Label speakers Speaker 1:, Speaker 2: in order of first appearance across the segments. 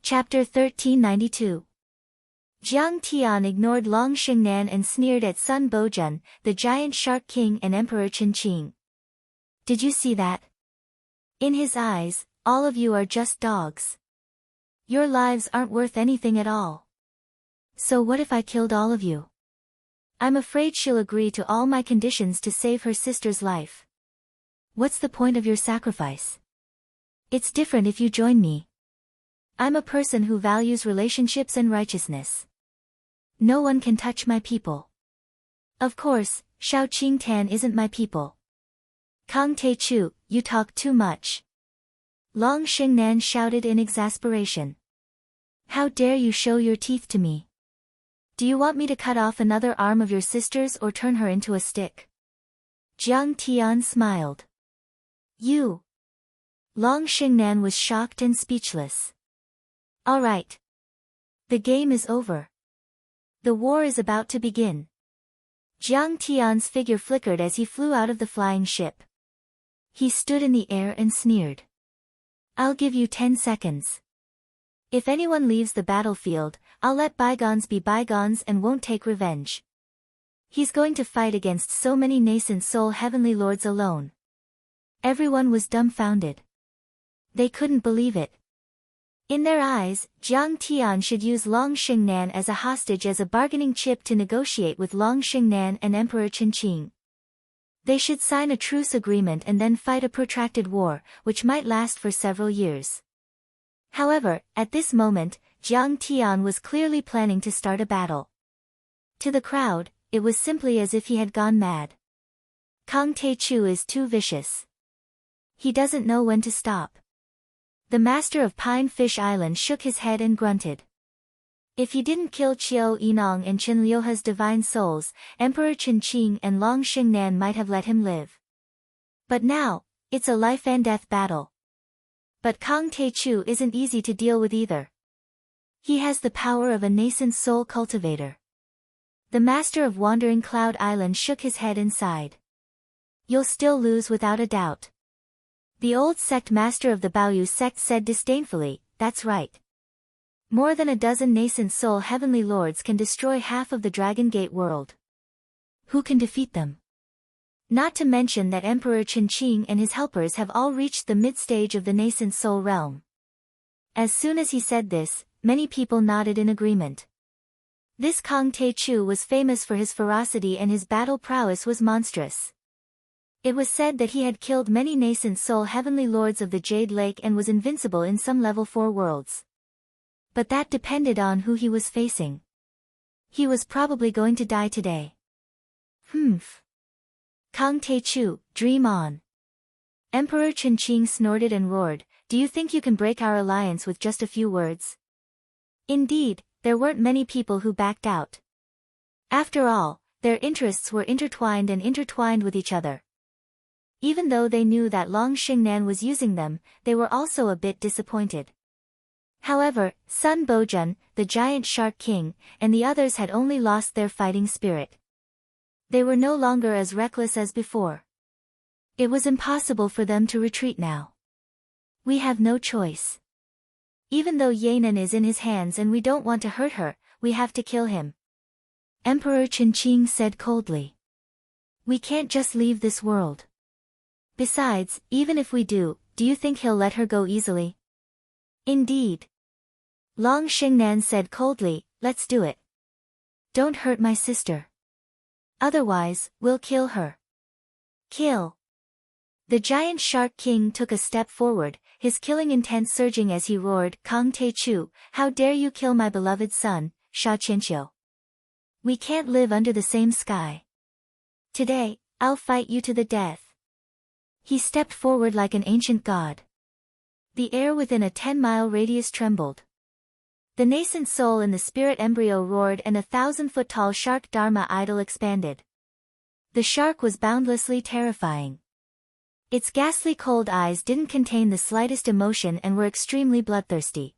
Speaker 1: Chapter 1392. Jiang Tian ignored Long Xingnan and sneered at Sun Bojun, the giant shark king and Emperor Qinqing. Did you see that? In his eyes, all of you are just dogs. Your lives aren't worth anything at all. So what if I killed all of you? I'm afraid she'll agree to all my conditions to save her sister's life. What's the point of your sacrifice? It's different if you join me. I'm a person who values relationships and righteousness. No one can touch my people. Of course, Shao Qingtan isn't my people. Kang Te-chu, you talk too much. Long Xingnan shouted in exasperation. How dare you show your teeth to me? Do you want me to cut off another arm of your sister's or turn her into a stick? Jiang Tian smiled. You. Long Xingnan was shocked and speechless. All right. The game is over. The war is about to begin. Jiang Tian's figure flickered as he flew out of the flying ship. He stood in the air and sneered. I'll give you 10 seconds. If anyone leaves the battlefield, I'll let bygones be bygones and won't take revenge. He's going to fight against so many nascent soul heavenly lords alone. Everyone was dumbfounded. They couldn't believe it. In their eyes, Jiang Tian should use Long Xingnan as a hostage as a bargaining chip to negotiate with Long Xingnan and Emperor Qinqing. They should sign a truce agreement and then fight a protracted war, which might last for several years. However, at this moment, Jiang Tian was clearly planning to start a battle. To the crowd, it was simply as if he had gone mad. Kang Te-chu is too vicious. He doesn't know when to stop. The master of Pine Fish Island shook his head and grunted. If he didn't kill Qiao Yinong and Qin Liuhe's divine souls, Emperor Qinqing and Long Xingnan might have let him live. But now, it's a life and death battle. But Kang Te-chu isn't easy to deal with either. He has the power of a nascent soul cultivator. The master of Wandering Cloud Island shook his head and sighed. You'll still lose without a doubt. The old sect master of the Baoyu sect said disdainfully, that's right. More than a dozen nascent soul heavenly lords can destroy half of the Dragon Gate world. Who can defeat them? Not to mention that Emperor Qinqing and his helpers have all reached the mid-stage of the nascent soul realm. As soon as he said this, many people nodded in agreement. This Kang Te-chu was famous for his ferocity and his battle prowess was monstrous. It was said that he had killed many nascent soul heavenly lords of the Jade Lake and was invincible in some level 4 worlds. But that depended on who he was facing. He was probably going to die today. Humph. Kang Te-chu, dream on. Emperor Qinqing snorted and roared, do you think you can break our alliance with just a few words? Indeed, there weren't many people who backed out. After all, their interests were intertwined with each other. Even though they knew that Long Xingnan was using them, they were also a bit disappointed. However, Sun Bojun, the giant shark king, and the others had only lost their fighting spirit. They were no longer as reckless as before. It was impossible for them to retreat now. We have no choice. Even though Yanan is in his hands and we don't want to hurt her, we have to kill him. Emperor Qinqing said coldly. We can't just leave this world. Besides, even if we do you think he'll let her go easily? Indeed. Long Xingnan said coldly, let's do it. Don't hurt my sister. Otherwise, we'll kill her. Kill. The giant shark king took a step forward, his killing intent surging as he roared, Kang Te-chu, how dare you kill my beloved son, Sha Qianqiu. We can't live under the same sky. Today, I'll fight you to the death. He stepped forward like an ancient god. The air within a 10-mile radius trembled. The nascent soul in the spirit embryo roared and a 1,000-foot-tall shark Dharma idol expanded. The shark was boundlessly terrifying. Its ghastly cold eyes didn't contain the slightest emotion and were extremely bloodthirsty.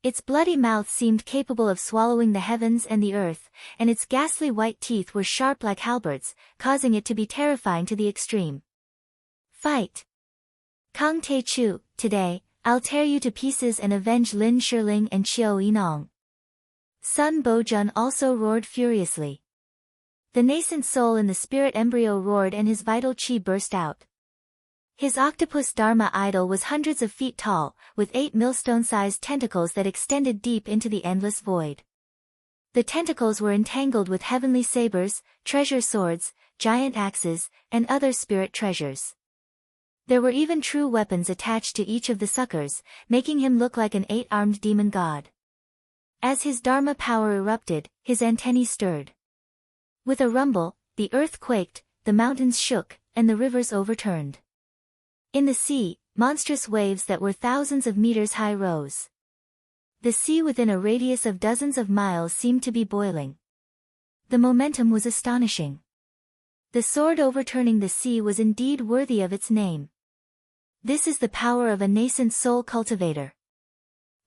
Speaker 1: Its bloody mouth seemed capable of swallowing the heavens and the earth, and its ghastly white teeth were sharp like halberds, causing it to be terrifying to the extreme. Fight! Kang Te-chu, today, I'll tear you to pieces and avenge Lin Shiling and Qiao Yinong. Sun Bojun also roared furiously. The nascent soul in the spirit embryo roared and his vital qi burst out. His octopus Dharma idol was hundreds of feet tall, with 8 millstone-sized tentacles that extended deep into the endless void. The tentacles were entangled with heavenly sabers, treasure swords, giant axes, and other spirit treasures. There were even true weapons attached to each of the suckers, making him look like an 8-armed demon god. As his Dharma power erupted, his antennae stirred. With a rumble, the earth quaked, the mountains shook, and the rivers overturned. In the sea, monstrous waves that were thousands of meters high rose. The sea within a radius of dozens of miles seemed to be boiling. The momentum was astonishing. The sword overturning the sea was indeed worthy of its name. This is the power of a nascent soul cultivator.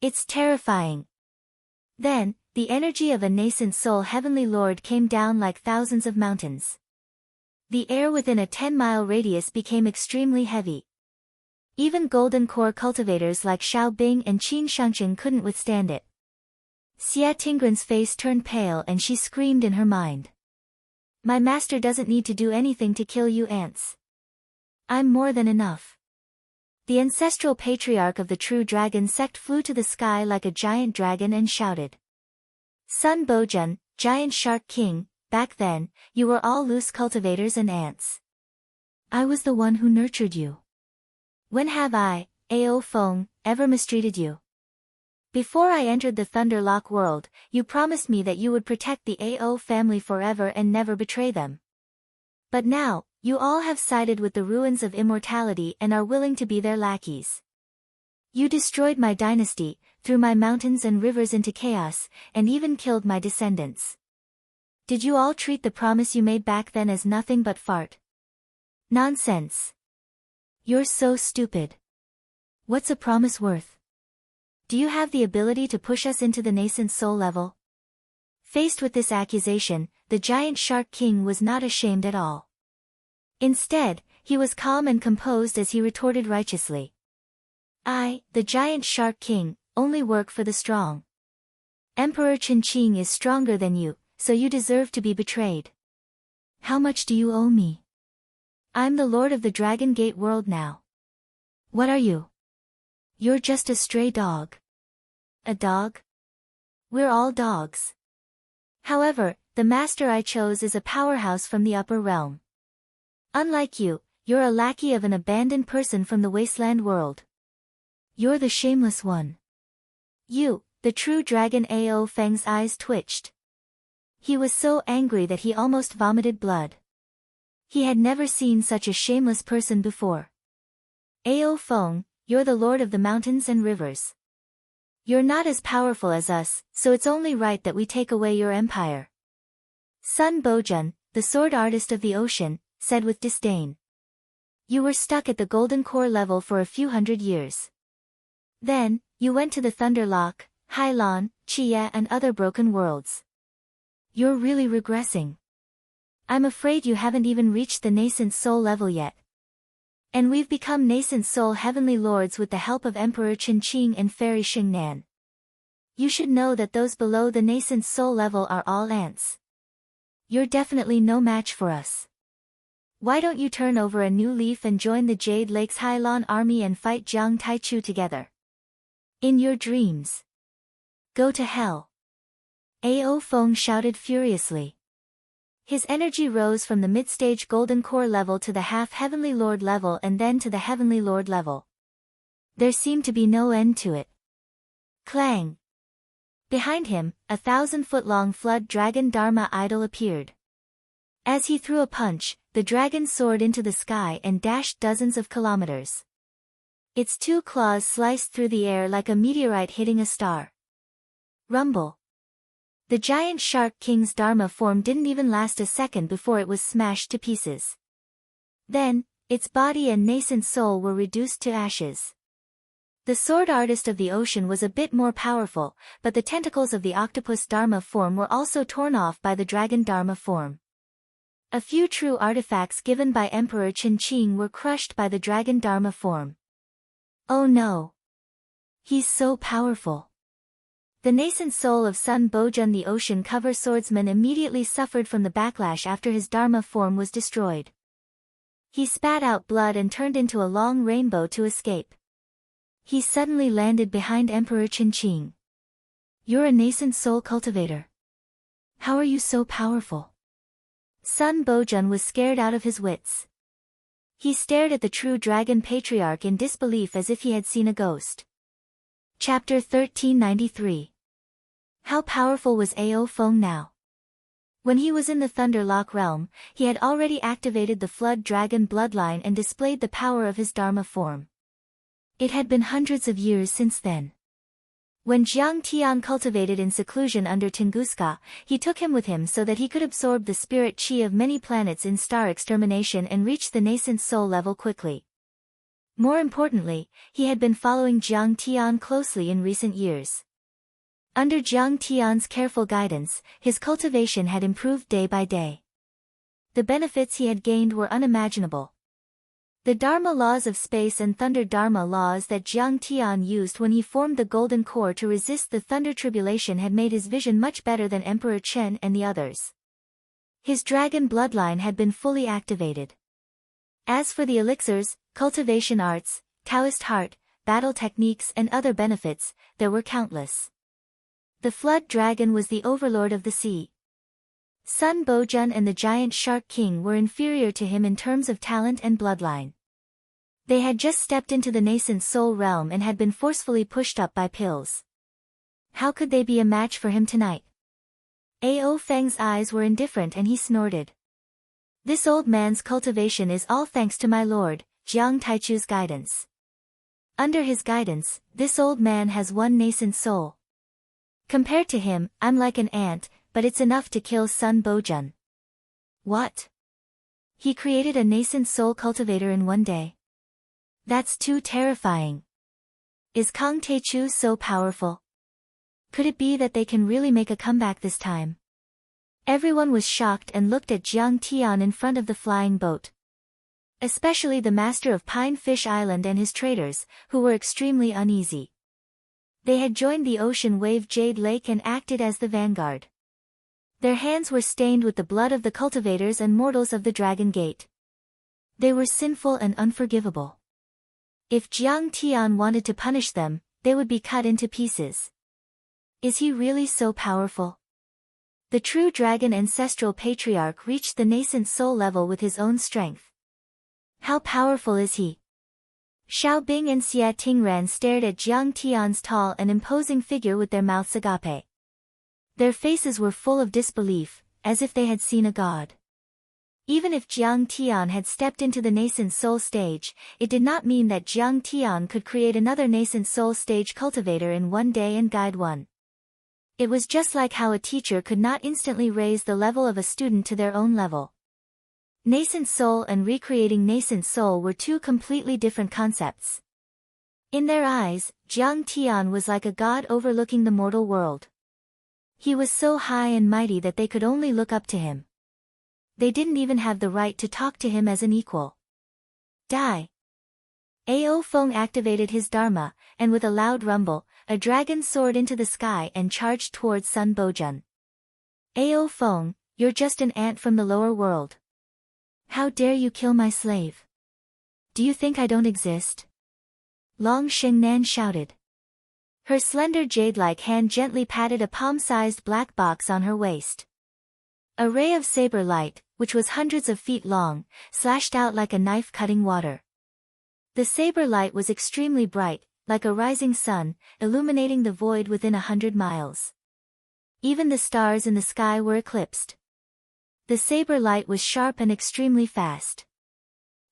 Speaker 1: It's terrifying. Then, the energy of a nascent soul heavenly lord came down like thousands of mountains. The air within a 10-mile radius became extremely heavy. Even golden core cultivators like Xiao Bing and Qin Shangqing couldn't withstand it. Xia Tingren's face turned pale and she screamed in her mind. My master doesn't need to do anything to kill you ants. I'm more than enough. The ancestral patriarch of the true dragon sect flew to the sky like a giant dragon and shouted. Sun Bojun, giant shark king, back then, you were all loose cultivators and ants. I was the one who nurtured you. When have I, Ao Feng, ever mistreated you? Before I entered the Thunderlock world, you promised me that you would protect the Ao family forever and never betray them. But now, you all have sided with the ruins of immortality and are willing to be their lackeys. You destroyed my dynasty, threw my mountains and rivers into chaos, and even killed my descendants. Did you all treat the promise you made back then as nothing but fart? Nonsense. You're so stupid. What's a promise worth? Do you have the ability to push us into the nascent soul level? Faced with this accusation, the giant shark king was not ashamed at all. Instead, he was calm and composed as he retorted righteously. I, the giant shark king, only work for the strong. Emperor Qinqing is stronger than you, so you deserve to be betrayed. How much do you owe me? I'm the lord of the Dragon Gate world now. What are you? You're just a stray dog. A dog? We're all dogs. However, the master I chose is a powerhouse from the upper realm. Unlike you, you're a lackey of an abandoned person from the wasteland world. You're the shameless one. You, the true dragon. Ao Feng's eyes twitched. He was so angry that he almost vomited blood. He had never seen such a shameless person before. Ao Feng, you're the lord of the mountains and rivers. You're not as powerful as us, so it's only right that we take away your empire. Sun Bojun, the sword artist of the ocean, said with disdain. You were stuck at the golden core level for a few hundred years. Then, you went to the Thunderlock, Hailan, Chia and other broken worlds. You're really regressing. I'm afraid you haven't even reached the nascent soul level yet. And we've become nascent soul heavenly lords with the help of Emperor Qinqing and Fairy Xingnan. You should know that those below the nascent soul level are all ants. You're definitely no match for us. Why don't you turn over a new leaf and join the Jade Lake's Hailan army and fight Jiang Taichu together? In your dreams. Go to hell. Ao Feng shouted furiously. His energy rose from the mid-stage golden core level to the half-heavenly lord level and then to the heavenly lord level. There seemed to be no end to it. Clang! Behind him, a 1,000-foot-long flood dragon Dharma idol appeared. As he threw a punch, the dragon soared into the sky and dashed dozens of kilometers. Its 2 claws sliced through the air like a meteorite hitting a star. Rumble! The giant shark king's Dharma form didn't even last a second before it was smashed to pieces. Then, its body and nascent soul were reduced to ashes. The sword artist of the ocean was a bit more powerful, but the tentacles of the octopus Dharma form were also torn off by the dragon Dharma form. A few true artifacts given by Emperor Qinqing were crushed by the dragon Dharma form. Oh no! He's so powerful. The nascent soul of Sun Bojun, the ocean cover swordsman, immediately suffered from the backlash after his Dharma form was destroyed. He spat out blood and turned into a long rainbow to escape. He suddenly landed behind Emperor Qinqing. You're a nascent soul cultivator. How are you so powerful? Sun Bojun was scared out of his wits. He stared at the true dragon patriarch in disbelief as if he had seen a ghost. Chapter 1393. How powerful was Ao Feng now? When he was in the Thunderlock realm, he had already activated the Flood Dragon bloodline and displayed the power of his Dharma form. It had been hundreds of years since then. When Jiang Tian cultivated in seclusion under Tunguska, he took him with him so that he could absorb the spirit chi of many planets in star extermination and reach the nascent soul level quickly. More importantly, he had been following Jiang Tian closely in recent years. Under Jiang Tian's careful guidance, his cultivation had improved day by day. The benefits he had gained were unimaginable. The Dharma laws of space and Thunder Dharma laws that Jiang Tian used when he formed the Golden Core to resist the Thunder Tribulation had made his vision much better than Emperor Chen and the others. His dragon bloodline had been fully activated. As for the elixirs, cultivation arts, Taoist heart, battle techniques and other benefits, there were countless. The Flood Dragon was the overlord of the sea. Sun Bojun and the giant Shark King were inferior to him in terms of talent and bloodline. They had just stepped into the nascent soul realm and had been forcefully pushed up by pills. How could they be a match for him tonight? Ao Feng's eyes were indifferent and he snorted. This old man's cultivation is all thanks to my lord, Jiang Taichu's guidance. Under his guidance, this old man has one nascent soul. Compared to him, I'm like an ant, but it's enough to kill Sun Bojun. What? He created a nascent soul cultivator in one day. That's too terrifying. Is Kang Taichu so powerful? Could it be that they can really make a comeback this time? Everyone was shocked and looked at Jiang Tian in front of the flying boat. Especially the master of Pine Fish Island and his traders, who were extremely uneasy. They had joined the Ocean Wave Jade Lake and acted as the vanguard. Their hands were stained with the blood of the cultivators and mortals of the Dragon Gate. They were sinful and unforgivable. If Jiang Tian wanted to punish them, they would be cut into pieces. Is he really so powerful? The true dragon ancestral patriarch reached the nascent soul level with his own strength. How powerful is he? Xiao Bing and Xia Tingran stared at Jiang Tian's tall and imposing figure with their mouths agape. Their faces were full of disbelief, as if they had seen a god. Even if Jiang Tian had stepped into the nascent soul stage, it did not mean that Jiang Tian could create another nascent soul stage cultivator in one day and guide one. It was just like how a teacher could not instantly raise the level of a student to their own level. Nascent soul and recreating nascent soul were two completely different concepts. In their eyes, Jiang Tian was like a god overlooking the mortal world. He was so high and mighty that they could only look up to him. They didn't even have the right to talk to him as an equal. Die! Ao Feng activated his Dharma, and with a loud rumble, a dragon soared into the sky and charged towards Sun Bojun. Ao Feng, you're just an ant from the lower world. How dare you kill my slave? Do you think I don't exist? Long Xingnan shouted. Her slender jade-like hand gently patted a palm-sized black box on her waist. A ray of saber light, which was hundreds of feet long, slashed out like a knife cutting water. The saber light was extremely bright, like a rising sun, illuminating the void within 100 miles. Even the stars in the sky were eclipsed. The saber light was sharp and extremely fast.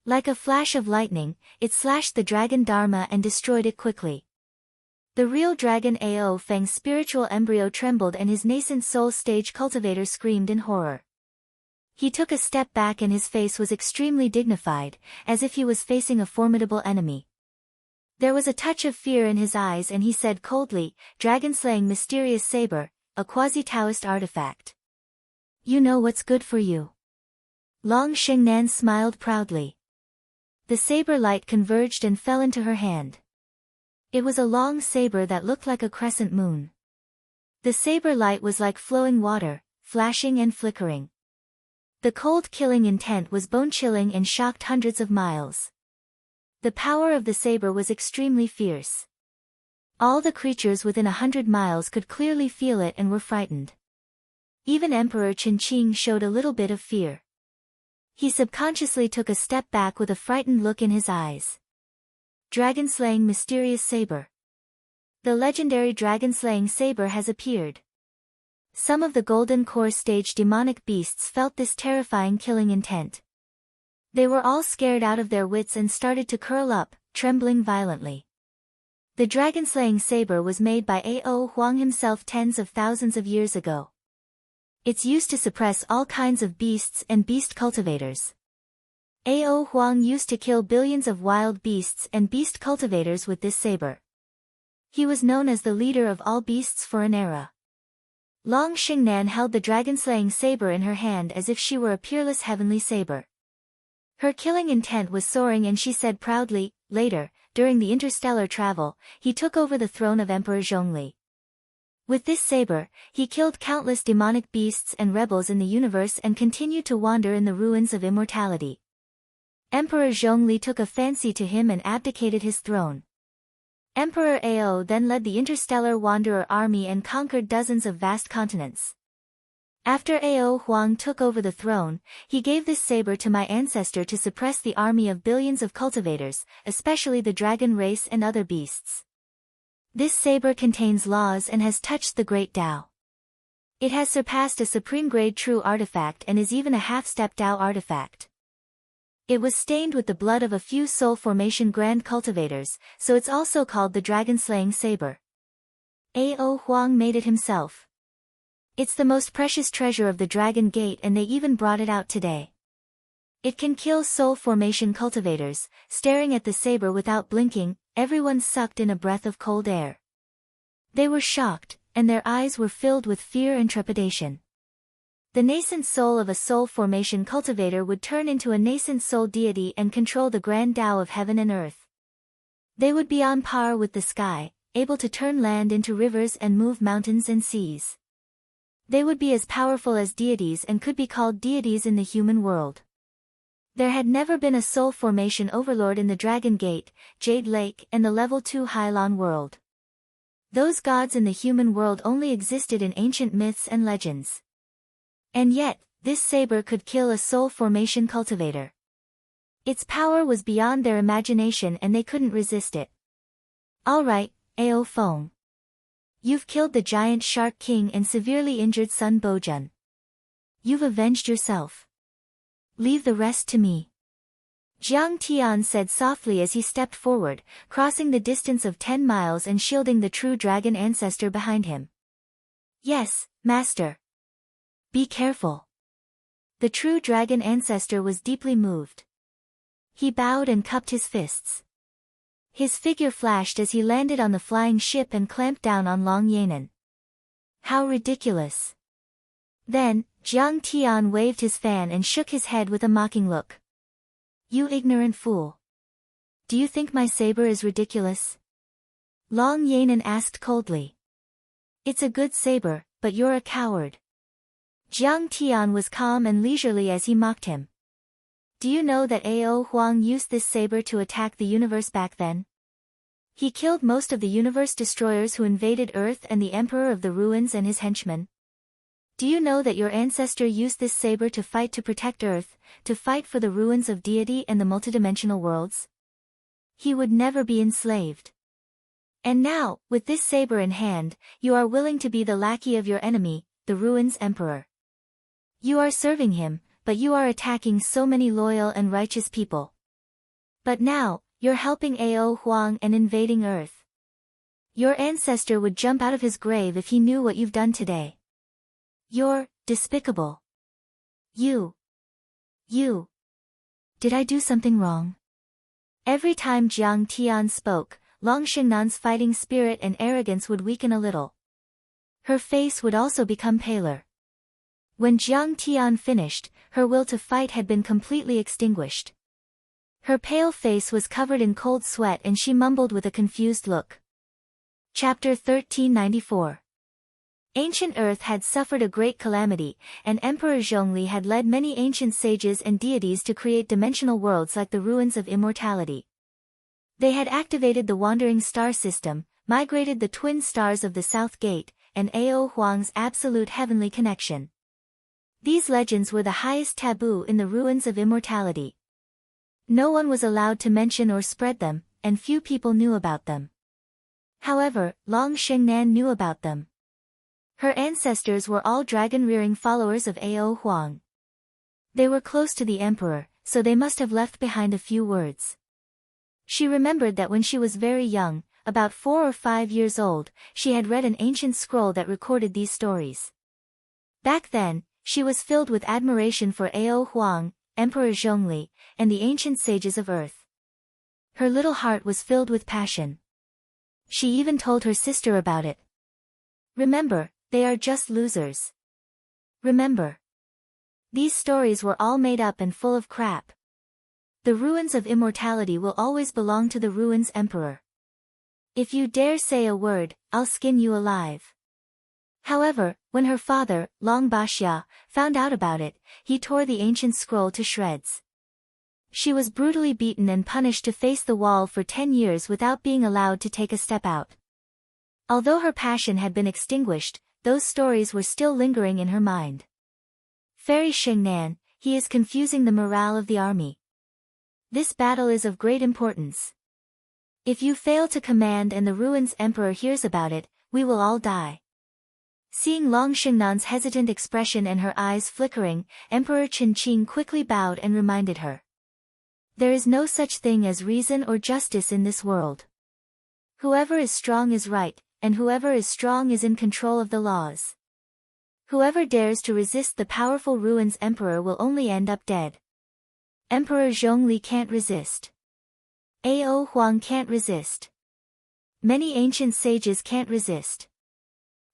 Speaker 1: Like a flash of lightning, it slashed the dragon Dharma and destroyed it quickly. The real dragon Ao Feng's spiritual embryo trembled and his nascent soul stage cultivator screamed in horror. He took a step back and his face was extremely dignified, as if he was facing a formidable enemy. There was a touch of fear in his eyes and he said coldly, dragon-slaying mysterious saber, a quasi-Taoist artifact. You know what's good for you. Long Xingnan smiled proudly. The saber light converged and fell into her hand. It was a long saber that looked like a crescent moon. The saber light was like flowing water, flashing and flickering. The cold killing intent was bone-chilling and shocked hundreds of miles. The power of the saber was extremely fierce. All the creatures within 100 miles could clearly feel it and were frightened. Even Emperor Qin showed a little bit of fear. He subconsciously took a step back with a frightened look in his eyes. Dragon-slaying mysterious saber. The legendary dragon-slaying saber has appeared. Some of the Golden Core stage demonic beasts felt this terrifying killing intent. They were all scared out of their wits and started to curl up, trembling violently. The dragon-slaying saber was made by Ao Huang himself tens of thousands of years ago. It's used to suppress all kinds of beasts and beast cultivators. Ao Huang used to kill billions of wild beasts and beast cultivators with this saber. He was known as the leader of all beasts for an era. Long Xingnan held the dragon-slaying saber in her hand as if she were a peerless heavenly saber. Her killing intent was soaring and she said proudly, later, during the interstellar travel, he took over the throne of Emperor Zhongli. With this saber, he killed countless demonic beasts and rebels in the universe and continued to wander in the ruins of immortality. Emperor Zhongli took a fancy to him and abdicated his throne. Emperor Ao then led the interstellar wanderer army and conquered dozens of vast continents. After Ao Huang took over the throne, he gave this saber to my ancestor to suppress the army of billions of cultivators, especially the dragon race and other beasts. This saber contains laws and has touched the great Tao. It has surpassed a supreme grade true artifact and is even a half-step Tao artifact. It was stained with the blood of a few soul formation grand cultivators, so it's also called the dragon-slaying saber. Ao Huang made it himself. It's the most precious treasure of the Dragon Gate and they even brought it out today. It can kill soul formation cultivators. Staring at the saber without blinking, everyone sucked in a breath of cold air. They were shocked, and their eyes were filled with fear and trepidation. The nascent soul of a soul formation cultivator would turn into a nascent soul deity and control the grand Tao of heaven and earth. They would be on par with the sky, able to turn land into rivers and move mountains and seas. They would be as powerful as deities and could be called deities in the human world. There had never been a soul formation overlord in the Dragon Gate, Jade Lake and the Level 2 Hylon world. Those gods in the human world only existed in ancient myths and legends. And yet, this saber could kill a soul formation cultivator. Its power was beyond their imagination and they couldn't resist it. Alright, Ao Feng. You've killed the giant Shark King and severely injured Sun Bojun. You've avenged yourself. Leave the rest to me. Jiang Tian said softly as he stepped forward, crossing the distance of 10 miles and shielding the true dragon ancestor behind him. Yes, master. Be careful. The true dragon ancestor was deeply moved. He bowed and cupped his fists. His figure flashed as he landed on the flying ship and clamped down on Long Yanan. How ridiculous. Then, Jiang Tian waved his fan and shook his head with a mocking look. You ignorant fool. Do you think my saber is ridiculous? Long Yanan asked coldly. It's a good saber, but you're a coward. Jiang Tian was calm and leisurely as he mocked him. Do you know that Ao Huang used this saber to attack the universe back then? He killed most of the universe destroyers who invaded Earth and the Emperor of the Ruins and his henchmen. Do you know that your ancestor used this saber to fight to protect Earth, to fight for the ruins of deity and the multidimensional worlds? He would never be enslaved. And now, with this saber in hand, you are willing to be the lackey of your enemy, the Ruins Emperor. You are serving him, but you are attacking so many loyal and righteous people. But now, you're helping Ao Huang and invading Earth. Your ancestor would jump out of his grave if he knew what you've done today. You're despicable. You. Did I do something wrong? Every time Jiang Tian spoke, Long Xingnan's fighting spirit and arrogance would weaken a little. Her face would also become paler. When Jiang Tian finished, her will to fight had been completely extinguished. Her pale face was covered in cold sweat and she mumbled with a confused look. Chapter 1394. Ancient Earth had suffered a great calamity, and Emperor Zhongli had led many ancient sages and deities to create dimensional worlds like the ruins of immortality. They had activated the wandering star system, migrated the twin stars of the South Gate, and Ao Huang's absolute heavenly connection. These legends were the highest taboo in the ruins of immortality. No one was allowed to mention or spread them, and few people knew about them. However, Long Xingnan knew about them. Her ancestors were all dragon-rearing followers of Ao Huang. They were close to the emperor, so they must have left behind a few words. She remembered that when she was very young, about 4 or 5 years old, she had read an ancient scroll that recorded these stories. Back then, she was filled with admiration for Ao Huang, Emperor Zhongli, and the ancient sages of Earth. Her little heart was filled with passion. She even told her sister about it. Remember, they are just losers. Remember. These stories were all made up and full of crap. The ruins of immortality will always belong to the ruins emperor. If you dare say a word, I'll skin you alive. However, when her father, Long Baxia, found out about it, he tore the ancient scroll to shreds. She was brutally beaten and punished to face the wall for 10 years without being allowed to take a step out. Although her passion had been extinguished, those stories were still lingering in her mind. Fairy Xingnan, he is confusing the morale of the army. This battle is of great importance. If you fail to command and the ruins emperor hears about it, we will all die. Seeing Long Xingnan's hesitant expression and her eyes flickering, Emperor Qinqing quickly bowed and reminded her. There is no such thing as reason or justice in this world. Whoever is strong is right, and whoever is strong is in control of the laws. Whoever dares to resist the powerful ruins emperor will only end up dead. Emperor Zhongli can't resist. Ao Huang can't resist. Many ancient sages can't resist.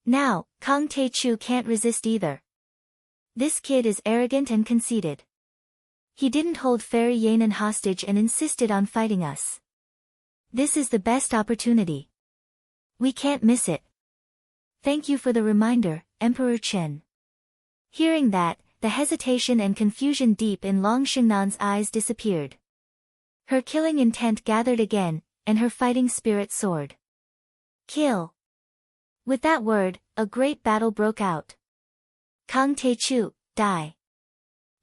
Speaker 1: Now, Kang Teichu can't resist either. This kid is arrogant and conceited. He didn't hold Fairy Yanan hostage and insisted on fighting us. This is the best opportunity. We can't miss it. Thank you for the reminder, Emperor Chen. Hearing that, the hesitation and confusion deep in Long Xingnan's eyes disappeared. Her killing intent gathered again, and her fighting spirit soared. Kill. With that word, a great battle broke out. Kang Teichu, die.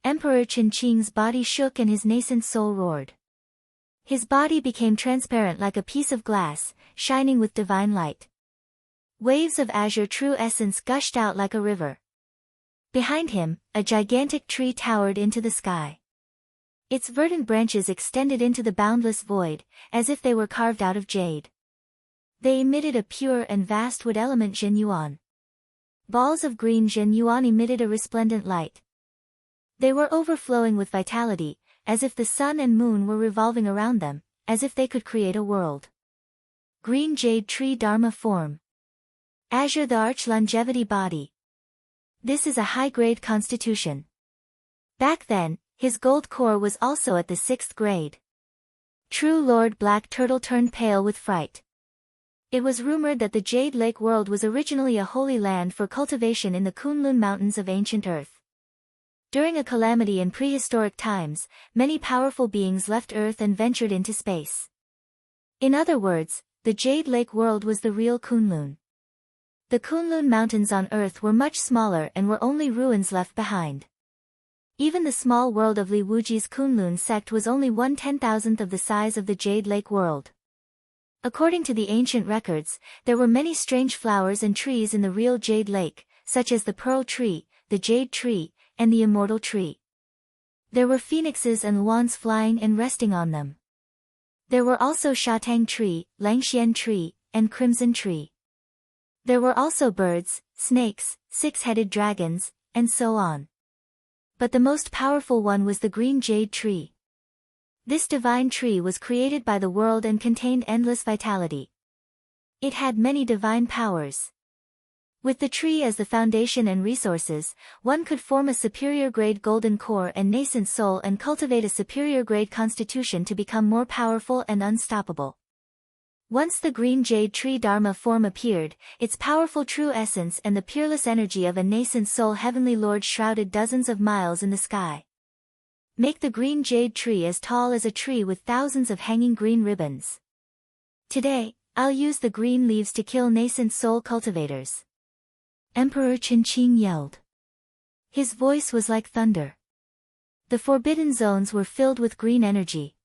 Speaker 1: Emperor Qinqing's body shook and his nascent soul roared. His body became transparent like a piece of glass, shining with divine light. Waves of azure true essence gushed out like a river. Behind him, a gigantic tree towered into the sky. Its verdant branches extended into the boundless void, as if they were carved out of jade. They emitted a pure and vast wood element Zhenyuan. Balls of green Zhenyuan emitted a resplendent light. They were overflowing with vitality, as if the sun and moon were revolving around them, as if they could create a world. Green jade tree Dharma form. Azure the arch longevity body. This is a high-grade constitution. Back then, his gold core was also at the 6th grade. True Lord Black Turtle turned pale with fright. It was rumored that the Jade Lake world was originally a holy land for cultivation in the Kunlun Mountains of ancient Earth. During a calamity in prehistoric times, many powerful beings left Earth and ventured into space. In other words, the Jade Lake world was the real Kunlun. The Kunlun Mountains on Earth were much smaller and were only ruins left behind. Even the small world of Li Wuji's Kunlun sect was only 1/10,000th of the size of the Jade Lake world. According to the ancient records, there were many strange flowers and trees in the real Jade Lake, such as the Pearl Tree, the Jade Tree, and the Immortal Tree. There were phoenixes and luans flying and resting on them. There were also Shatang Tree, Langxian Tree, and Crimson Tree. There were also birds, snakes, 6-headed dragons, and so on. But the most powerful one was the green jade tree. This divine tree was created by the world and contained endless vitality. It had many divine powers. With the tree as the foundation and resources, one could form a superior-grade golden core and nascent soul and cultivate a superior-grade constitution to become more powerful and unstoppable. Once the green jade tree Dharma form appeared, its powerful true essence and the peerless energy of a nascent soul heavenly lord shrouded dozens of miles in the sky. Make the green jade tree as tall as a tree with thousands of hanging green ribbons. Today, I'll use the green leaves to kill nascent soul cultivators. Emperor Qinqing yelled. His voice was like thunder. The forbidden zones were filled with green energy.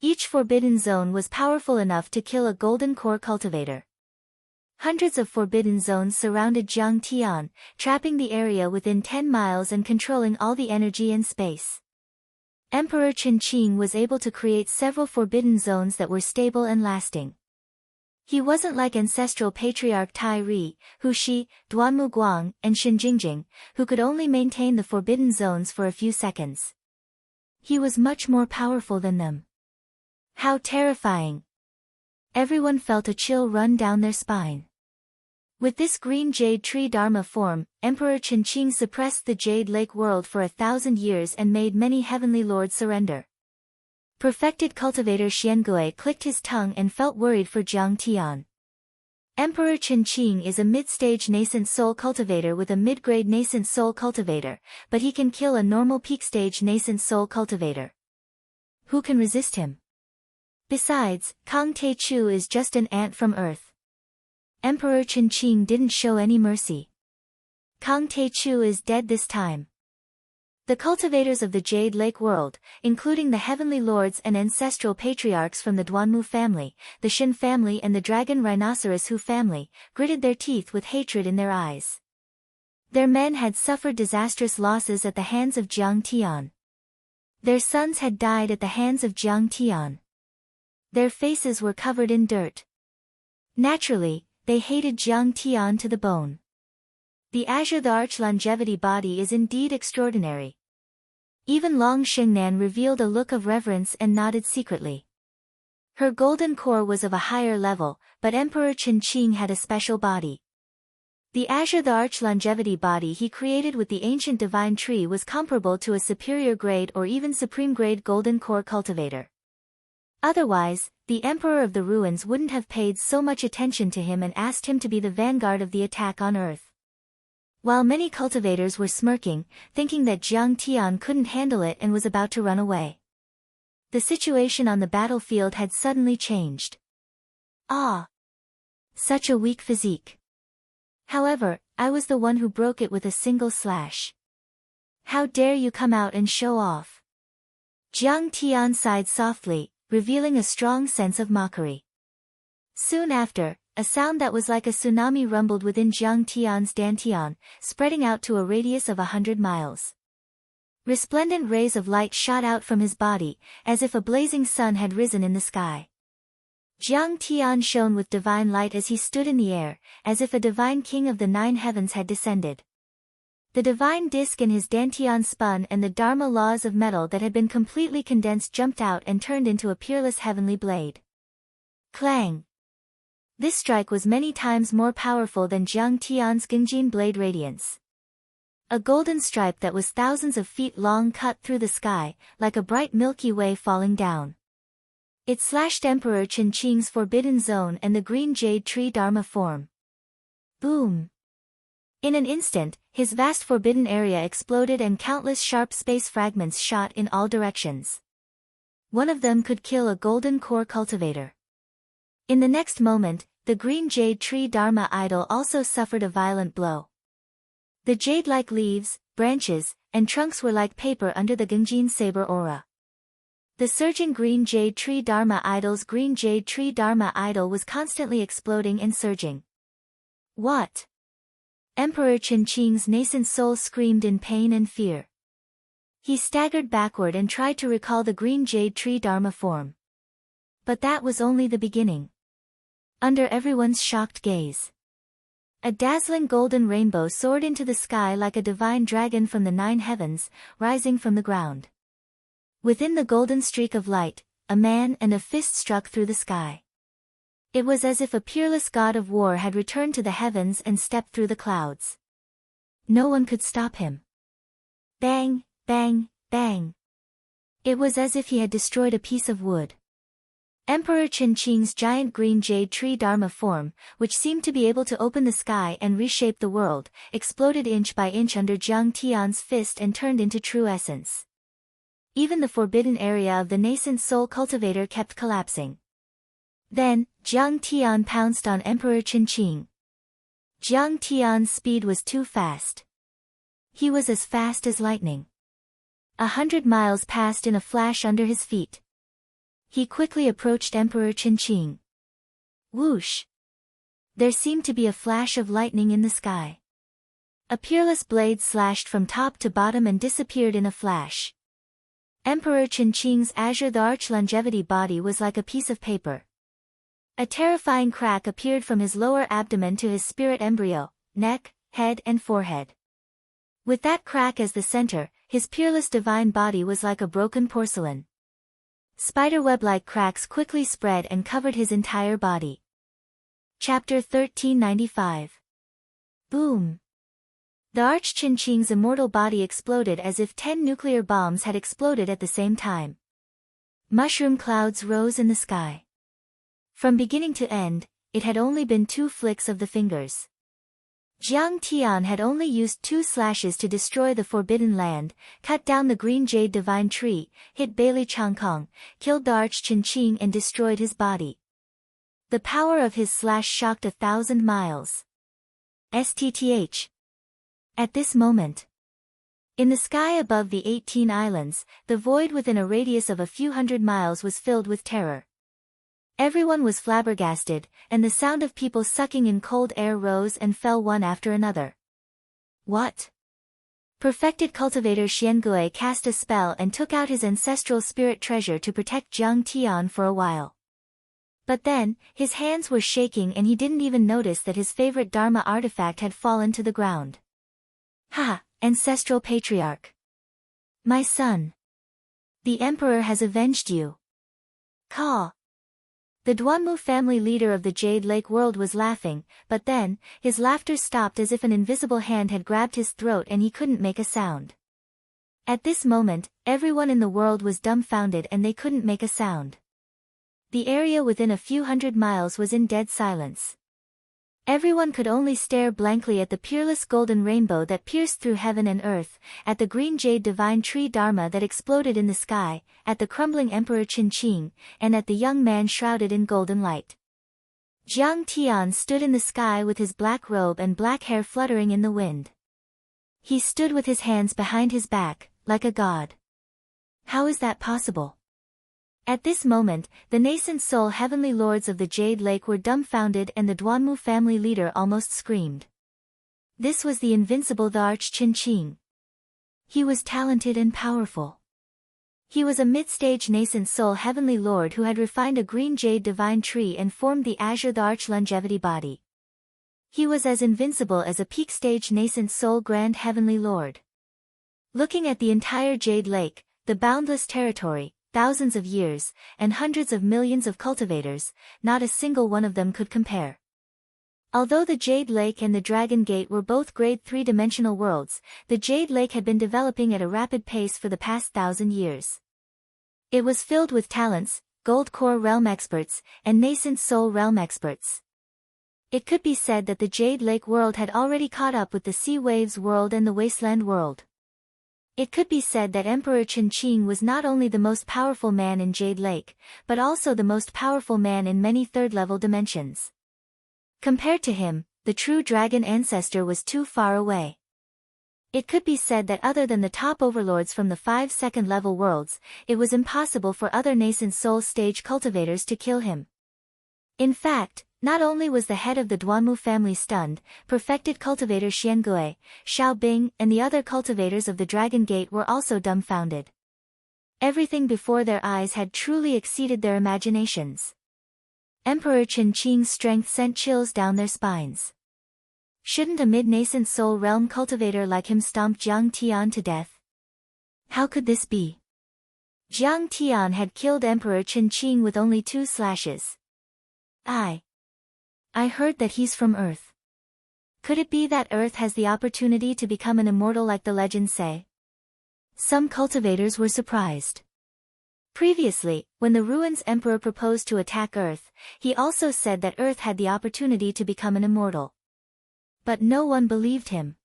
Speaker 1: Each forbidden zone was powerful enough to kill a golden core cultivator. Hundreds of forbidden zones surrounded Jiang Tian, trapping the area within 10 miles and controlling all the energy and space. Emperor Qinqing was able to create several forbidden zones that were stable and lasting. He wasn't like ancestral patriarch Tai Ri, Hu Shi, Duanmu Guang, and Xin Jingjing, who could only maintain the forbidden zones for a few seconds. He was much more powerful than them. How terrifying! Everyone felt a chill run down their spine. With this green jade tree Dharma form, Emperor Qinqing suppressed the Jade Lake world for 1,000 years and made many heavenly lords surrender. Perfected cultivator Xiangui clicked his tongue and felt worried for Jiang Tian. Emperor Qinqing is a mid-stage nascent soul cultivator with a mid-grade nascent soul cultivator, but he can kill a normal peak-stage nascent soul cultivator. Who can resist him? Besides, Kang Te-Chu is just an ant from Earth. Emperor Qinqing didn't show any mercy. Kang Te-Chu is dead this time. The cultivators of the Jade Lake world, including the heavenly lords and ancestral patriarchs from the Duanmu family, the Xin family and the dragon rhinoceros Hu family, gritted their teeth with hatred in their eyes. Their men had suffered disastrous losses at the hands of Jiang Tian. Their sons had died at the hands of Jiang Tian. Their faces were covered in dirt. Naturally, they hated Jiang Tian to the bone. The Azure the Arch longevity body is indeed extraordinary. Even Long Xingnan revealed a look of reverence and nodded secretly. Her golden core was of a higher level, but Emperor Qinqing had a special body. The Azure the Arch longevity body he created with the ancient divine tree was comparable to a superior grade or even supreme grade golden core cultivator. Otherwise, the Emperor of the Ruins wouldn't have paid so much attention to him and asked him to be the vanguard of the attack on Earth. While many cultivators were smirking, thinking that Jiang Tian couldn't handle it and was about to run away. The situation on the battlefield had suddenly changed. Ah! Such a weak physique. However, I was the one who broke it with a single slash. How dare you come out and show off? Jiang Tian sighed softly, revealing a strong sense of mockery. Soon after, a sound that was like a tsunami rumbled within Jiang Tian's dantian, spreading out to a radius of 100 miles. Resplendent rays of light shot out from his body, as if a blazing sun had risen in the sky. Jiang Tian shone with divine light as he stood in the air, as if a divine king of the 9 heavens had descended. The divine disk in his dantian spun and the Dharma laws of metal that had been completely condensed jumped out and turned into a peerless heavenly blade. Clang! This strike was many times more powerful than Jiang Tian's Gingjin blade radiance. A golden stripe that was thousands of feet long cut through the sky, like a bright Milky Way falling down. It slashed Emperor Qinqing's forbidden zone and the green jade tree Dharma form. Boom! In an instant, his vast forbidden area exploded and countless sharp space fragments shot in all directions. One of them could kill a golden core cultivator. In the next moment, the green jade tree Dharma idol also suffered a violent blow. The jade-like leaves, branches, and trunks were like paper under the Gingjin saber aura. The surging green jade tree Dharma idol's green jade tree Dharma idol was constantly exploding and surging. What? Emperor Qinqing's nascent soul screamed in pain and fear. He staggered backward and tried to recall the green jade tree Dharma form. But that was only the beginning. Under everyone's shocked gaze, a dazzling golden rainbow soared into the sky like a divine dragon from the 9 heavens, rising from the ground. Within the golden streak of light, a man and a fist struck through the sky. It was as if a peerless god of war had returned to the heavens and stepped through the clouds. No one could stop him. Bang, bang, bang. It was as if he had destroyed a piece of wood. Emperor Qing's giant green jade tree Dharma form, which seemed to be able to open the sky and reshape the world, exploded inch by inch under Jiang Tian's fist and turned into true essence. Even the forbidden area of the nascent soul cultivator kept collapsing. Then, Jiang Tian pounced on Emperor Qing. Jiang Tian's speed was too fast. He was as fast as lightning. 100 miles passed in a flash under his feet. He quickly approached Emperor Qing. Whoosh! There seemed to be a flash of lightning in the sky. A peerless blade slashed from top to bottom and disappeared in a flash. Emperor Qing's azure the arch longevity body was like a piece of paper. A terrifying crack appeared from his lower abdomen to his spirit embryo, neck, head and forehead. With that crack as the center, his peerless divine body was like a broken porcelain. Spiderweb-like cracks quickly spread and covered his entire body. Chapter 1395. Boom! The Arch Qing's immortal body exploded as if 10 nuclear bombs had exploded at the same time. Mushroom clouds rose in the sky. From beginning to end, it had only been 2 flicks of the fingers. Jiang Tian had only used 2 slashes to destroy the Forbidden Land, cut down the green jade divine tree, hit Bailey Changkong, killed the Arch Qing and destroyed his body. The power of his slash shocked 1,000 miles. Stth. At this moment, in the sky above the 18 islands, the void within a radius of a few hundred miles was filled with terror. Everyone was flabbergasted, and the sound of people sucking in cold air rose and fell one after another. What? Perfected cultivator Xiangui cast a spell and took out his ancestral spirit treasure to protect Jiang Tian for a while. But then, his hands were shaking and he didn't even notice that his favorite Dharma artifact had fallen to the ground. Ha! Ancestral Patriarch! My son! The Emperor has avenged you! Caw! The Duanmu family leader of the Jade Lake world was laughing, but then, his laughter stopped as if an invisible hand had grabbed his throat and he couldn't make a sound. At this moment, everyone in the world was dumbfounded and they couldn't make a sound. The area within a few hundred miles was in dead silence. Everyone could only stare blankly at the peerless golden rainbow that pierced through heaven and earth, at the green jade divine tree Dharma that exploded in the sky, at the crumbling Emperor Qing, and at the young man shrouded in golden light. Jiang Tian stood in the sky with his black robe and black hair fluttering in the wind. He stood with his hands behind his back, like a god. How is that possible? At this moment, the nascent soul heavenly lords of the Jade Lake were dumbfounded and the Duanmu family leader almost screamed. This was the invincible the Arch Qing. He was talented and powerful. He was a mid-stage nascent soul heavenly lord who had refined a green jade divine tree and formed the azure the arch longevity body. He was as invincible as a peak-stage nascent soul grand heavenly lord. Looking at the entire Jade Lake, the boundless territory, thousands of years, and hundreds of millions of cultivators, not a single one of them could compare. Although the Jade Lake and the Dragon Gate were both grade 3-dimensional worlds, the Jade Lake had been developing at a rapid pace for the past 1,000 years. It was filled with talents, Gold Core realm experts, and nascent soul realm experts. It could be said that the Jade Lake world had already caught up with the Sea Waves world and the Wasteland world. It could be said that Emperor Qing was not only the most powerful man in Jade Lake, but also the most powerful man in many third-level dimensions. Compared to him, the true dragon ancestor was too far away. It could be said that other than the top overlords from the 5 second-level worlds, it was impossible for other nascent soul stage cultivators to kill him. In fact, not only was the head of the Duanmu family stunned, perfected cultivator Xiangui, Xiao Bing, and the other cultivators of the Dragon Gate were also dumbfounded. Everything before their eyes had truly exceeded their imaginations. Emperor Qing's strength sent chills down their spines. Shouldn't a mid-nascent soul realm cultivator like him stomp Jiang Tian to death? How could this be? Jiang Tian had killed Emperor Qing with only 2 slashes. I heard that he's from Earth. Could it be that Earth has the opportunity to become an immortal like the legends say? Some cultivators were surprised. Previously, when the Ruins Emperor proposed to attack Earth, he also said that Earth had the opportunity to become an immortal. But no one believed him.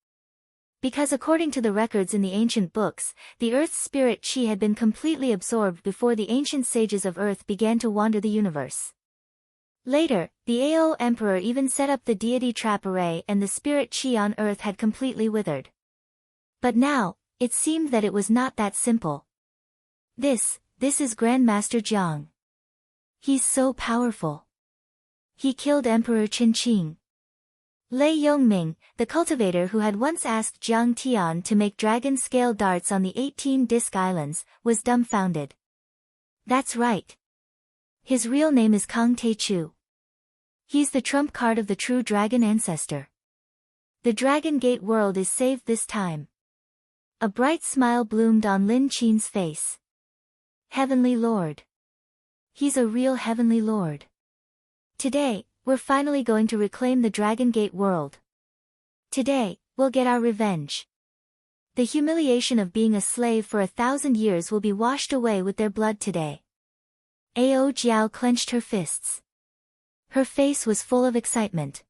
Speaker 1: Because according to the records in the ancient books, the Earth's spirit chi had been completely absorbed before the ancient sages of Earth began to wander the universe. Later, the Ao Emperor even set up the deity trap array and the spirit chi on Earth had completely withered. But now, it seemed that it was not that simple. This is Grandmaster Jiang. He's so powerful. He killed Emperor Qinqing. Lei Yongming, the cultivator who had once asked Jiang Tian to make dragon-scale darts on the 18 Disc Islands, was dumbfounded. That's right. His real name is Kang Te-Chu. He's the trump card of the true dragon ancestor. The Dragon Gate world is saved this time. A bright smile bloomed on Lin Qin's face. Heavenly Lord. He's a real Heavenly Lord. Today, we're finally going to reclaim the Dragon Gate world. Today, we'll get our revenge. The humiliation of being a slave for 1,000 years will be washed away with their blood today. Ao Jiao clenched her fists. Her face was full of excitement.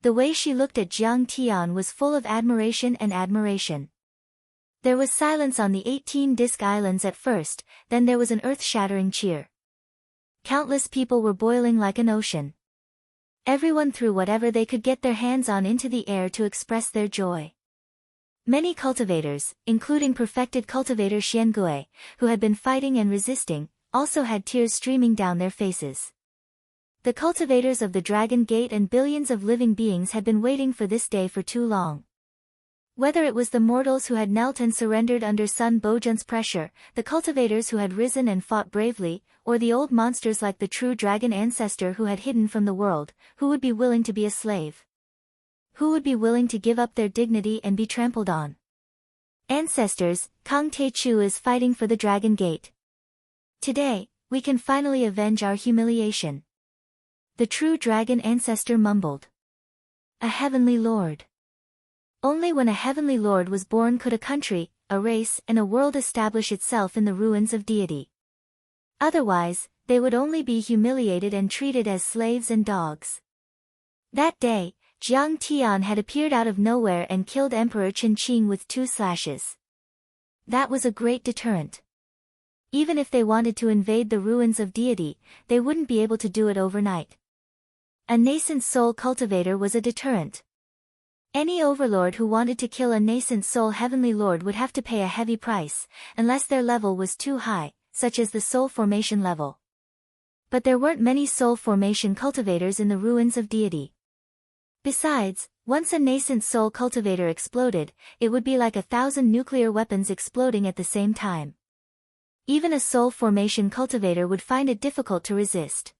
Speaker 1: The way she looked at Jiang Tian was full of admiration and admiration. There was silence on the 18 Disc Islands at first, then there was an earth-shattering cheer. Countless people were boiling like an ocean. Everyone threw whatever they could get their hands on into the air to express their joy. Many cultivators, including perfected cultivator Xiangui, who had been fighting and resisting, also had tears streaming down their faces. The cultivators of the Dragon Gate and billions of living beings had been waiting for this day for too long. Whether it was the mortals who had knelt and surrendered under Sun Bojun's pressure, the cultivators who had risen and fought bravely, or the old monsters like the true dragon ancestor who had hidden from the world, who would be willing to be a slave? Who would be willing to give up their dignity and be trampled on? Ancestors, Kang Te-Chu is fighting for the Dragon Gate. Today, we can finally avenge our humiliation. The true dragon ancestor mumbled. A heavenly lord. Only when a heavenly lord was born could a country, a race, and a world establish itself in the ruins of deity. Otherwise, they would only be humiliated and treated as slaves and dogs. That day, Jiang Tian had appeared out of nowhere and killed Emperor Qinqing with 2 slashes. That was a great deterrent. Even if they wanted to invade the ruins of deity, they wouldn't be able to do it overnight. A nascent soul cultivator was a deterrent. Any overlord who wanted to kill a nascent soul heavenly lord would have to pay a heavy price, unless their level was too high, such as the soul formation level. But there weren't many soul formation cultivators in the ruins of deity. Besides, once a nascent soul cultivator exploded, it would be like 1,000 nuclear weapons exploding at the same time. Even a soul formation cultivator would find it difficult to resist.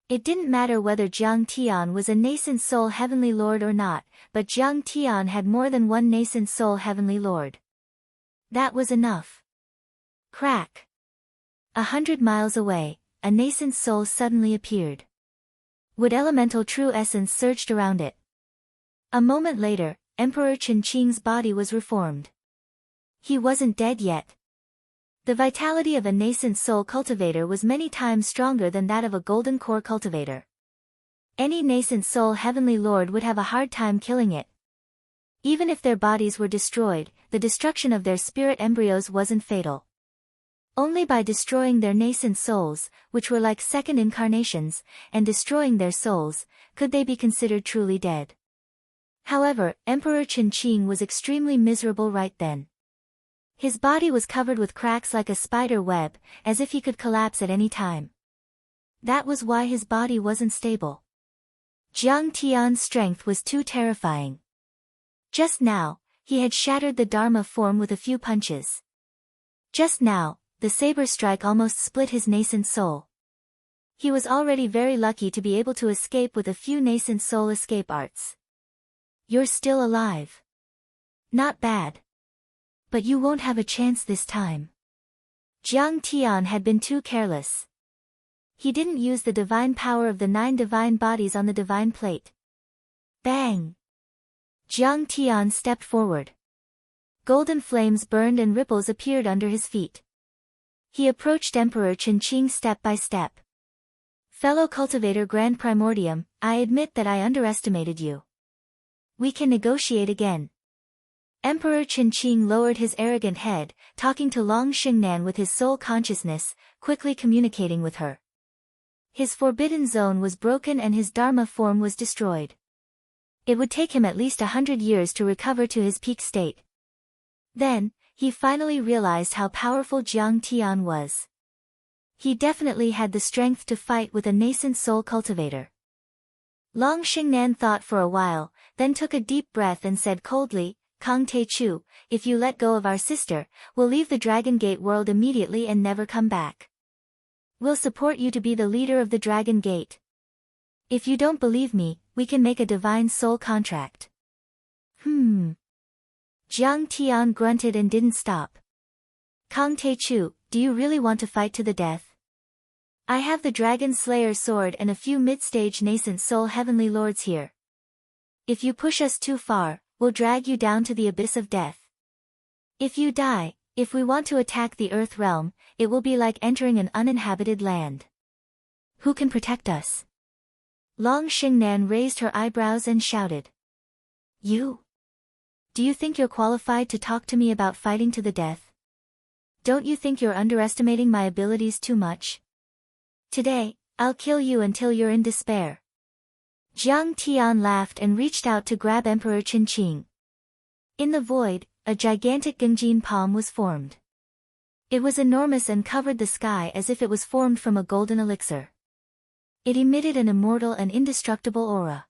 Speaker 1: It didn't matter whether Jiang Tian was a nascent soul heavenly lord or not, but Jiang Tian had more than one nascent soul heavenly lord. That was enough. Crack. 100 miles away, a nascent soul suddenly appeared. Wood elemental true essence surged around it. A moment later, Emperor Qinqing's body was reformed. He wasn't dead yet. The vitality of a nascent soul cultivator was many times stronger than that of a golden core cultivator. Any nascent soul heavenly lord would have a hard time killing it. Even if their bodies were destroyed, the destruction of their spirit embryos wasn't fatal. Only by destroying their nascent souls, which were like second incarnations, and destroying their souls, could they be considered truly dead. However, Emperor Qinqing was extremely miserable right then. His body was covered with cracks like a spider web, as if he could collapse at any time. That was why his body wasn't stable. Jiang Tian's strength was too terrifying. Just now, he had shattered the Dharma form with a few punches. Just now, the saber strike almost split his nascent soul. He was already very lucky to be able to escape with a few nascent soul escape arts. You're still alive. Not bad. But you won't have a chance this time. Jiang Tian had been too careless. He didn't use the divine power of the 9 divine bodies on the divine plate. Bang! Jiang Tian stepped forward. Golden flames burned and ripples appeared under his feet. He approached Emperor Qingqing step by step. Fellow Cultivator Grand Primordium, I admit that I underestimated you. We can negotiate again. Emperor Qingqing lowered his arrogant head, talking to Long Xingnan with his soul consciousness, quickly communicating with her. His forbidden zone was broken and his Dharma form was destroyed. It would take him at least 100 years to recover to his peak state. Then, he finally realized how powerful Jiang Tian was. He definitely had the strength to fight with a nascent soul cultivator. Long Xingnan thought for a while, then took a deep breath and said coldly, Kang Te Chu, if you let go of our sister, we'll leave the Dragon Gate world immediately and never come back. We'll support you to be the leader of the Dragon Gate. If you don't believe me, we can make a divine soul contract. Jiang Tian grunted and didn't stop. Kang Te Chu, do you really want to fight to the death? I have the Dragon Slayer sword and a few mid-stage nascent soul heavenly lords here. If you push us too far, we'll drag you down to the abyss of death. If you die, if we want to attack the Earth realm, it will be like entering an uninhabited land. Who can protect us? Long Xingnan raised her eyebrows and shouted. You? Do you think you're qualified to talk to me about fighting to the death? Don't you think you're underestimating my abilities too much? Today, I'll kill you until you're in despair. Jiang Tian laughed and reached out to grab Emperor Qingqing. In the void, a gigantic Gengjin palm was formed. It was enormous and covered the sky as if it was formed from a golden elixir. It emitted an immortal and indestructible aura.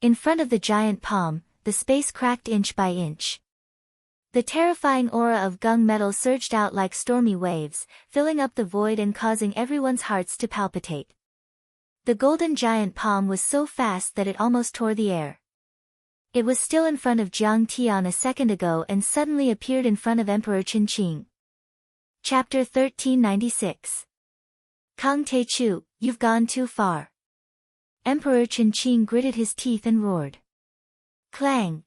Speaker 1: In front of the giant palm, the space cracked inch by inch. The terrifying aura of gung metal surged out like stormy waves, filling up the void and causing everyone's hearts to palpitate. The golden giant palm was so fast that it almost tore the air. It was still in front of Jiang Tian a second ago and suddenly appeared in front of Emperor Qingqing. Chapter 1396. Kang Te Chu, you've gone too far. Emperor Qingqing gritted his teeth and roared. Clang!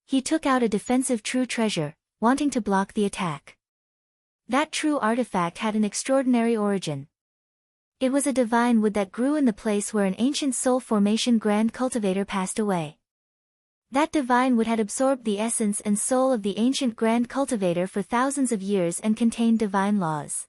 Speaker 1: He took out a defensive true treasure, wanting to block the attack. That true artifact had an extraordinary origin. It was a divine wood that grew in the place where an ancient soul formation grand cultivator passed away. That divine wood had absorbed the essence and soul of the ancient grand cultivator for thousands of years and contained divine laws.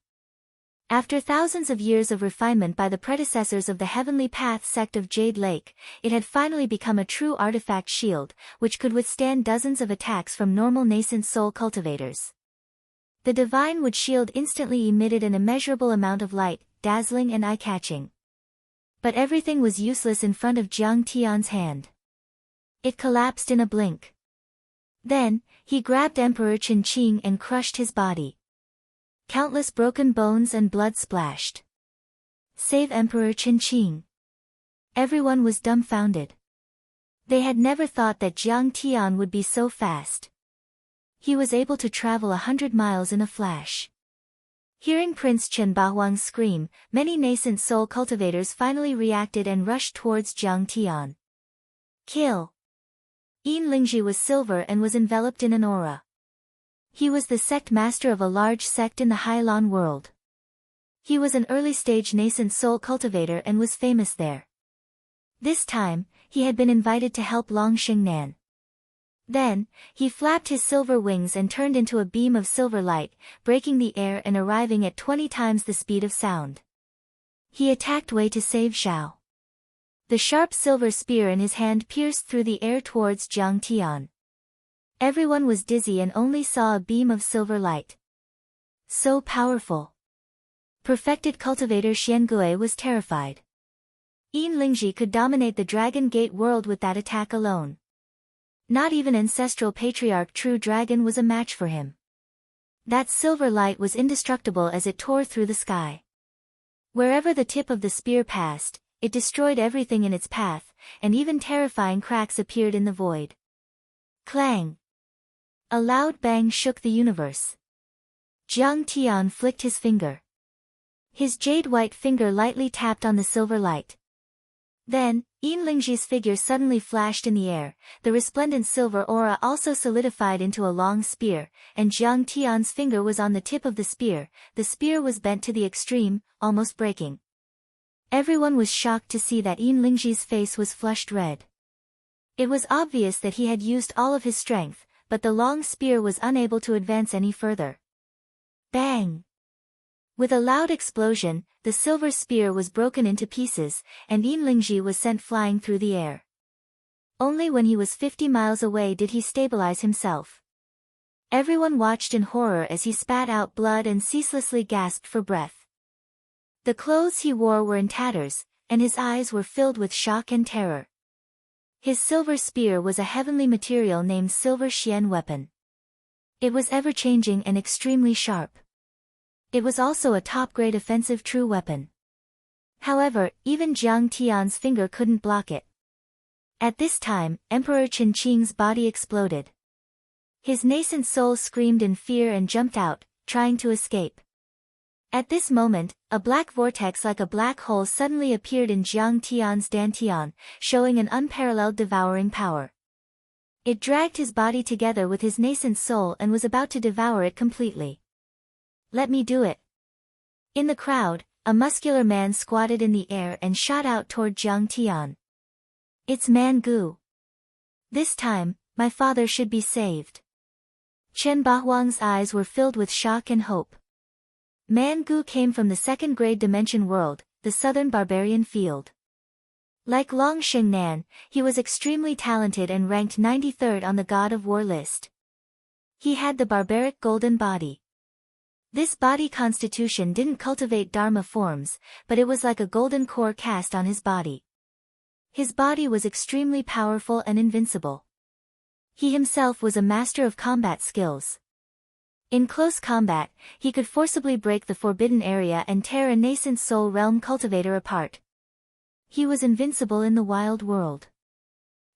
Speaker 1: After thousands of years of refinement by the predecessors of the Heavenly Path sect of Jade Lake, it had finally become a true artifact shield, which could withstand dozens of attacks from normal nascent soul cultivators. The divine wood shield instantly emitted an immeasurable amount of light, dazzling and eye-catching. But everything was useless in front of Jiang Tian's hand. It collapsed in a blink. Then, he grabbed Emperor Qingqing and crushed his body. Countless broken bones and blood splashed. Save Emperor Qingqing. Everyone was dumbfounded. They had never thought that Jiang Tian would be so fast. He was able to travel 100 miles in a flash. Hearing Prince Chen Bahuang's scream, many nascent soul cultivators finally reacted and rushed towards Jiang Tian. Kill! Yin Lingji was silver and was enveloped in an aura. He was the sect master of a large sect in the Hailan world. He was an early-stage nascent soul cultivator and was famous there. This time, he had been invited to help Long Xingnan. Then, he flapped his silver wings and turned into a beam of silver light, breaking the air and arriving at 20 times the speed of sound. He attacked Wei to save Zhao. The sharp silver spear in his hand pierced through the air towards Jiang Tian. Everyone was dizzy and only saw a beam of silver light. So powerful. Perfected cultivator Xiangui was terrified. Yin Lingji could dominate the Dragon Gate world with that attack alone. Not even ancestral patriarch True Dragon was a match for him. That silver light was indestructible as it tore through the sky. Wherever the tip of the spear passed, it destroyed everything in its path, and even terrifying cracks appeared in the void. Clang! A loud bang shook the universe. Jiang Tian flicked his finger. His jade-white finger lightly tapped on the silver light. Then, Yin Lingji's figure suddenly flashed in the air, the resplendent silver aura also solidified into a long spear, and Jiang Tian's finger was on the tip of the spear was bent to the extreme, almost breaking. Everyone was shocked to see that Yin Lingji's face was flushed red. It was obvious that he had used all of his strength, but the long spear was unable to advance any further. Bang! With a loud explosion, the silver spear was broken into pieces, and Yin Lingji was sent flying through the air. Only when he was 50 miles away did he stabilize himself. Everyone watched in horror as he spat out blood and ceaselessly gasped for breath. The clothes he wore were in tatters, and his eyes were filled with shock and terror. His silver spear was a heavenly material named Silver Xian weapon. It was ever-changing and extremely sharp. It was also a top-grade offensive true weapon. However, even Jiang Tian's finger couldn't block it. At this time, Emperor Chen Qing's body exploded. His nascent soul screamed in fear and jumped out, trying to escape. At this moment, a black vortex like a black hole suddenly appeared in Jiang Tian's dantian, showing an unparalleled devouring power. It dragged his body together with his nascent soul and was about to devour it completely. Let me do it. In the crowd, a muscular man squatted in the air and shot out toward Jiang Tian. It's Man Gu. This time, my father should be saved. Chen Bahuang's eyes were filled with shock and hope. Man Gu came from the second-grade dimension world, the southern barbarian field. Like Long Shengnan, he was extremely talented and ranked 93rd on the God of War list. He had the barbaric golden body. This body constitution didn't cultivate Dharma forms, but it was like a golden core cast on his body. His body was extremely powerful and invincible. He himself was a master of combat skills. In close combat, he could forcibly break the forbidden area and tear a nascent soul realm cultivator apart. He was invincible in the wild world.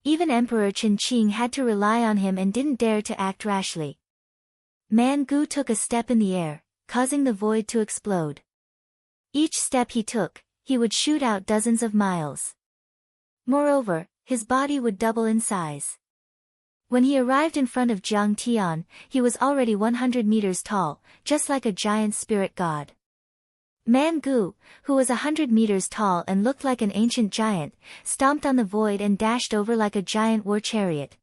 Speaker 1: Even Emperor Chen Qing had to rely on him and didn't dare to act rashly. Man Gu took a step in the air, causing the void to explode. Each step he took, he would shoot out dozens of miles. Moreover, his body would double in size. When he arrived in front of Jiang Tian, he was already 100 meters tall, just like a giant spirit god. Man Gu, who was 100 meters tall and looked like an ancient giant, stomped on the void and dashed over like a giant war chariot.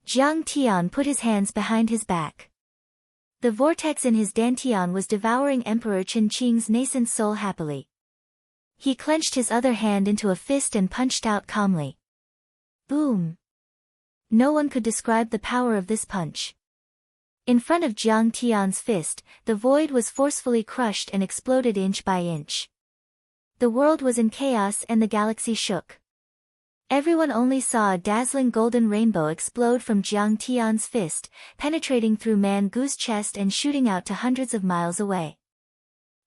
Speaker 1: Jiang Tian put his hands behind his back. The vortex in his dantian was devouring Emperor Chen Qing's nascent soul happily. He clenched his other hand into a fist and punched out calmly. Boom! No one could describe the power of this punch. In front of Jiang Tian's fist, the void was forcefully crushed and exploded inch by inch. The world was in chaos and the galaxy shook. Everyone only saw a dazzling golden rainbow explode from Jiang Tian's fist, penetrating through Man Gu's chest and shooting out to hundreds of miles away.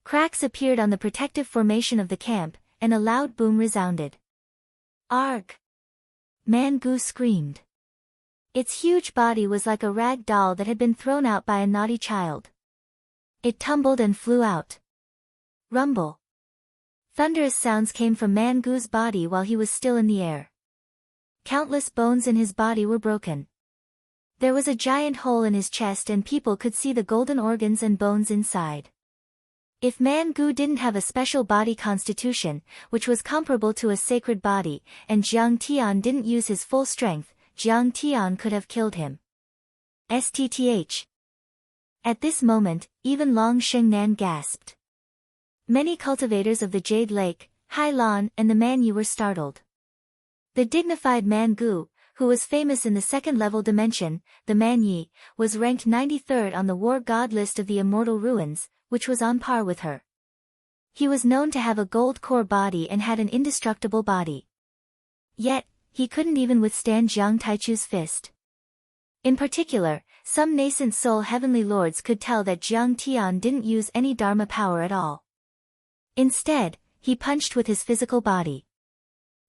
Speaker 1: Cracks appeared on the protective formation of the camp, and a loud boom resounded. Arg! Man Gu screamed. Its huge body was like a rag doll that had been thrown out by a naughty child. It tumbled and flew out. Rumble. Thunderous sounds came from Man Gu's body while he was still in the air. Countless bones in his body were broken. There was a giant hole in his chest and people could see the golden organs and bones inside. If Man Gu didn't have a special body constitution, which was comparable to a sacred body, and Jiang Tian didn't use his full strength, Jiang Tian could have killed him. Sttth. At this moment, even Long Shengnan gasped. Many cultivators of the Jade Lake, Hai Lan and the Man Yi were startled. The dignified Man Gu, who was famous in the second-level dimension, the Man Yi, was ranked 93rd on the War God list of the Immortal Ruins, which was on par with her. He was known to have a gold core body and had an indestructible body. Yet, he couldn't even withstand Jiang Taichu's fist. In particular, some nascent soul heavenly lords could tell that Jiang Tian didn't use any Dharma power at all. Instead, he punched with his physical body.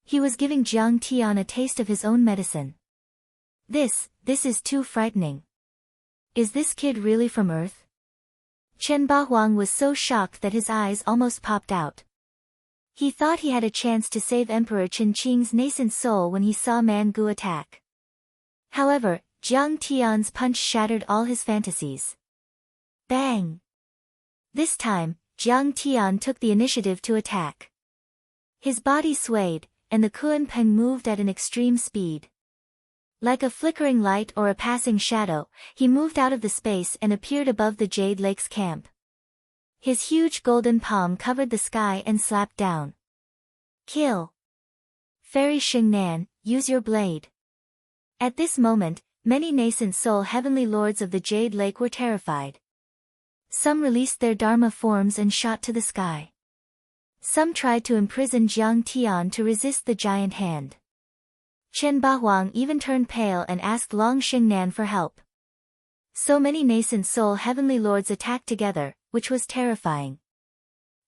Speaker 1: He was giving Jiang Tian a taste of his own medicine. This is too frightening. Is this kid really from Earth? Chen Bahuang was so shocked that his eyes almost popped out. He thought he had a chance to save Emperor Qin Qing's nascent soul when he saw Man Gu attack. However, Jiang Tian's punch shattered all his fantasies. Bang! This time, Jiang Tian took the initiative to attack. His body swayed, and the Kuan Peng moved at an extreme speed. Like a flickering light or a passing shadow, he moved out of the space and appeared above the Jade Lake's camp. His huge golden palm covered the sky and slapped down. Kill! Fairy Xingnan, use your blade. At this moment, many nascent soul heavenly lords of the Jade Lake were terrified. Some released their Dharma forms and shot to the sky. Some tried to imprison Jiang Tian to resist the giant hand. Chen Bahuang even turned pale and asked Long Xingnan for help. So many nascent soul heavenly lords attacked together, which was terrifying.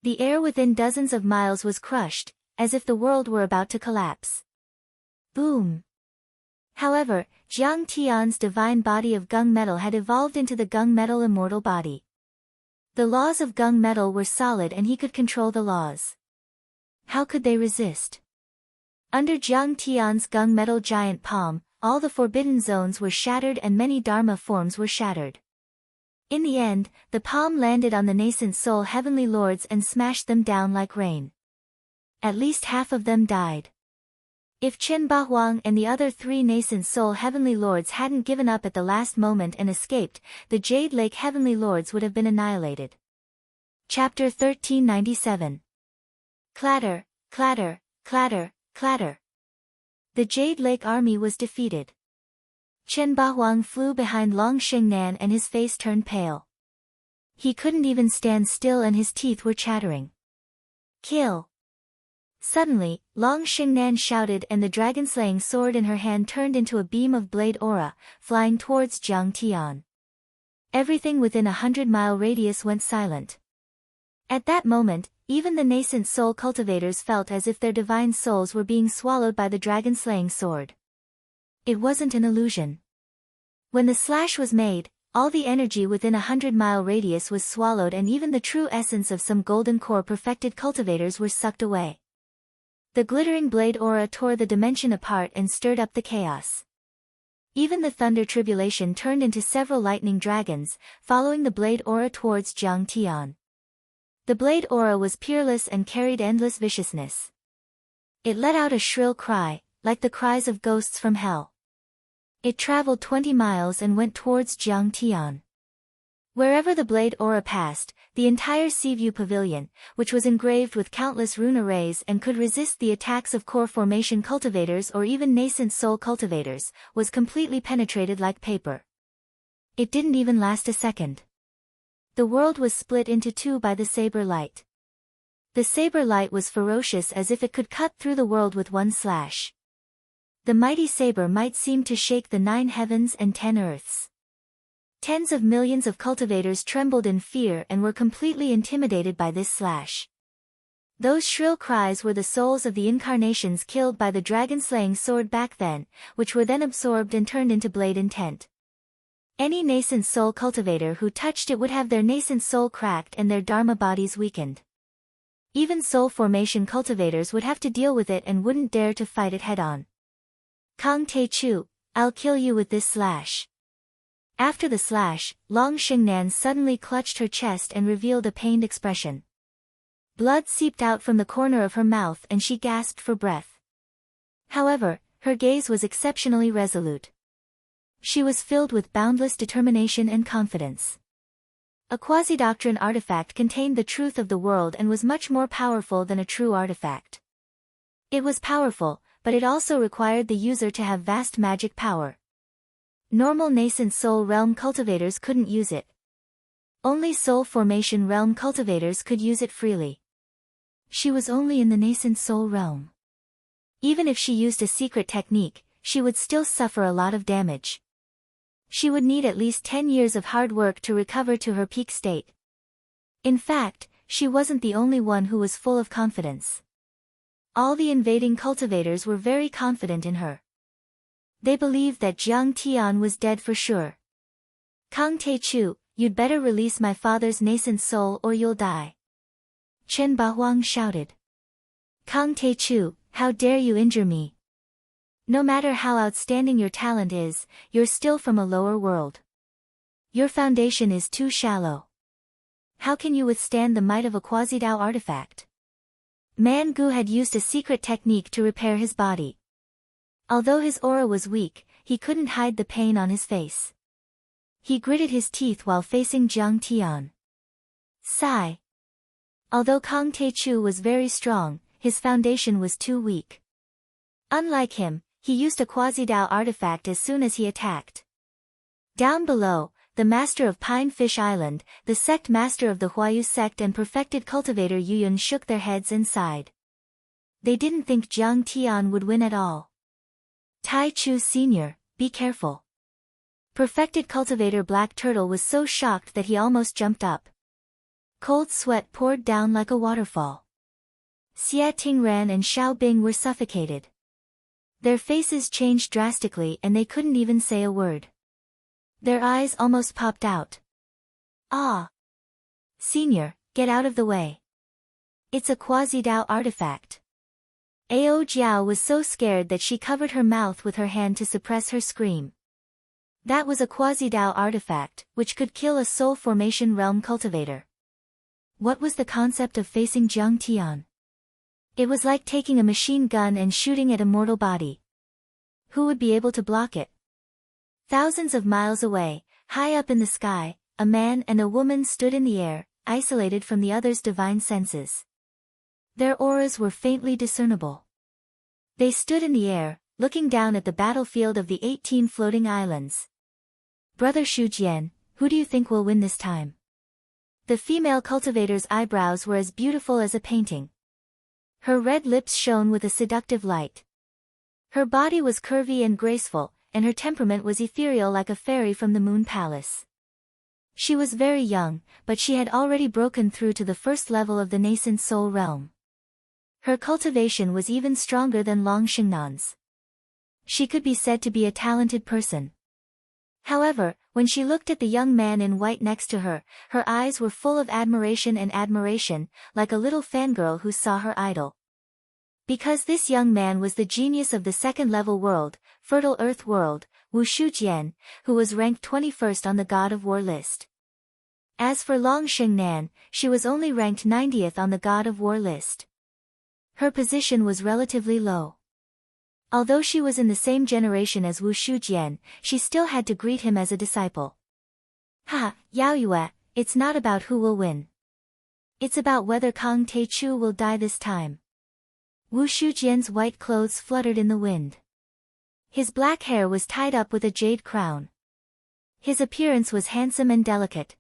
Speaker 1: The air within dozens of miles was crushed, as if the world were about to collapse. Boom! However, Jiang Tian's divine body of gung metal had evolved into the gung metal immortal body. The laws of gung metal were solid and he could control the laws. How could they resist? Under Jiang Tian's gung metal giant palm, all the forbidden zones were shattered and many Dharma forms were shattered. In the end, the palm landed on the nascent soul heavenly lords and smashed them down like rain. At least half of them died. If Chen Bahuang and the other 3 nascent soul heavenly lords hadn't given up at the last moment and escaped, the Jade Lake heavenly lords would have been annihilated. Chapter 1397. Clatter, clatter, clatter, clatter. The Jade Lake army was defeated. Chen Bahuang flew behind Long Xingnan and his face turned pale. He couldn't even stand still and his teeth were chattering. Kill! Suddenly, Long Xingnan shouted and the dragon-slaying sword in her hand turned into a beam of blade aura, flying towards Jiang Tian. Everything within 100-mile radius went silent. At that moment, even the nascent soul cultivators felt as if their divine souls were being swallowed by the dragon-slaying sword. It wasn't an illusion. When the slash was made, all the energy within 100-mile radius was swallowed and even the true essence of some golden core perfected cultivators were sucked away. The glittering blade aura tore the dimension apart and stirred up the chaos. Even the thunder tribulation turned into several lightning dragons, following the blade aura towards Jiang Tian. The blade aura was peerless and carried endless viciousness. It let out a shrill cry, like the cries of ghosts from hell. It traveled 20 miles and went towards Jiang Tian. Wherever the blade aura passed, the entire Seaview Pavilion, which was engraved with countless rune arrays and could resist the attacks of core formation cultivators or even nascent soul cultivators, was completely penetrated like paper. It didn't even last a second. The world was split into 2 by the saber light. The saber light was ferocious as if it could cut through the world with one slash. The mighty saber might seem to shake the 9 heavens and 10 earths. Tens of millions of cultivators trembled in fear and were completely intimidated by this slash. Those shrill cries were the souls of the incarnations killed by the dragon-slaying sword back then, which were then absorbed and turned into blade intent. Any nascent soul cultivator who touched it would have their nascent soul cracked and their dharma bodies weakened. Even soul formation cultivators would have to deal with it and wouldn't dare to fight it head-on. Kang Te Chu, I'll kill you with this slash. After the slash, Long Xingnan suddenly clutched her chest and revealed a pained expression. Blood seeped out from the corner of her mouth and she gasped for breath. However, her gaze was exceptionally resolute. She was filled with boundless determination and confidence. A quasi-doctrine artifact contained the truth of the world and was much more powerful than a true artifact. It was powerful, but it also required the user to have vast magic power. Normal nascent soul realm cultivators couldn't use it. Only soul formation realm cultivators could use it freely. She was only in the nascent soul realm. Even if she used a secret technique, she would still suffer a lot of damage. She would need at least 10 years of hard work to recover to her peak state. In fact, she wasn't the only one who was full of confidence. All the invading cultivators were very confident in her. They believed that Jiang Tian was dead for sure. Kang Te Chu, you'd better release my father's nascent soul or you'll die. Chen Bahuang shouted. Kang Tae-chu, how dare you injure me? No matter how outstanding your talent is, you're still from a lower world. Your foundation is too shallow. How can you withstand the might of a quasi-Dao artifact? Man Gu had used a secret technique to repair his body. Although his aura was weak, he couldn't hide the pain on his face. He gritted his teeth while facing Jiang Tian. Sigh. Although Kang Tae-chu was very strong, his foundation was too weak. Unlike him, he used a quasi-Dao artifact as soon as he attacked. Down below, the master of Pine Fish Island, the sect master of the Huayu sect and perfected cultivator Yuyun shook their heads and sighed. They didn't think Jiang Tian would win at all. Tai Chu Sr., be careful. Perfected cultivator Black Turtle was so shocked that he almost jumped up. Cold sweat poured down like a waterfall. Xia Tingran and Xiao Bing were suffocated. Their faces changed drastically and they couldn't even say a word. Their eyes almost popped out. Ah! Senior, get out of the way. It's a quasi-Dao artifact. Ao Jiao was so scared that she covered her mouth with her hand to suppress her scream. That was a quasi-Dao artifact, which could kill a soul formation realm cultivator. What was the concept of facing Jiang Tian? It was like taking a machine gun and shooting at a mortal body. Who would be able to block it? Thousands of miles away, high up in the sky, a man and a woman stood in the air, isolated from the other's divine senses. Their auras were faintly discernible. They stood in the air, looking down at the battlefield of the 18 floating islands. Brother Shujian, who do you think will win this time? The female cultivator's eyebrows were as beautiful as a painting. Her red lips shone with a seductive light. Her body was curvy and graceful, and her temperament was ethereal like a fairy from the moon palace. She was very young, but she had already broken through to the first level of the nascent soul realm. Her cultivation was even stronger than Long Xingnan's. She could be said to be a talented person. However, when she looked at the young man in white next to her, her eyes were full of admiration, like a little fangirl who saw her idol. Because this young man was the genius of the second-level world, Fertile Earth World, Wu Shujian, who was ranked 21st on the God of War list. As for Long Xingnan, she was only ranked 90th on the God of War list. Her position was relatively low. Although she was in the same generation as Wu Shujian, she still had to greet him as a disciple. Ha, Yao Yue, it's not about who will win. It's about whether Kang Tae-chu will die this time. Wu Shujian's white clothes fluttered in the wind. His black hair was tied up with a jade crown. His appearance was handsome and delicate.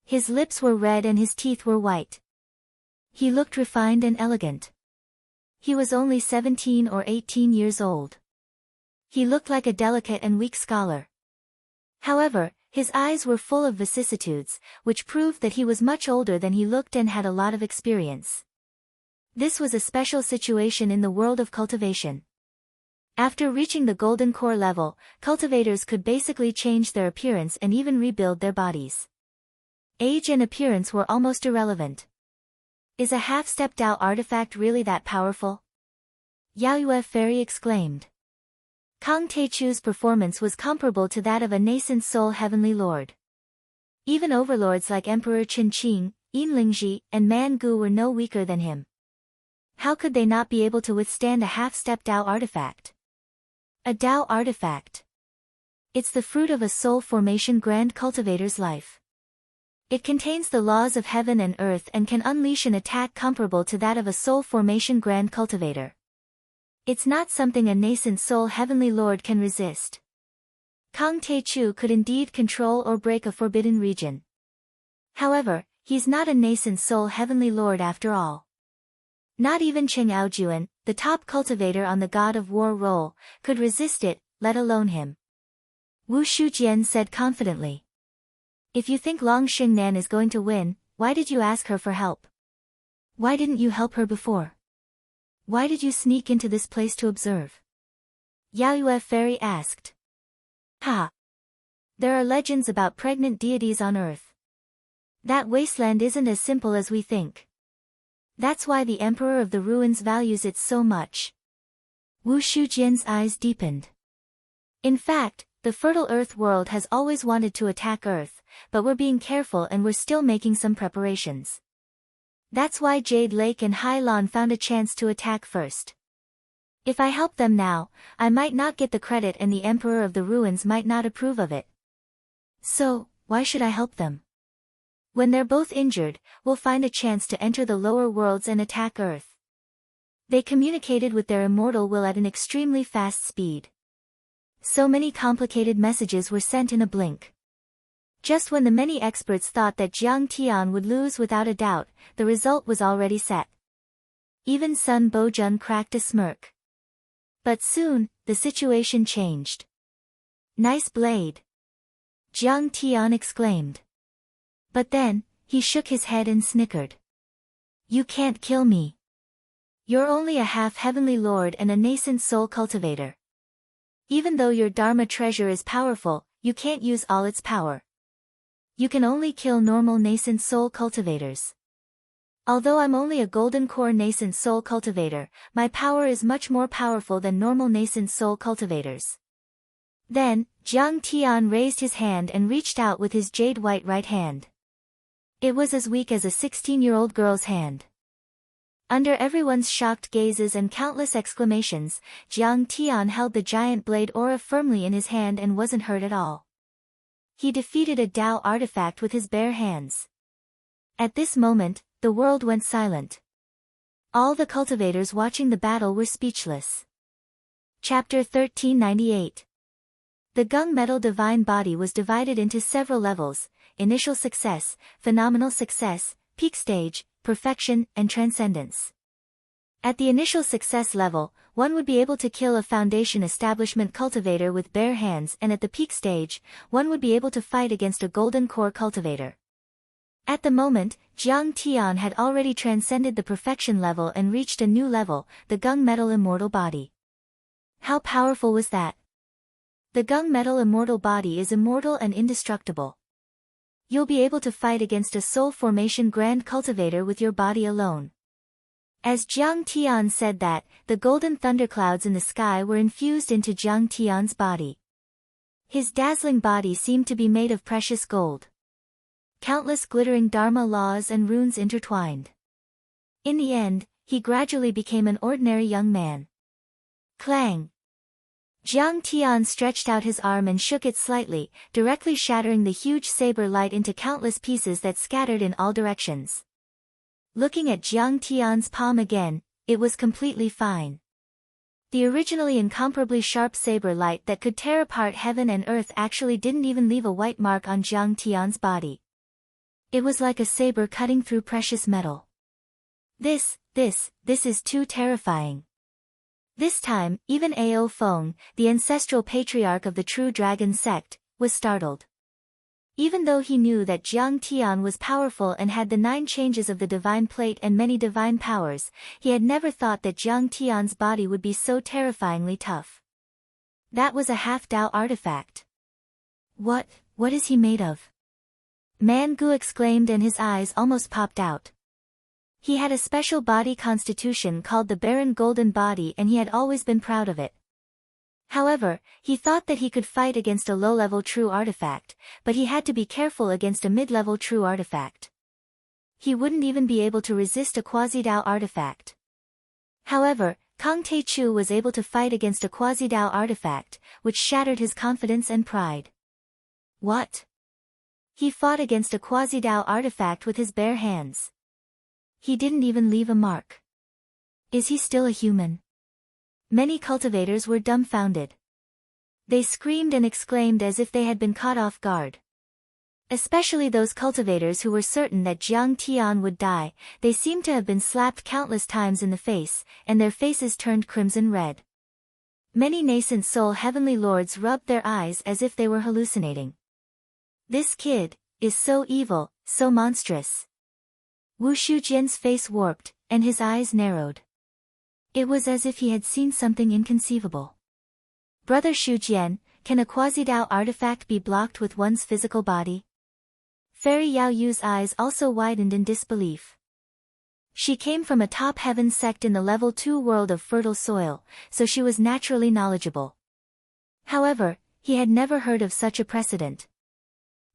Speaker 1: His lips were red and his teeth were white. He looked refined and elegant. He was only 17 or 18 years old. He looked like a delicate and weak scholar. However, his eyes were full of vicissitudes, which proved that he was much older than he looked and had a lot of experience. This was a special situation in the world of cultivation. After reaching the golden core level, cultivators could basically change their appearance and even rebuild their bodies. Age and appearance were almost irrelevant. Is a half-step Dao artifact really that powerful? Yao Yue Fairy exclaimed. Kang Tae-chu's performance was comparable to that of a nascent soul heavenly lord. Even overlords like Emperor Chen Qing, Yin Lingji, and Man Gu were no weaker than him. How could they not be able to withstand a half-step Dao artifact? A Dao artifact. It's the fruit of a soul formation grand cultivator's life. It contains the laws of heaven and earth and can unleash an attack comparable to that of a soul formation grand cultivator. It's not something a nascent soul heavenly lord can resist. Kang Tae-chu could indeed control or break a forbidden region. However, he's not a nascent soul heavenly lord after all. Not even Cheng Aojuan, the top cultivator on the God of War roll, could resist it, let alone him. Wu Shujian said confidently. If you think Long Xingnan is going to win, why did you ask her for help? Why didn't you help her before? Why did you sneak into this place to observe? Yao Yue Fairy asked. Ha! There are legends about pregnant deities on Earth. That wasteland isn't as simple as we think. That's why the Emperor of the Ruins values it so much. Wu Shujian's eyes deepened. In fact, the fertile Earth world has always wanted to attack Earth, but we're being careful and we're still making some preparations. That's why Jade Lake and Hai Lan found a chance to attack first. If I help them now, I might not get the credit and the Emperor of the Ruins might not approve of it. So, why should I help them? When they're both injured, we'll find a chance to enter the lower worlds and attack Earth. They communicated with their immortal will at an extremely fast speed. So many complicated messages were sent in a blink. Just when the many experts thought that Jiang Tian would lose without a doubt, the result was already set. Even Sun Bojun cracked a smirk. But soon, the situation changed. Nice blade! Jiang Tian exclaimed. But then, he shook his head and snickered. You can't kill me. You're only a half-heavenly lord and a nascent soul cultivator. Even though your Dharma treasure is powerful, you can't use all its power. You can only kill normal nascent soul cultivators. Although I'm only a golden core nascent soul cultivator, my power is much more powerful than normal nascent soul cultivators. Then, Jiang Tian raised his hand and reached out with his jade-white right hand. It was as weak as a 16-year-old girl's hand. Under everyone's shocked gazes and countless exclamations, Jiang Tian held the giant blade aura firmly in his hand and wasn't hurt at all. He defeated a Dao artifact with his bare hands. At this moment, the world went silent. All the cultivators watching the battle were speechless. Chapter 1398. The Gung Metal Divine Body was divided into several levels: Initial Success, Phenomenal Success, Peak Stage, Perfection, and Transcendence. At the initial success level, one would be able to kill a foundation establishment cultivator with bare hands, and at the peak stage, one would be able to fight against a golden core cultivator. At the moment, Jiang Tian had already transcended the perfection level and reached a new level, the Gung Metal Immortal Body. How powerful was that? The Gung Metal Immortal Body is immortal and indestructible. You'll be able to fight against a soul formation grand cultivator with your body alone. As Jiang Tian said that, the golden thunderclouds in the sky were infused into Jiang Tian's body. His dazzling body seemed to be made of precious gold. Countless glittering Dharma laws and runes intertwined. In the end, he gradually became an ordinary young man. Clang! Jiang Tian stretched out his arm and shook it slightly, directly shattering the huge saber light into countless pieces that scattered in all directions. Looking at Jiang Tian's palm again, it was completely fine. The originally incomparably sharp saber light that could tear apart heaven and earth actually didn't even leave a white mark on Jiang Tian's body. It was like a saber cutting through precious metal. This is too terrifying. This time, even Ao Feng, the ancestral patriarch of the True Dragon sect, was startled. Even though he knew that Jiang Tian was powerful and had the 9 changes of the divine plate and many divine powers, he had never thought that Jiang Tian's body would be so terrifyingly tough. That was a half-Dao artifact. What is he made of? Man Gu exclaimed and his eyes almost popped out. He had a special body constitution called the Barren Golden Body and he had always been proud of it. However, he thought that he could fight against a low-level true artifact, but he had to be careful against a mid-level true artifact. He wouldn't even be able to resist a quasi-Dao artifact. However, Kang Taichu was able to fight against a quasi-Dao artifact, which shattered his confidence and pride. What? He fought against a quasi-Dao artifact with his bare hands. He didn't even leave a mark. Is he still a human? Many cultivators were dumbfounded. They screamed and exclaimed as if they had been caught off guard. Especially those cultivators who were certain that Jiang Tian would die, they seemed to have been slapped countless times in the face, and their faces turned crimson red. Many nascent soul heavenly lords rubbed their eyes as if they were hallucinating. This kid is so evil, so monstrous. Wu Shujian's face warped, and his eyes narrowed. It was as if he had seen something inconceivable. Brother Shujian, can a quasi-Dao artifact be blocked with one's physical body? Fairy Yao Yu's eyes also widened in disbelief. She came from a top heaven sect in the level 2 world of fertile soil, so she was naturally knowledgeable. However, he had never heard of such a precedent.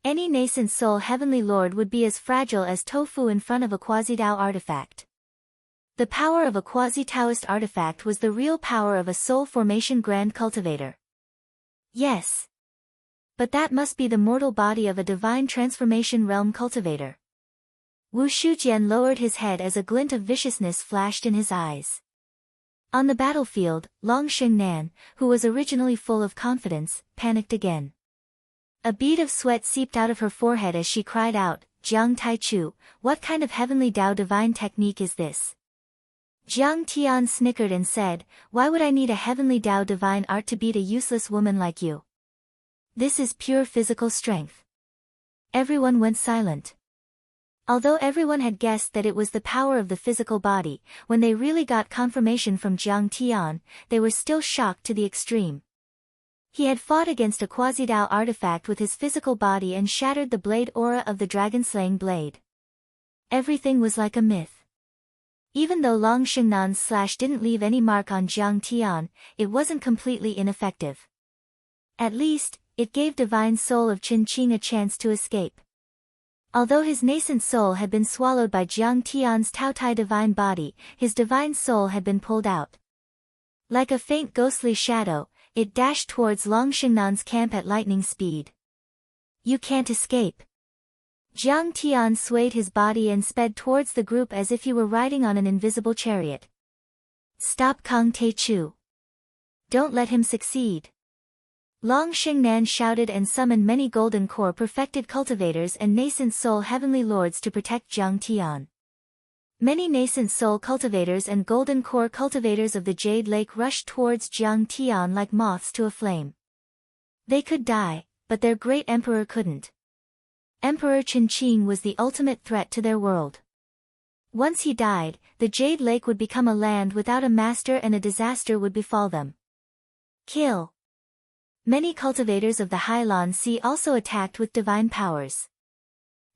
Speaker 1: Any nascent soul heavenly lord would be as fragile as tofu in front of a quasi-Tao artifact. The power of a quasi-Taoist artifact was the real power of a soul formation grand cultivator. Yes. But that must be the mortal body of a divine transformation realm cultivator. Wu Shujian lowered his head as a glint of viciousness flashed in his eyes. On the battlefield, Long Xingnan, who was originally full of confidence, panicked again. A bead of sweat seeped out of her forehead as she cried out, "Jiang Taichu, what kind of heavenly Tao divine technique is this?" Jiang Tian snickered and said, "Why would I need a heavenly Tao divine art to beat a useless woman like you? This is pure physical strength." Everyone went silent. Although everyone had guessed that it was the power of the physical body, when they really got confirmation from Jiang Tian, they were still shocked to the extreme. He had fought against a quasi-Tao artifact with his physical body and shattered the blade aura of the dragon-slaying blade. Everything was like a myth. Even though Long Xingnan's slash didn't leave any mark on Jiang Tian, it wasn't completely ineffective. At least, it gave divine soul of Qin Qing a chance to escape. Although his nascent soul had been swallowed by Jiang Tian's Taotai divine body, his divine soul had been pulled out. Like a faint ghostly shadow, it dashed towards Long Xingnan's camp at lightning speed. "You can't escape." Jiang Tian swayed his body and sped towards the group as if he were riding on an invisible chariot. "Stop Kang Taichu. Don't let him succeed." Long Xingnan shouted and summoned many golden core perfected cultivators and nascent soul heavenly lords to protect Jiang Tian. Many nascent soul cultivators and golden core cultivators of the Jade Lake rushed towards Jiang Tian like moths to a flame. They could die, but their great emperor couldn't. Emperor Qin Qing was the ultimate threat to their world. Once he died, the Jade Lake would become a land without a master and a disaster would befall them. Kill. Many cultivators of the Hailan Sea also attacked with divine powers.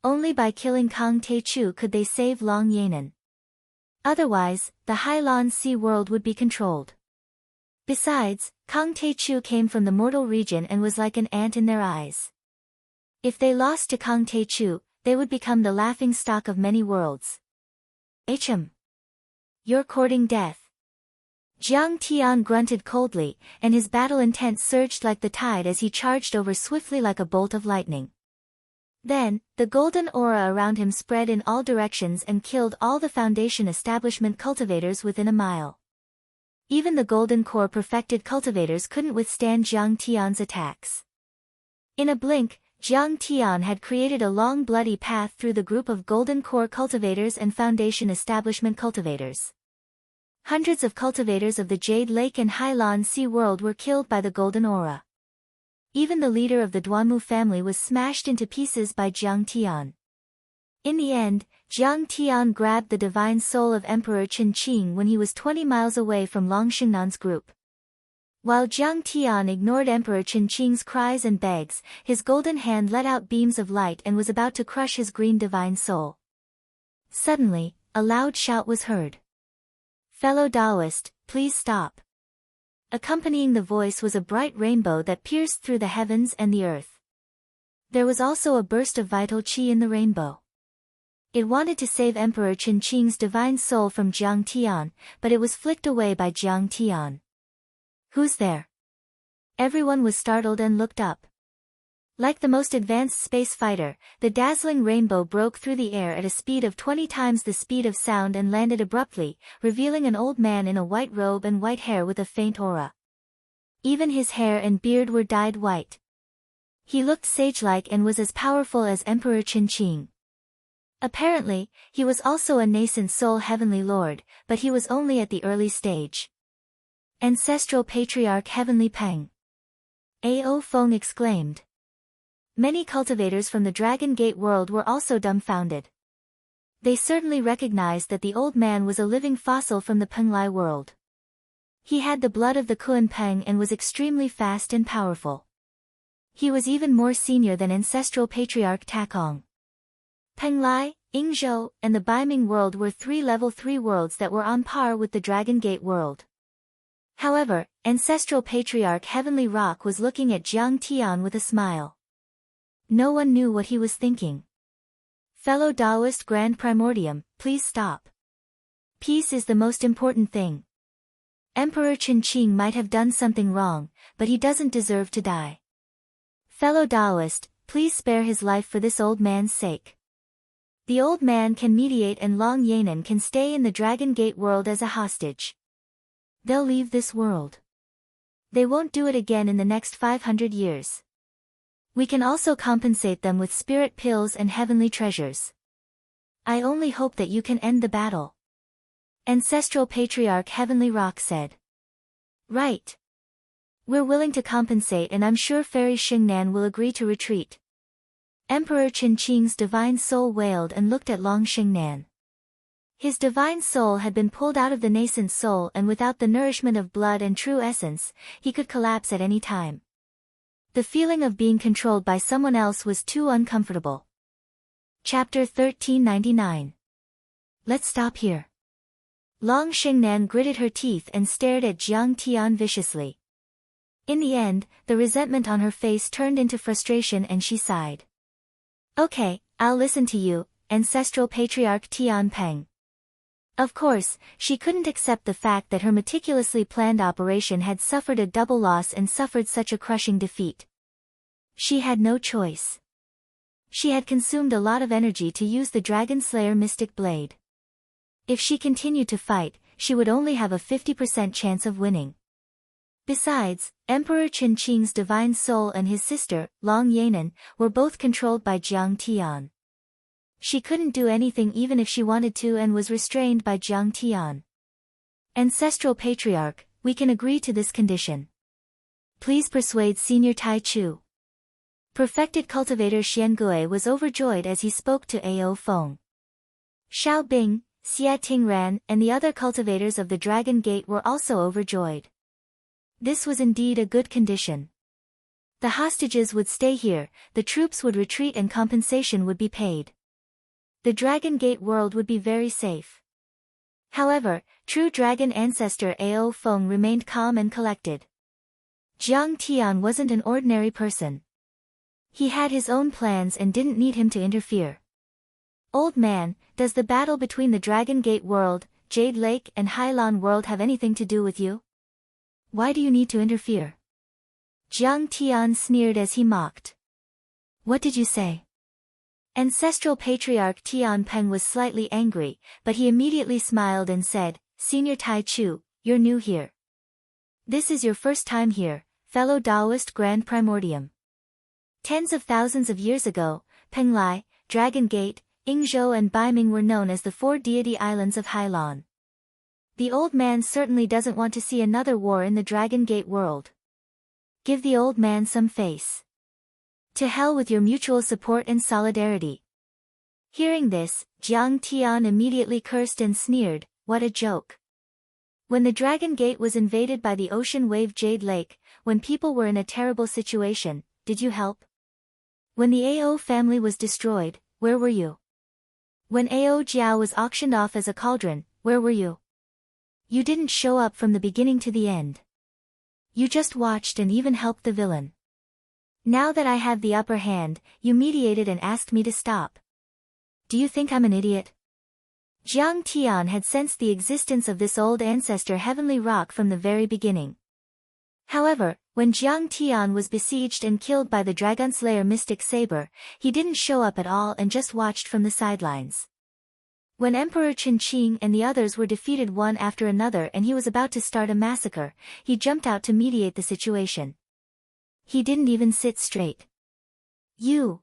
Speaker 1: Only by killing Kang Taichu could they save Long Yanan. Otherwise, the Hailan Sea world would be controlled. Besides, Kang Taichu came from the mortal region and was like an ant in their eyes. If they lost to Kang Taichu, they would become the laughing stock of many worlds. "Hm. You're courting death." Jiang Tian grunted coldly, and his battle intent surged like the tide as he charged over swiftly like a bolt of lightning. Then, the golden aura around him spread in all directions and killed all the Foundation establishment cultivators within a mile. Even the golden core perfected cultivators couldn't withstand Jiang Tian's attacks. In a blink, Jiang Tian had created a long bloody path through the group of golden core cultivators and Foundation establishment cultivators. Hundreds of cultivators of the Jade Lake and Hailan Sea world were killed by the golden aura. Even the leader of the Duanmu family was smashed into pieces by Jiang Tian. In the end, Jiang Tian grabbed the divine soul of Emperor Qin Qing when he was 20 miles away from Long Xingnan's group. While Jiang Tian ignored Emperor Qin Qing's cries and begs, his golden hand let out beams of light and was about to crush his green divine soul. Suddenly, a loud shout was heard. "Fellow Taoist, please stop." Accompanying the voice was a bright rainbow that pierced through the heavens and the earth. There was also a burst of vital qi in the rainbow. It wanted to save Emperor Qin Qing's divine soul from Jiang Tian, but it was flicked away by Jiang Tian. "Who's there?" Everyone was startled and looked up. Like the most advanced space fighter, the dazzling rainbow broke through the air at a speed of 20 times the speed of sound and landed abruptly, revealing an old man in a white robe and white hair with a faint aura. Even his hair and beard were dyed white. He looked sage-like and was as powerful as Emperor Qin Qing. Apparently, he was also a nascent soul heavenly lord, but he was only at the early stage. "Ancestral Patriarch Heavenly Peng!" Ao Feng exclaimed. Many cultivators from the Dragon Gate world were also dumbfounded. They certainly recognized that the old man was a living fossil from the Penglai world. He had the blood of the Kuan Peng and was extremely fast and powerful. He was even more senior than Ancestral Patriarch Takong. "Penglai, Ingzhou, and the Baiming world were 3 level 3 worlds that were on par with the Dragon Gate world. However, Ancestral Patriarch Heavenly Rock was looking at Jiang Tian with a smile. No one knew what he was thinking. Fellow Taoist Grand Primordium, please stop. Peace is the most important thing. Emperor Chen Qing might have done something wrong, but he doesn't deserve to die. Fellow Taoist, please spare his life for this old man's sake. The old man can mediate and Long Yanan can stay in the Dragon Gate world as a hostage. They'll leave this world. They won't do it again in the next 500 years. We can also compensate them with spirit pills and heavenly treasures. I only hope that you can end the battle. Ancestral Patriarch Heavenly Rock said. Right. We're willing to compensate and I'm sure Fairy Xingnan will agree to retreat. Emperor Chen Qing's divine soul wailed and looked at Long Xingnan. His divine soul had been pulled out of the nascent soul and without the nourishment of blood and true essence, he could collapse at any time. The feeling of being controlled by someone else was too uncomfortable. Chapter 1399. Let's stop here. Long Xingnan gritted her teeth and stared at Jiang Tian viciously. In the end, the resentment on her face turned into frustration and she sighed. Okay, I'll listen to you, Ancestral Patriarch Tian Peng. Of course, she couldn't accept the fact that her meticulously planned operation had suffered a double loss and suffered such a crushing defeat. She had no choice. She had consumed a lot of energy to use the Dragon Slayer Mystic Blade. If she continued to fight, she would only have a 50% chance of winning. Besides, Emperor Chen Qing's divine soul and his sister, Long Yanan, were both controlled by Jiang Tian. She couldn't do anything even if she wanted to and was restrained by Jiang Tian. Ancestral Patriarch, we can agree to this condition. Please persuade Senior Tai Chu. Perfected Cultivator Xiangui was overjoyed as he spoke to Ao Feng. Xiao Bing, Xie Tingran, and the other cultivators of the Dragon Gate were also overjoyed. This was indeed a good condition. The hostages would stay here, the troops would retreat and compensation would be paid. The Dragon Gate world would be very safe. However, true dragon ancestor Ao Feng remained calm and collected. Jiang Tian wasn't an ordinary person. He had his own plans and didn't need him to interfere. Old man, does the battle between the Dragon Gate world, Jade Lake and Hailan world have anything to do with you? Why do you need to interfere? Jiang Tian sneered as he mocked. What did you say? Ancestral Patriarch Tian Peng was slightly angry, but he immediately smiled and said, Senior Tai Chu, you're new here. This is your first time here, fellow Taoist Grand Primordium. Tens of thousands of years ago, Penglai, Dragon Gate, Ingzhou and Baiming were known as the 4 deity islands of Hailan. The old man certainly doesn't want to see another war in the Dragon Gate world. Give the old man some face. To hell with your mutual support and solidarity. Hearing this, Jiang Tian immediately cursed and sneered, what a joke. When the Dragon Gate was invaded by the ocean wave Jade Lake, when people were in a terrible situation, did you help? When the Ao family was destroyed, where were you? When Ao Jiao was auctioned off as a cauldron, where were you? You didn't show up from the beginning to the end. You just watched and even helped the villain. Now that I have the upper hand, you mediated and asked me to stop. Do you think I'm an idiot? Jiang Tian had sensed the existence of this old ancestor Heavenly Rock from the very beginning. However, when Jiang Tian was besieged and killed by the Dragon Slayer Mystic Saber, he didn't show up at all and just watched from the sidelines. When Emperor Chen Qing and the others were defeated one after another and he was about to start a massacre, he jumped out to mediate the situation. He didn't even sit straight. You.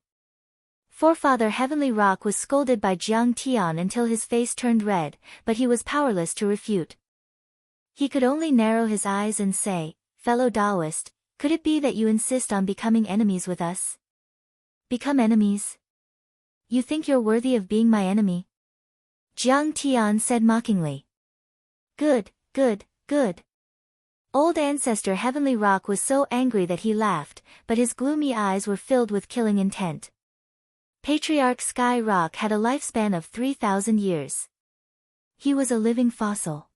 Speaker 1: Forefather Heavenly Rock was scolded by Jiang Tian until his face turned red, but he was powerless to refute. He could only narrow his eyes and say, Fellow Taoist, could it be that you insist on becoming enemies with us? Become enemies? You think you're worthy of being my enemy? Jiang Tian said mockingly. Good, good, good. Old ancestor Heavenly Rock was so angry that he laughed, but his gloomy eyes were filled with killing intent. Patriarch Sky Rock had a lifespan of 3,000 years. He was a living fossil.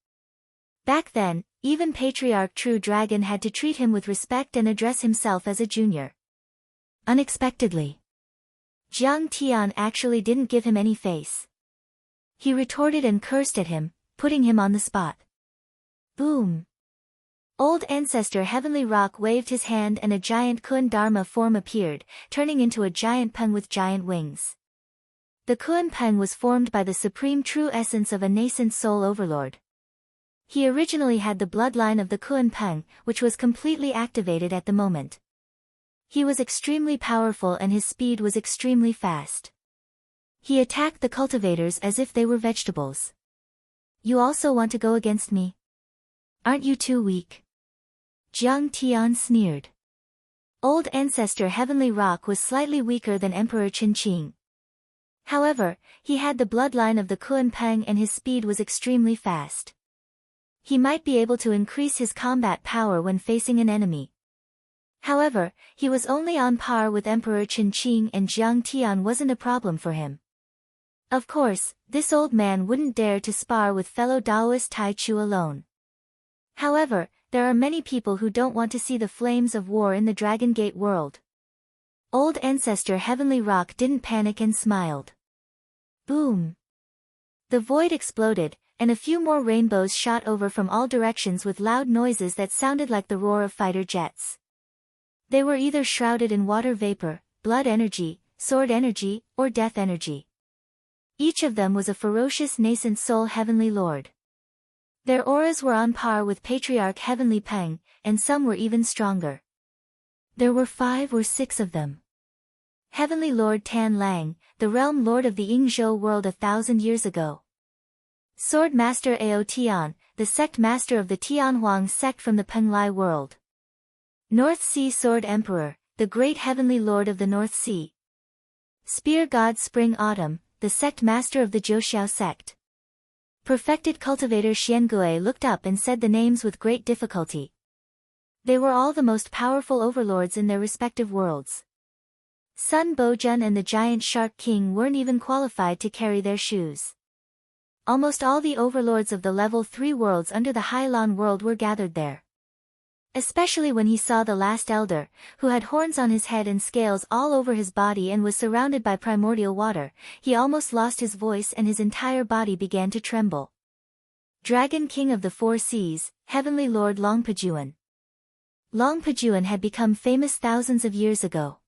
Speaker 1: Back then, even Patriarch True Dragon had to treat him with respect and address himself as a junior. Unexpectedly, Jiang Tian actually didn't give him any face. He retorted and cursed at him, putting him on the spot. Boom! Old Ancestor Heavenly Rock waved his hand and a giant Kun Dharma form appeared, turning into a giant peng with giant wings. The Kun Peng was formed by the supreme true essence of a nascent soul overlord. He originally had the bloodline of the Kun Peng, which was completely activated at the moment. He was extremely powerful and his speed was extremely fast. He attacked the cultivators as if they were vegetables. You also want to go against me? Aren't you too weak? Jiang Tian sneered. Old Ancestor Heavenly Rock was slightly weaker than Emperor Qinqing. However, he had the bloodline of the Kun Peng and his speed was extremely fast. He might be able to increase his combat power when facing an enemy. However, he was only on par with Emperor Qinqing and Jiang Tian wasn't a problem for him. Of course, this old man wouldn't dare to spar with fellow Daoist Tai Chu alone. However, there are many people who don't want to see the flames of war in the Dragon Gate world. Old Ancestor Heavenly Rock didn't panic and smiled. Boom! The void exploded, and a few more rainbows shot over from all directions with loud noises that sounded like the roar of fighter jets. They were either shrouded in water vapor, blood energy, sword energy, or death energy. Each of them was a ferocious nascent soul heavenly lord. Their auras were on par with Patriarch Heavenly Peng, and some were even stronger. There were 5 or 6 of them. Heavenly Lord Tan Lang, the realm lord of the Yingzhou world 1,000 years ago. Sword Master Ao Tian, the sect master of the Tianhuang sect from the Penglai world. North Sea Sword Emperor, the great heavenly lord of the North Sea. Spear God Spring Autumn, the sect master of the Zhouxiao sect. Perfected Cultivator Xiangui looked up and said the names with great difficulty. They were all the most powerful overlords in their respective worlds. Sun Bojun and the Giant Shark King weren't even qualified to carry their shoes. Almost all the overlords of the level 3 worlds under the Hailan world were gathered there. Especially when he saw the last elder, who had horns on his head and scales all over his body and was surrounded by primordial water, he almost lost his voice and his entire body began to tremble. Dragon King of the 4 Seas, Heavenly Lord Longpajuan. Longpajuan had become famous thousands of years ago.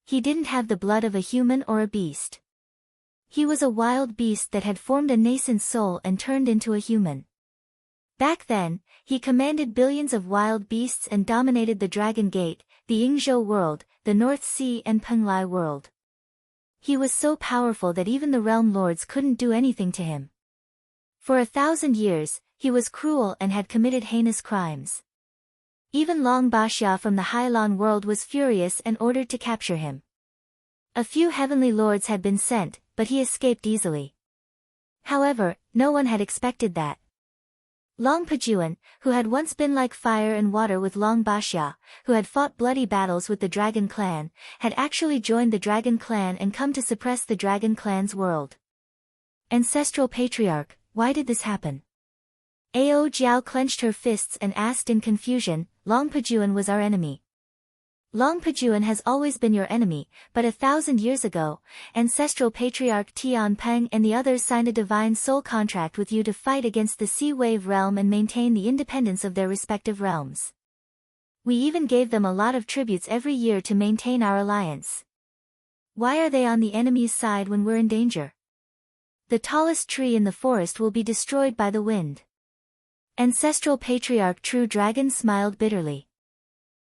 Speaker 1: He didn't have the blood of a human or a beast. He was a wild beast that had formed a nascent soul and turned into a human. Back then, he commanded billions of wild beasts and dominated the Dragon Gate, the Yingzhou world, the North Sea and Penglai world. He was so powerful that even the realm lords couldn't do anything to him. For 1,000 years, he was cruel and had committed heinous crimes. Even Long Baxia from the Hailan world was furious and ordered to capture him. A few heavenly lords had been sent, but he escaped easily. However, no one had expected that. Longpajuan, who had once been like fire and water with Long Baxia, who had fought bloody battles with the Dragon Clan, had actually joined the Dragon Clan and come to suppress the Dragon Clan's world. Ancestral Patriarch, why did this happen? Ao Jiao clenched her fists and asked in confusion. Longpajuan was our enemy. Longpajuan has always been your enemy, but 1,000 years ago, Ancestral Patriarch Tian Peng and the others signed a divine soul contract with you to fight against the Sea Wave realm and maintain the independence of their respective realms. We even gave them a lot of tributes every year to maintain our alliance. Why are they on the enemy's side when we're in danger? The tallest tree in the forest will be destroyed by the wind. Ancestral Patriarch True Dragon smiled bitterly.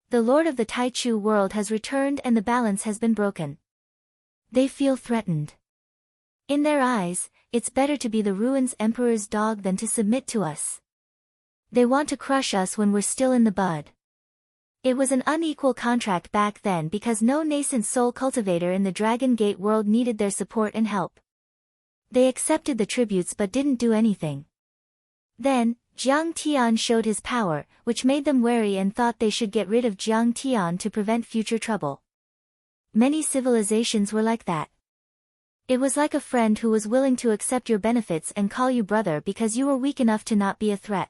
Speaker 1: The Lord of the Taichu world has returned and the balance has been broken. They feel threatened. In their eyes, it's better to be the ruins Emperor's dog than to submit to us. They want to crush us when we're still in the bud. It was an unequal contract back then because no nascent soul cultivator in the Dragon Gate world needed their support and help. They accepted the tributes but didn't do anything. Then, Jiang Tian showed his power, which made them wary and thought they should get rid of Jiang Tian to prevent future trouble. Many civilizations were like that. It was like a friend who was willing to accept your benefits and call you brother because you were weak enough to not be a threat.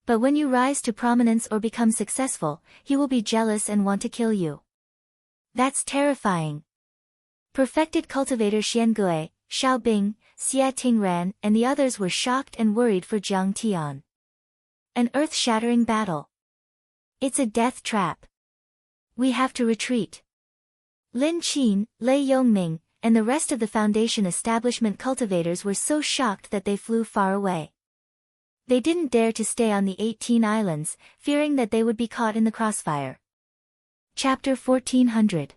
Speaker 1: But when you rise to prominence or become successful, he will be jealous and want to kill you. That's terrifying. Perfected Cultivator Xiangui, Xiaobing, Xia Tingran, and the others were shocked and worried for Jiang Tian. An earth-shattering battle. It's a death trap. We have to retreat. Lin Qin, Lei Yongming, and the rest of the Foundation establishment cultivators were so shocked that they flew far away. They didn't dare to stay on the 18 islands, fearing that they would be caught in the crossfire. Chapter 1400.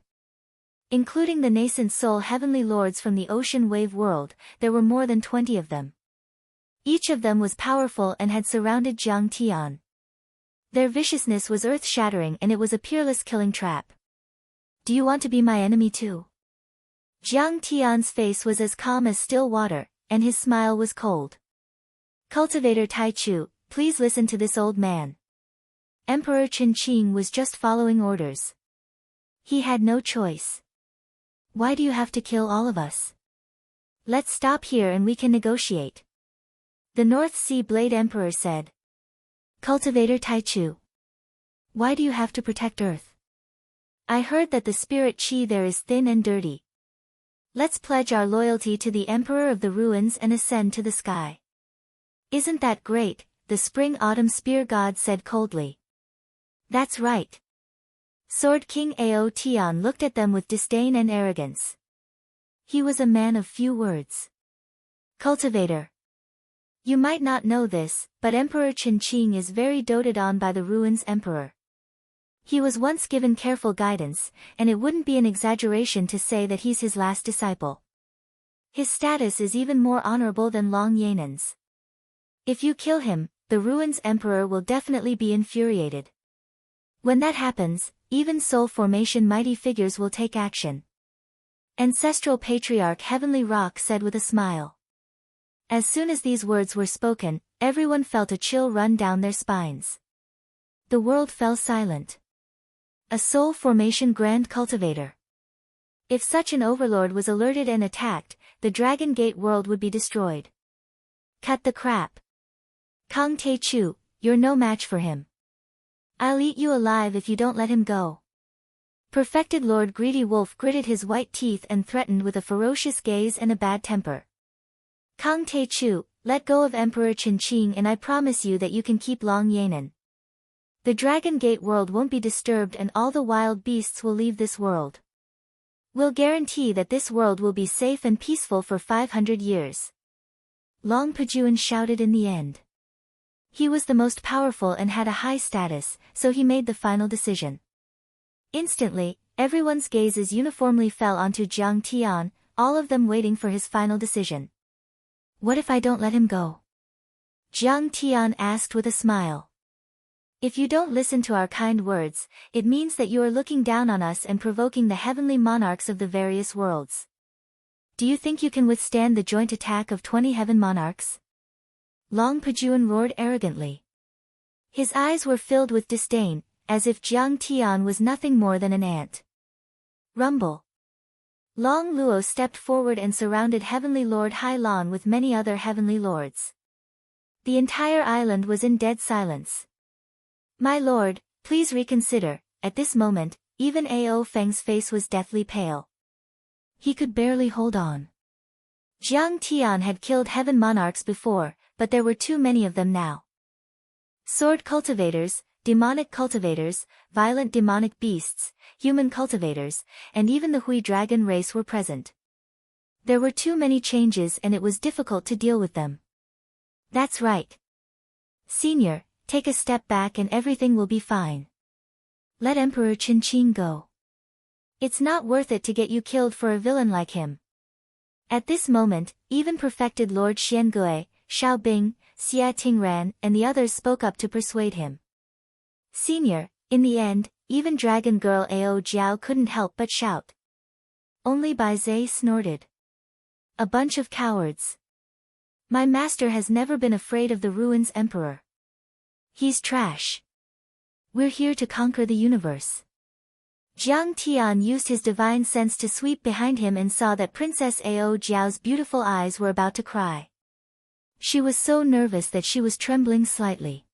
Speaker 1: Including the nascent soul heavenly lords from the ocean wave world, there were more than 20 of them. Each of them was powerful and had surrounded Jiang Tian. Their viciousness was earth-shattering and it was a peerless killing trap. Do you want to be my enemy too? Jiang Tian's face was as calm as still water, and his smile was cold. Cultivator Taichu, please listen to this old man. Emperor Qinqing was just following orders. He had no choice. Why do you have to kill all of us? Let's stop here and we can negotiate. The North Sea Blade Emperor said. Cultivator Taichu. Why do you have to protect Earth? I heard that the spirit chi there is thin and dirty. Let's pledge our loyalty to the Emperor of the Ruins and ascend to the sky. Isn't that great? The Spring-Autumn Spear God said coldly. That's right. Sword King Ao Tian looked at them with disdain and arrogance. He was a man of few words. Cultivator. You might not know this, but Emperor Qinqing is very doted on by the Ruins Emperor. He was once given careful guidance, and it wouldn't be an exaggeration to say that he's his last disciple. His status is even more honorable than Long Yanan's. If you kill him, the Ruins Emperor will definitely be infuriated. When that happens, even soul formation mighty figures will take action. Ancestral Patriarch Heavenly Rock said with a smile. As soon as these words were spoken, everyone felt a chill run down their spines. The world fell silent. A soul formation Grand Cultivator. If such an overlord was alerted and attacked, the Dragon Gate world would be destroyed. Cut the crap. Kang Te-Chu, you're no match for him. I'll eat you alive if you don't let him go. Perfected Lord Greedy Wolf gritted his white teeth and threatened with a ferocious gaze and a bad temper. Kang Te-Chu, let go of Emperor Qinqing and I promise you that you can keep Long Yanan. The Dragon Gate world won't be disturbed and all the wild beasts will leave this world. We'll guarantee that this world will be safe and peaceful for 500 years. Long Pajuan shouted in the end. He was the most powerful and had a high status, so he made the final decision. Instantly, everyone's gazes uniformly fell onto Jiang Tian, all of them waiting for his final decision. What if I don't let him go? Jiang Tian asked with a smile. If you don't listen to our kind words, it means that you are looking down on us and provoking the heavenly monarchs of the various worlds. Do you think you can withstand the joint attack of 20 heaven monarchs? Long Pajuan roared arrogantly. His eyes were filled with disdain, as if Jiang Tian was nothing more than an ant. Rumble. Long Luo stepped forward and surrounded Heavenly Lord Hai Lan with many other heavenly lords. The entire island was in dead silence. My lord, please reconsider. At this moment, even Ao Feng's face was deathly pale. He could barely hold on. Jiang Tian had killed heaven monarchs before, but there were too many of them now. Sword cultivators, demonic cultivators, violent demonic beasts, human cultivators, and even the Hui dragon race were present. There were too many changes and it was difficult to deal with them. That's right. Senior, take a step back and everything will be fine. Let Emperor Qinqing go. It's not worth it to get you killed for a villain like him. At this moment, even perfected Lord Xiangui, Xiaobing, Xia Tingran, and the others spoke up to persuade him. Senior, in the end, even Dragon Girl Ao Jiao couldn't help but shout. Only Bai Zhe snorted. A bunch of cowards. My master has never been afraid of the Ruins Emperor. He's trash. We're here to conquer the universe. Jiang Tian used his divine sense to sweep behind him and saw that Princess Ao Jiao's beautiful eyes were about to cry. She was so nervous that she was trembling slightly.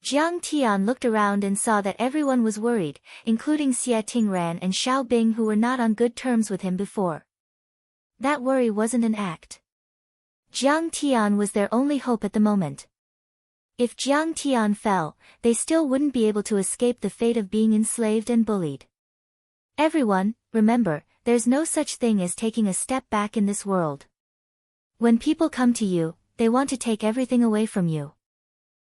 Speaker 1: Jiang Tian looked around and saw that everyone was worried, including Xie Tingran and Xiao Bing, who were not on good terms with him before. That worry wasn't an act. Jiang Tian was their only hope at the moment. If Jiang Tian fell, they still wouldn't be able to escape the fate of being enslaved and bullied. Everyone, remember, there's no such thing as taking a step back in this world. When people come to you, they want to take everything away from you.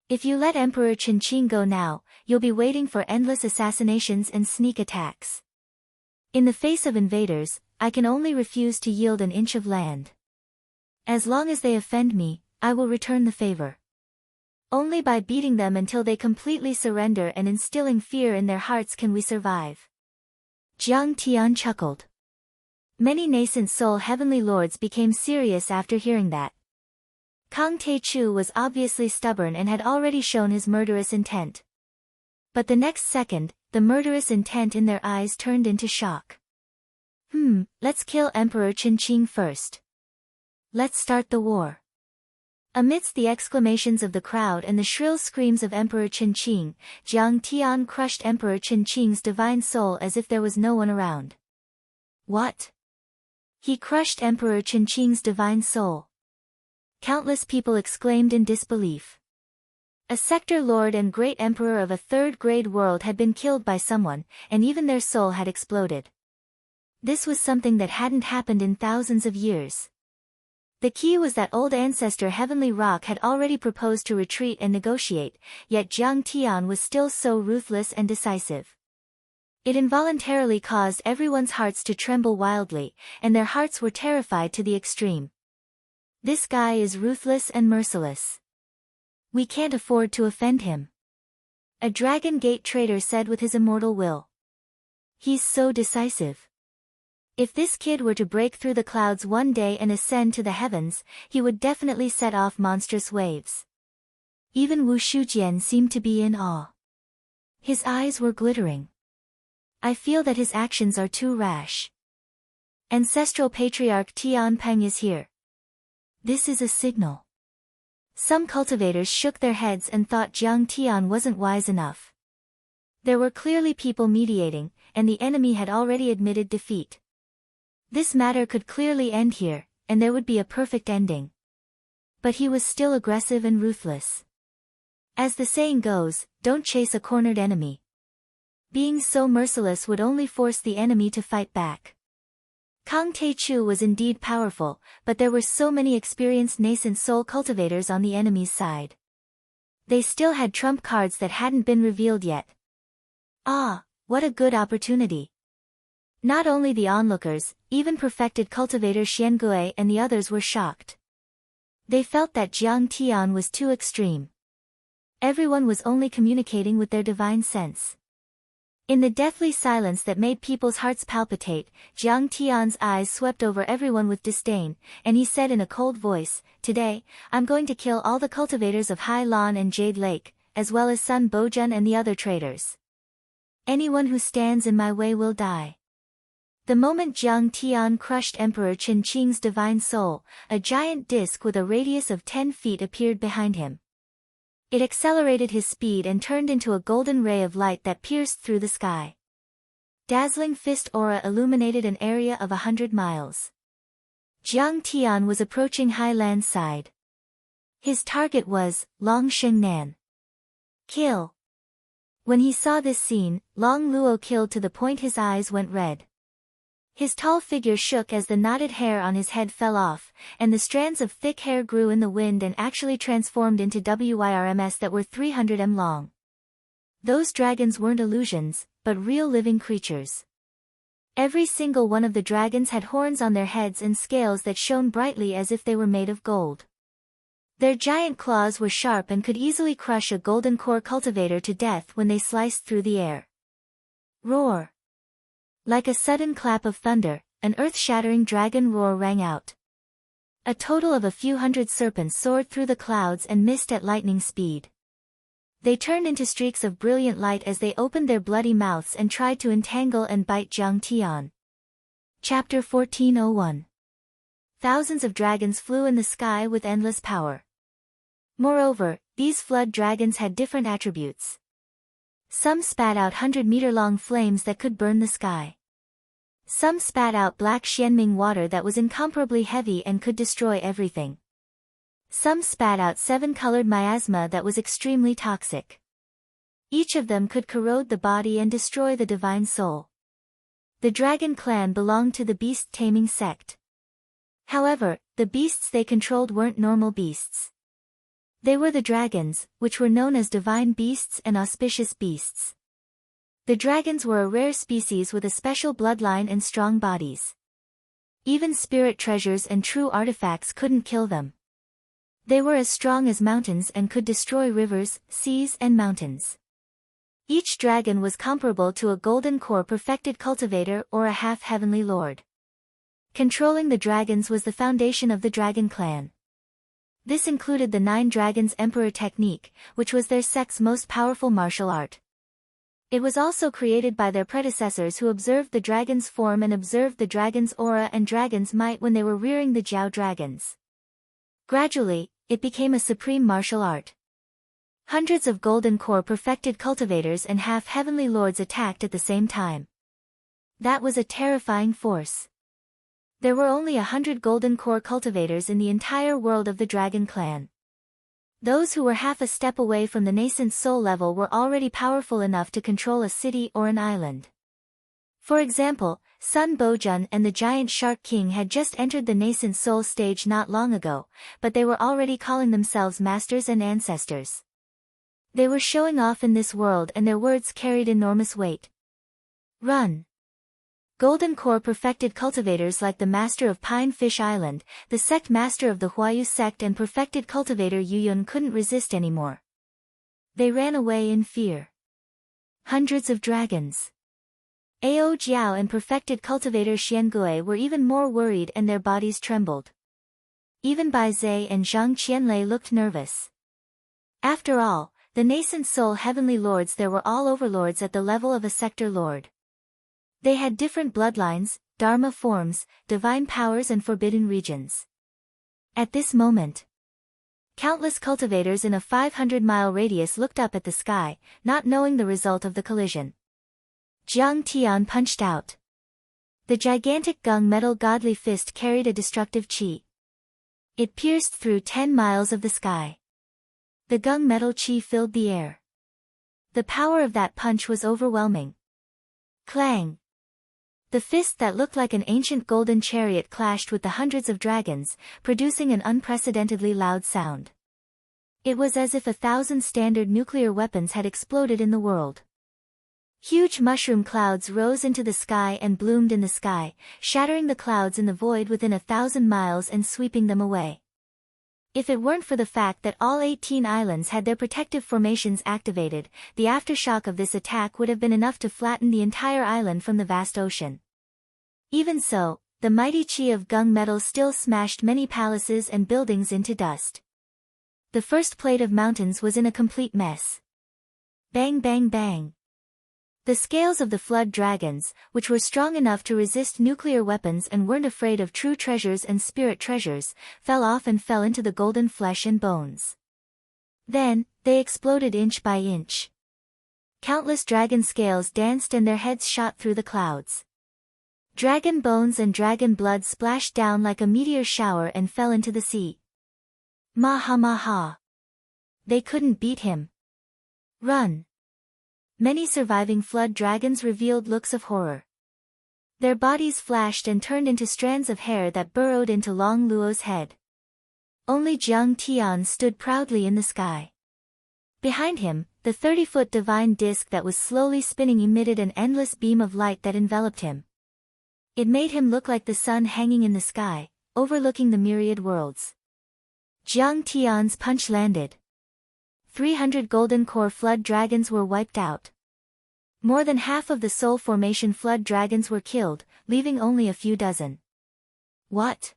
Speaker 1: If you let Emperor Qinqing go now, you'll be waiting for endless assassinations and sneak attacks. In the face of invaders, I can only refuse to yield an inch of land. As long as they offend me, I will return the favor. Only by beating them until they completely surrender and instilling fear in their hearts can we survive. Jiang Tian chuckled. Many nascent soul heavenly lords became serious after hearing that. Kang Taechu was obviously stubborn and had already shown his murderous intent. But the next second, the murderous intent in their eyes turned into shock. Let's kill Emperor Qinqing first. Let's start the war. Amidst the exclamations of the crowd and the shrill screams of Emperor Qinqing, Jiang Tian crushed Emperor Qinqing's divine soul as if there was no one around. What? He crushed Emperor Qinqing's divine soul. Countless people exclaimed in disbelief. A sector lord and great emperor of a third-grade world had been killed by someone, and even their soul had exploded. This was something that hadn't happened in thousands of years. The key was that old ancestor Heavenly Rock had already proposed to retreat and negotiate, yet Jiang Tian was still so ruthless and decisive. It involuntarily caused everyone's hearts to tremble wildly, and their hearts were terrified to the extreme. This guy is ruthless and merciless. We can't afford to offend him. A Dragon Gate traitor said with his immortal will. He's so decisive. If this kid were to break through the clouds one day and ascend to the heavens, he would definitely set off monstrous waves. Even Wu Shujian seemed to be in awe. His eyes were glittering. I feel that his actions are too rash. Ancestral Patriarch Tian Peng is here. This is a signal. Some cultivators shook their heads and thought Jiang Tian wasn't wise enough. There were clearly people mediating, and the enemy had already admitted defeat. This matter could clearly end here, and there would be a perfect ending. But he was still aggressive and ruthless. As the saying goes, don't chase a cornered enemy. Being so merciless would only force the enemy to fight back. Kang Taechu was indeed powerful, but there were so many experienced nascent soul cultivators on the enemy's side. They still had trump cards that hadn't been revealed yet. Ah, what a good opportunity. Not only the onlookers, even perfected cultivator Xiangui and the others were shocked. They felt that Jiang Tian was too extreme. Everyone was only communicating with their divine sense. In the deathly silence that made people's hearts palpitate, Jiang Tian's eyes swept over everyone with disdain, and he said in a cold voice, "Today, I'm going to kill all the cultivators of Hai Lan and Jade Lake, as well as Sun Bojun and the other traitors. Anyone who stands in my way will die." The moment Jiang Tian crushed Emperor Qinqing's divine soul, a giant disc with a radius of 10 feet appeared behind him. It accelerated his speed and turned into a golden ray of light that pierced through the sky. Dazzling fist aura illuminated an area of 100 miles. Jiang Tian was approaching Highland's side. His target was Long Shengnan. Kill. When he saw this scene, Long Luo killed to the point his eyes went red. His tall figure shook as the knotted hair on his head fell off, and the strands of thick hair grew in the wind and actually transformed into WYRMs that were 300 m long. Those dragons weren't illusions, but real living creatures. Every single one of the dragons had horns on their heads and scales that shone brightly as if they were made of gold. Their giant claws were sharp and could easily crush a golden core cultivator to death when they sliced through the air. Roar! Like a sudden clap of thunder, an earth-shattering dragon roar rang out. A total of a few hundred serpents soared through the clouds and missed at lightning speed. They turned into streaks of brilliant light as they opened their bloody mouths and tried to entangle and bite Jiang Tian. Chapter 1401. Thousands of dragons flew in the sky with endless power. Moreover, these flood dragons had different attributes. Some spat out 100-meter-long flames that could burn the sky. Some spat out black Xianming water that was incomparably heavy and could destroy everything. Some spat out 7-colored miasma that was extremely toxic. Each of them could corrode the body and destroy the divine soul. The dragon clan belonged to the beast-taming sect. However, the beasts they controlled weren't normal beasts. They were the dragons, which were known as divine beasts and auspicious beasts. The dragons were a rare species with a special bloodline and strong bodies. Even spirit treasures and true artifacts couldn't kill them. They were as strong as mountains and could destroy rivers, seas and mountains. Each dragon was comparable to a golden core perfected cultivator or a half-heavenly lord. Controlling the dragons was the foundation of the dragon clan. This included the 9 Dragons Emperor technique, which was their sect's most powerful martial art. It was also created by their predecessors who observed the dragon's form and observed the dragon's aura and dragon's might when they were rearing the Jiao dragons. Gradually, it became a supreme martial art. Hundreds of golden core perfected cultivators and half-heavenly lords attacked at the same time. That was a terrifying force. There were only 100 golden core cultivators in the entire world of the dragon clan. Those who were half a step away from the nascent soul level were already powerful enough to control a city or an island. For example, Sun Bojun and the giant Shark King had just entered the nascent soul stage not long ago, but they were already calling themselves masters and ancestors. They were showing off in this world and their words carried enormous weight. Run! Golden core perfected cultivators like the master of Pine Fish Island, the sect master of the Huayu sect and perfected cultivator Yuyun couldn't resist anymore. They ran away in fear. Hundreds of dragons. Ao Jiao and perfected cultivator Xiangui were even more worried and their bodies trembled. Even Bai Zhe and Zhang Qianlei looked nervous. After all, the nascent soul heavenly lords there were all overlords at the level of a sector lord. They had different bloodlines, dharma forms, divine powers and forbidden regions. At this moment, countless cultivators in a 500-mile radius looked up at the sky, not knowing the result of the collision. Jiang Tian punched out. The gigantic gung metal godly fist carried a destructive qi. It pierced through 10 miles of the sky. The gung metal qi filled the air. The power of that punch was overwhelming. Clang! The fist that looked like an ancient golden chariot clashed with the hundreds of dragons, producing an unprecedentedly loud sound. It was as if 1,000 standard nuclear weapons had exploded in the world. Huge mushroom clouds rose into the sky and bloomed in the sky, shattering the clouds in the void within 1,000 miles and sweeping them away. If it weren't for the fact that all 18 islands had their protective formations activated, the aftershock of this attack would have been enough to flatten the entire island from the vast ocean. Even so, the mighty qi of gung metal still smashed many palaces and buildings into dust. The first plate of mountains was in a complete mess. Bang bang bang. The scales of the flood dragons, which were strong enough to resist nuclear weapons and weren't afraid of true treasures and spirit treasures, fell off and fell into the golden flesh and bones. Then, they exploded inch by inch. Countless dragon scales danced and their heads shot through the clouds. Dragon bones and dragon blood splashed down like a meteor shower and fell into the sea. Maha maha. They couldn't beat him. Run. Many surviving flood dragons revealed looks of horror. Their bodies flashed and turned into strands of hair that burrowed into Long Luo's head. Only Jiang Tian stood proudly in the sky. Behind him, the 30-foot divine disk that was slowly spinning emitted an endless beam of light that enveloped him. It made him look like the sun hanging in the sky, overlooking the myriad worlds. Jiang Tian's punch landed. 300 golden core flood dragons were wiped out. More than half of the soul formation flood dragons were killed, leaving only a few dozen. What?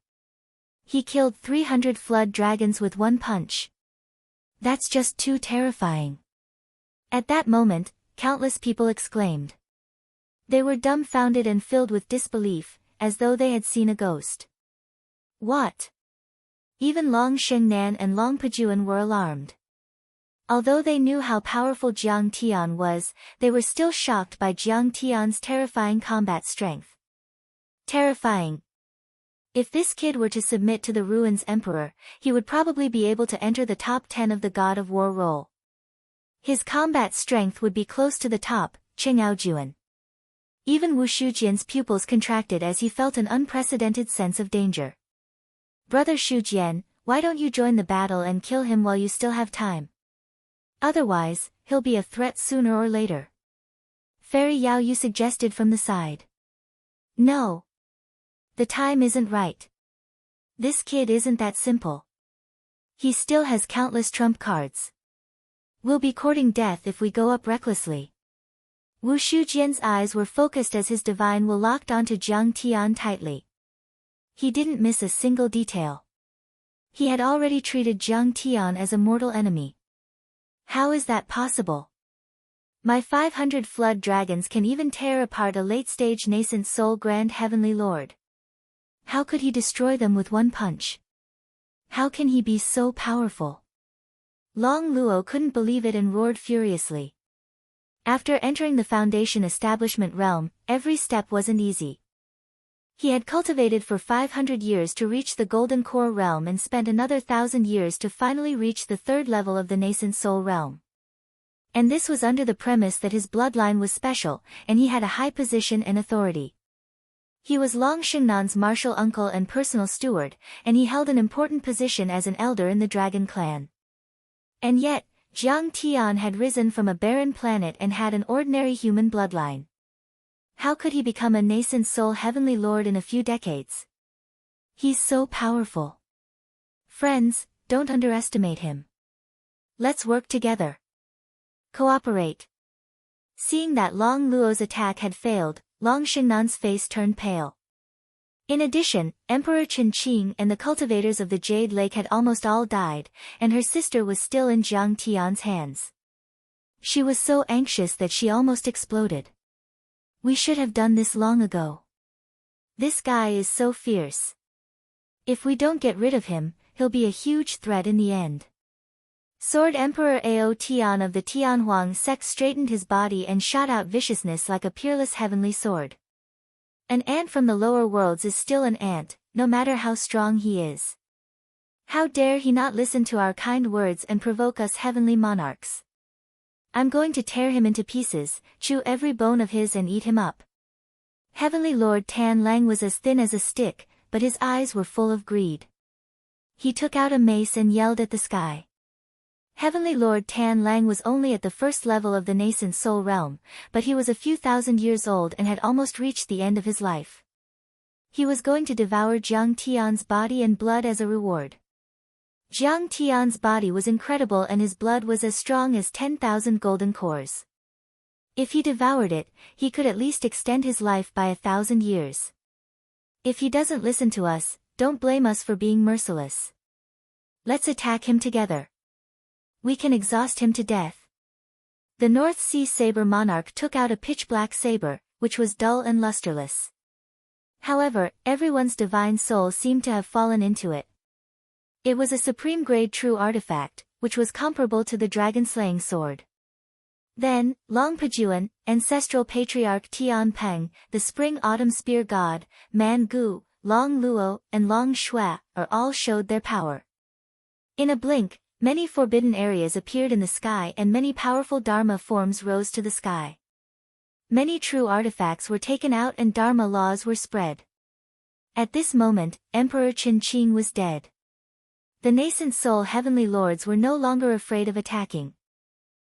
Speaker 1: He killed 300 flood dragons with one punch. That's just too terrifying. At that moment, countless people exclaimed. They were dumbfounded and filled with disbelief, as though they had seen a ghost. What? Even Long Xingnan and Long Pejuan were alarmed. Although they knew how powerful Jiang Tian was, they were still shocked by Jiang Tian's terrifying combat strength. Terrifying. If this kid were to submit to the Ruins Emperor, he would probably be able to enter the top 10 of the God of War role. His combat strength would be close to the top, Qing'aojuan. Even Wu Shujian's pupils contracted as he felt an unprecedented sense of danger. Brother Shujian, why don't you join the battle and kill him while you still have time? Otherwise, he'll be a threat sooner or later. Fairy Yao Yu suggested from the side. No. The time isn't right. This kid isn't that simple. He still has countless trump cards. We'll be courting death if we go up recklessly. Wu Shujian's eyes were focused as his divine will locked onto Jiang Tian tightly. He didn't miss a single detail. He had already treated Jiang Tian as a mortal enemy. How is that possible? My 500 flood dragons can even tear apart a late-stage nascent soul grand heavenly lord. How could he destroy them with one punch? How can he be so powerful? Long Luo couldn't believe it and roared furiously. After entering the Foundation Establishment realm, every step wasn't easy. He had cultivated for 500 years to reach the Golden Core realm and spent another 1,000 years to finally reach the third level of the Nascent Soul realm. And this was under the premise that his bloodline was special, and he had a high position and authority. He was Long Xingnan's martial uncle and personal steward, and he held an important position as an elder in the Dragon Clan. And yet, Jiang Tian had risen from a barren planet and had an ordinary human bloodline. How could he become a nascent soul heavenly lord in a few decades? He's so powerful. Friends, don't underestimate him. Let's work together. Cooperate. Seeing that Long Luo's attack had failed, Long Xingnan's face turned pale. In addition, Emperor Chen Qing and the cultivators of the Jade Lake had almost all died, and her sister was still in Jiang Tian's hands. She was so anxious that she almost exploded. We should have done this long ago. This guy is so fierce. If we don't get rid of him, he'll be a huge threat in the end. Sword Emperor Ao Tian of the Tianhuang sect straightened his body and shot out viciousness like a peerless heavenly sword. An ant from the lower worlds is still an ant, no matter how strong he is. How dare he not listen to our kind words and provoke us heavenly monarchs? I'm going to tear him into pieces, chew every bone of his and eat him up. Heavenly Lord Tan Lang was as thin as a stick, but his eyes were full of greed. He took out a mace and yelled at the sky. Heavenly Lord Tan Lang was only at the first level of the nascent soul realm, but he was a few thousand years old and had almost reached the end of his life. He was going to devour Jiang Tian's body and blood as a reward. Jiang Tian's body was incredible and his blood was as strong as 10,000 golden cores. If he devoured it, he could at least extend his life by 1,000 years. If he doesn't listen to us, don't blame us for being merciless. Let's attack him together. We can exhaust him to death. The North Sea Saber Monarch took out a pitch-black saber, which was dull and lusterless. However, everyone's divine soul seemed to have fallen into it. It was a supreme-grade true artifact, which was comparable to the dragon-slaying sword. Then, Long Pejuan, ancestral patriarch Tian Peng, the spring-autumn spear god, Man Gu, Long Luo, and Long Shui, all showed their power. In a blink, many forbidden areas appeared in the sky and many powerful Dharma forms rose to the sky. Many true artifacts were taken out and Dharma laws were spread. At this moment, Emperor Chen Qing was dead. The nascent soul heavenly lords were no longer afraid of attacking.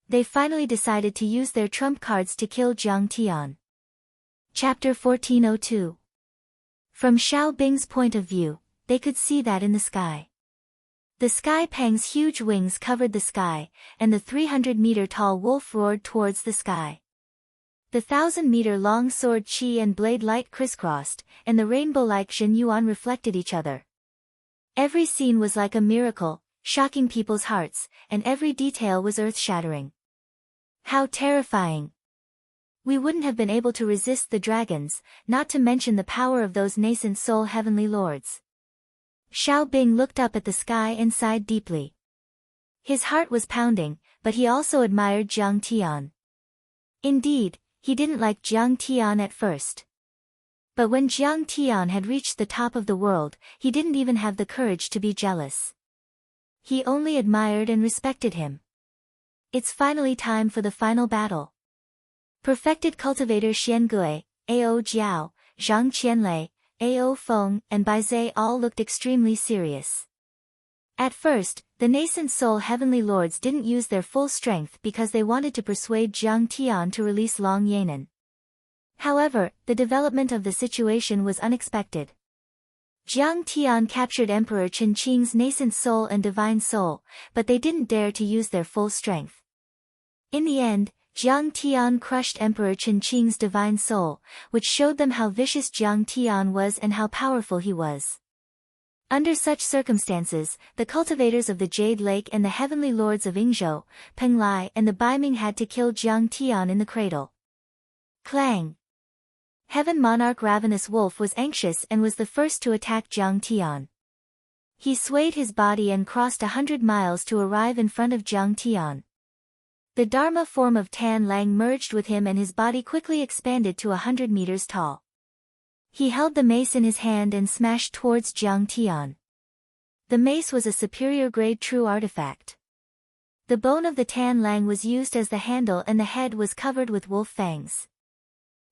Speaker 1: They finally decided to use their trump cards to kill Jiang Tian. Chapter 1402. From Xiao Bing's point of view, they could see that in the sky. The Sky Peng's huge wings covered the sky, and the 300-meter-tall wolf roared towards the sky. The 1,000-meter-long sword Qi and blade light crisscrossed, and the rainbow-like Zhen Yuan reflected each other. Every scene was like a miracle, shocking people's hearts, and every detail was earth-shattering. How terrifying! We wouldn't have been able to resist the dragons, not to mention the power of those nascent soul heavenly lords. Xiao Bing looked up at the sky and sighed deeply. His heart was pounding, but he also admired Jiang Tian. Indeed, he didn't like Jiang Tian at first. But when Jiang Tian had reached the top of the world, he didn't even have the courage to be jealous. He only admired and respected him. It's finally time for the final battle. Perfected cultivator Xiangui, Ao Jiao, Zhang Qianlei, Ao Feng, and Bai Zai all looked extremely serious. At first, the nascent soul heavenly lords didn't use their full strength because they wanted to persuade Jiang Tian to release Long Yanan. However, the development of the situation was unexpected. Jiang Tian captured Emperor Chen Qing's nascent soul and divine soul, but they didn't dare to use their full strength. In the end, Jiang Tian crushed Emperor Chen Qing's divine soul, which showed them how vicious Jiang Tian was and how powerful he was. Under such circumstances, the cultivators of the Jade Lake and the heavenly lords of Yingzhou, Penglai and the Baiming had to kill Jiang Tian in the cradle. Clang! Heaven Monarch Ravenous Wolf was anxious and was the first to attack Jiang Tian. He swayed his body and crossed 100 miles to arrive in front of Jiang Tian. The Dharma form of Tan Lang merged with him and his body quickly expanded to 100 meters tall. He held the mace in his hand and smashed towards Jiang Tian. The mace was a superior grade true artifact. The bone of the Tan Lang was used as the handle and the head was covered with wolf fangs.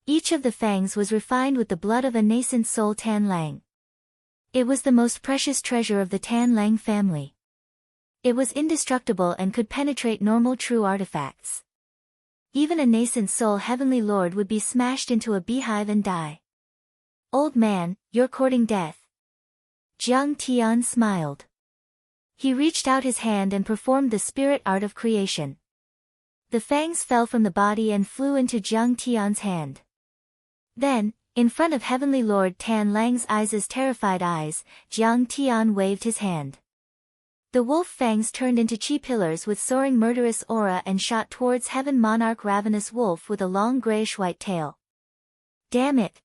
Speaker 1: Each of the fangs was refined with the blood of a nascent soul Tan Lang. It was the most precious treasure of the Tan Lang family. It was indestructible and could penetrate normal true artifacts. Even a nascent soul heavenly lord would be smashed into a beehive and die. Old man, you're courting death. Jiang Tian smiled. He reached out his hand and performed the spirit art of creation. The fangs fell from the body and flew into Jiang Tian's hand. Then, in front of Heavenly Lord Tan Lang's terrified eyes, Jiang Tian waved his hand. The wolf fangs turned into chi pillars with soaring murderous aura and shot towards Heaven Monarch Ravenous Wolf with a long grayish-white tail. Damn it!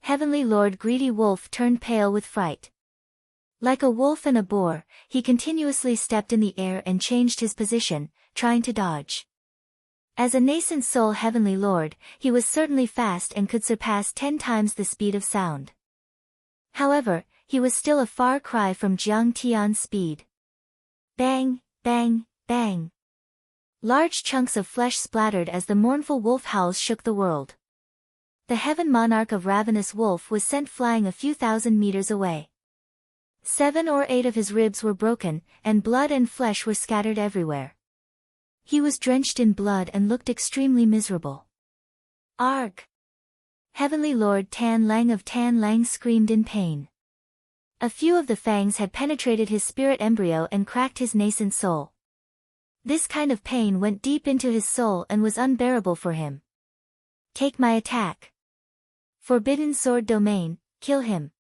Speaker 1: Heavenly Lord Greedy Wolf turned pale with fright. Like a wolf and a boar, he continuously stepped in the air and changed his position, trying to dodge. As a nascent soul heavenly lord, he was certainly fast and could surpass 10 times the speed of sound. However, he was still a far cry from Jiang Tian's speed. Bang, bang, bang. Large chunks of flesh splattered as the mournful wolf howls shook the world. The heaven monarch of Ravenous Wolf was sent flying a few thousand meters away. 7 or 8 of his ribs were broken, and blood and flesh were scattered everywhere. He was drenched in blood and looked extremely miserable. Arg! Heavenly Lord Tan Lang of Tan Lang screamed in pain. A few of the fangs had penetrated his spirit embryo and cracked his nascent soul. This kind of pain went deep into his soul and was unbearable for him. Take my attack. Forbidden Sword Domain, kill him.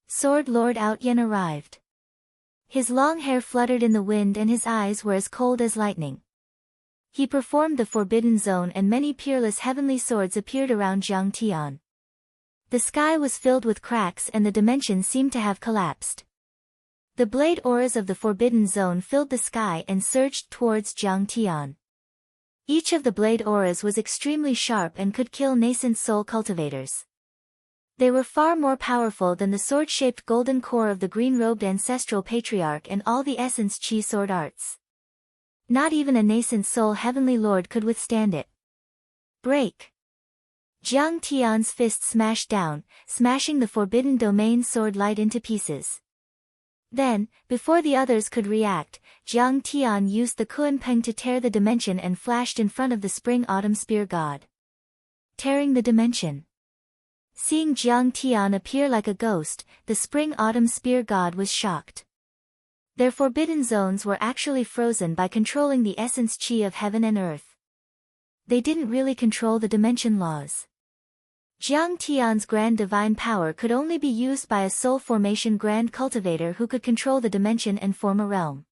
Speaker 1: Sword Lord Outyen arrived. His long hair fluttered in the wind and his eyes were as cold as lightning. He performed the Forbidden Zone and many peerless heavenly swords appeared around Jiang Tian. The sky was filled with cracks and the dimension seemed to have collapsed. The blade auras of the Forbidden Zone filled the sky and surged towards Jiang Tian. Each of the blade auras was extremely sharp and could kill nascent soul cultivators. They were far more powerful than the sword-shaped golden core of the green-robed ancestral patriarch and all the essence chi sword arts. Not even a nascent soul heavenly lord could withstand it. Break! Jiang Tian's fist smashed down, smashing the Forbidden Domain sword light into pieces. Then, before the others could react, Jiang Tian used the Kuan-Peng to tear the dimension and flashed in front of the Spring Autumn Spear God. Tearing the dimension. Seeing Jiang Tian appear like a ghost, the Spring Autumn Spear God was shocked. Their forbidden zones were actually frozen by controlling the essence chi of heaven and earth. They didn't really control the dimension laws. Jiang Tian's grand divine power could only be used by a soul formation grand cultivator who could control the dimension and form a realm.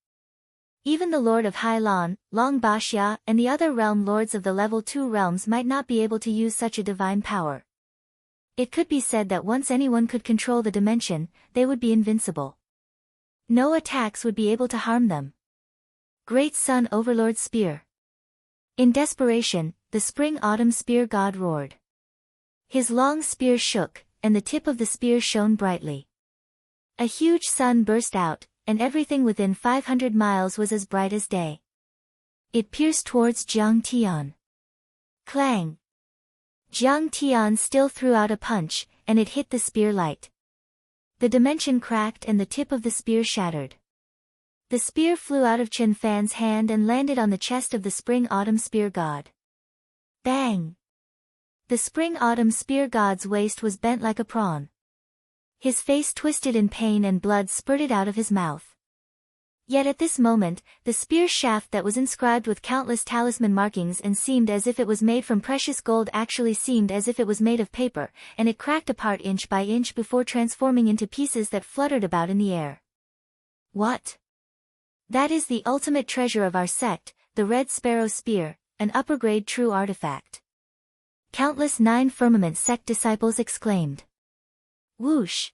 Speaker 1: Even the Lord of Hai Lan, Long Baxia, and the other realm lords of the level 2 realms might not be able to use such a divine power. It could be said that once anyone could control the dimension, they would be invincible. No attacks would be able to harm them. Great Sun Overlord Spear. In desperation, the Spring-Autumn Spear God roared. His long spear shook, and the tip of the spear shone brightly. A huge sun burst out, and everything within 500 miles was as bright as day. It pierced towards Jiang Tian. Clang! Jiang Tian still threw out a punch, and it hit the spear light. The dimension cracked and the tip of the spear shattered. The spear flew out of Chen Fan's hand and landed on the chest of the Spring-Autumn Spear God. Bang! The Spring-Autumn Spear God's waist was bent like a prawn. His face twisted in pain and blood spurted out of his mouth. Yet at this moment, the spear shaft that was inscribed with countless talisman markings and seemed as if it was made from precious gold actually seemed as if it was made of paper, and it cracked apart inch by inch before transforming into pieces that fluttered about in the air. What? That is the ultimate treasure of our sect, the Red Sparrow Spear, an upper-grade true artifact. Countless 9 Firmament sect disciples exclaimed. Whoosh!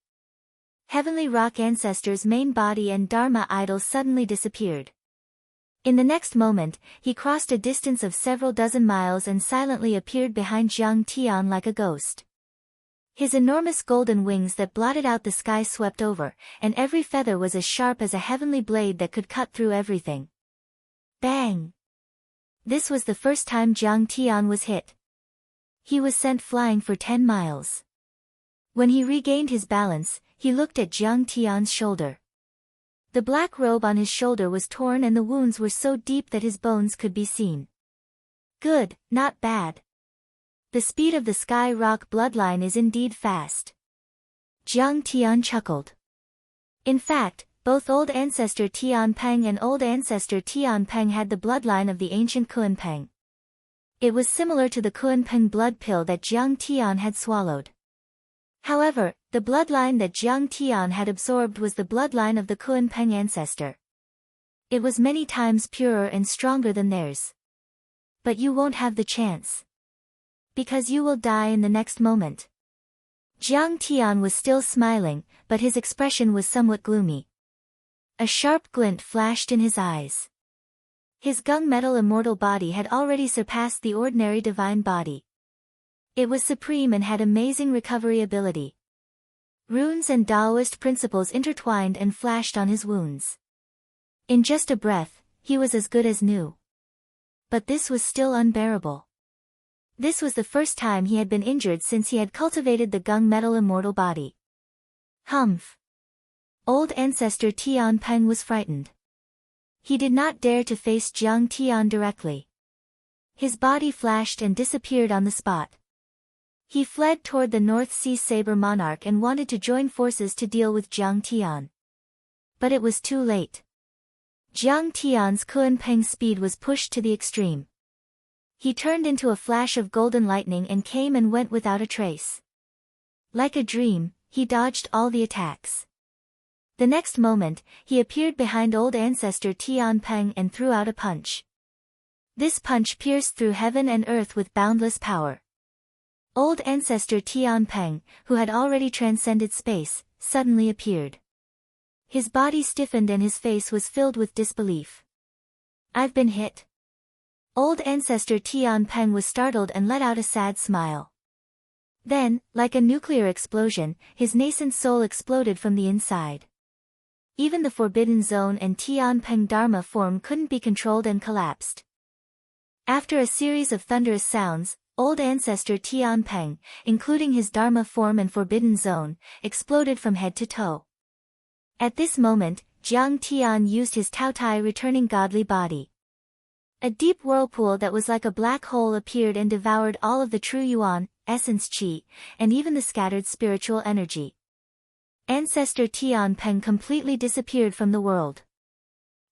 Speaker 1: Heavenly Rock Ancestor's main body and Dharma idol suddenly disappeared. In the next moment, he crossed a distance of several dozen miles and silently appeared behind Jiang Tian like a ghost. His enormous golden wings that blotted out the sky swept over, and every feather was as sharp as a heavenly blade that could cut through everything. Bang! This was the first time Jiang Tian was hit. He was sent flying for 10 miles. When he regained his balance, he looked at Jiang Tian's shoulder. The black robe on his shoulder was torn and the wounds were so deep that his bones could be seen. Good, not bad. The speed of the Sky Rock bloodline is indeed fast. Jiang Tian chuckled. In fact, both Old Ancestor Tian Peng and Old Ancestor Tian Peng had the bloodline of the ancient Kuan Peng. It was similar to the Kuan Peng blood pill that Jiang Tian had swallowed. However, the bloodline that Jiang Tian had absorbed was the bloodline of the Kuan Peng ancestor. It was many times purer and stronger than theirs. But you won't have the chance. Because you will die in the next moment. Jiang Tian was still smiling, but his expression was somewhat gloomy. A sharp glint flashed in his eyes. His gunmetal immortal body had already surpassed the ordinary divine body. It was supreme and had amazing recovery ability. Runes and Taoist principles intertwined and flashed on his wounds. In just a breath, he was as good as new. But this was still unbearable. This was the first time he had been injured since he had cultivated the gunmetal immortal body. Humph! Old Ancestor Tian Peng was frightened. He did not dare to face Jiang Tian directly. His body flashed and disappeared on the spot. He fled toward the North Sea Saber Monarch and wanted to join forces to deal with Jiang Tian. But it was too late. Jiang Tian's Kuan Peng speed was pushed to the extreme. He turned into a flash of golden lightning and came and went without a trace. Like a dream, he dodged all the attacks. The next moment, he appeared behind Old Ancestor Tian Peng and threw out a punch. This punch pierced through heaven and earth with boundless power. Old Ancestor Tian Peng, who had already transcended space, suddenly appeared. His body stiffened and his face was filled with disbelief. I've been hit. Old Ancestor Tian Peng was startled and let out a sad smile. Then, like a nuclear explosion, his nascent soul exploded from the inside. Even the Forbidden Zone and Tian Peng Dharma form couldn't be controlled and collapsed. After a series of thunderous sounds, Old Ancestor Tian Peng, including his Dharma form and Forbidden Zone, exploded from head to toe. At this moment, Jiang Tian used his Taotai returning godly body. A deep whirlpool that was like a black hole appeared and devoured all of the true Yuan, essence Qi, and even the scattered spiritual energy. Ancestor Tian Peng completely disappeared from the world.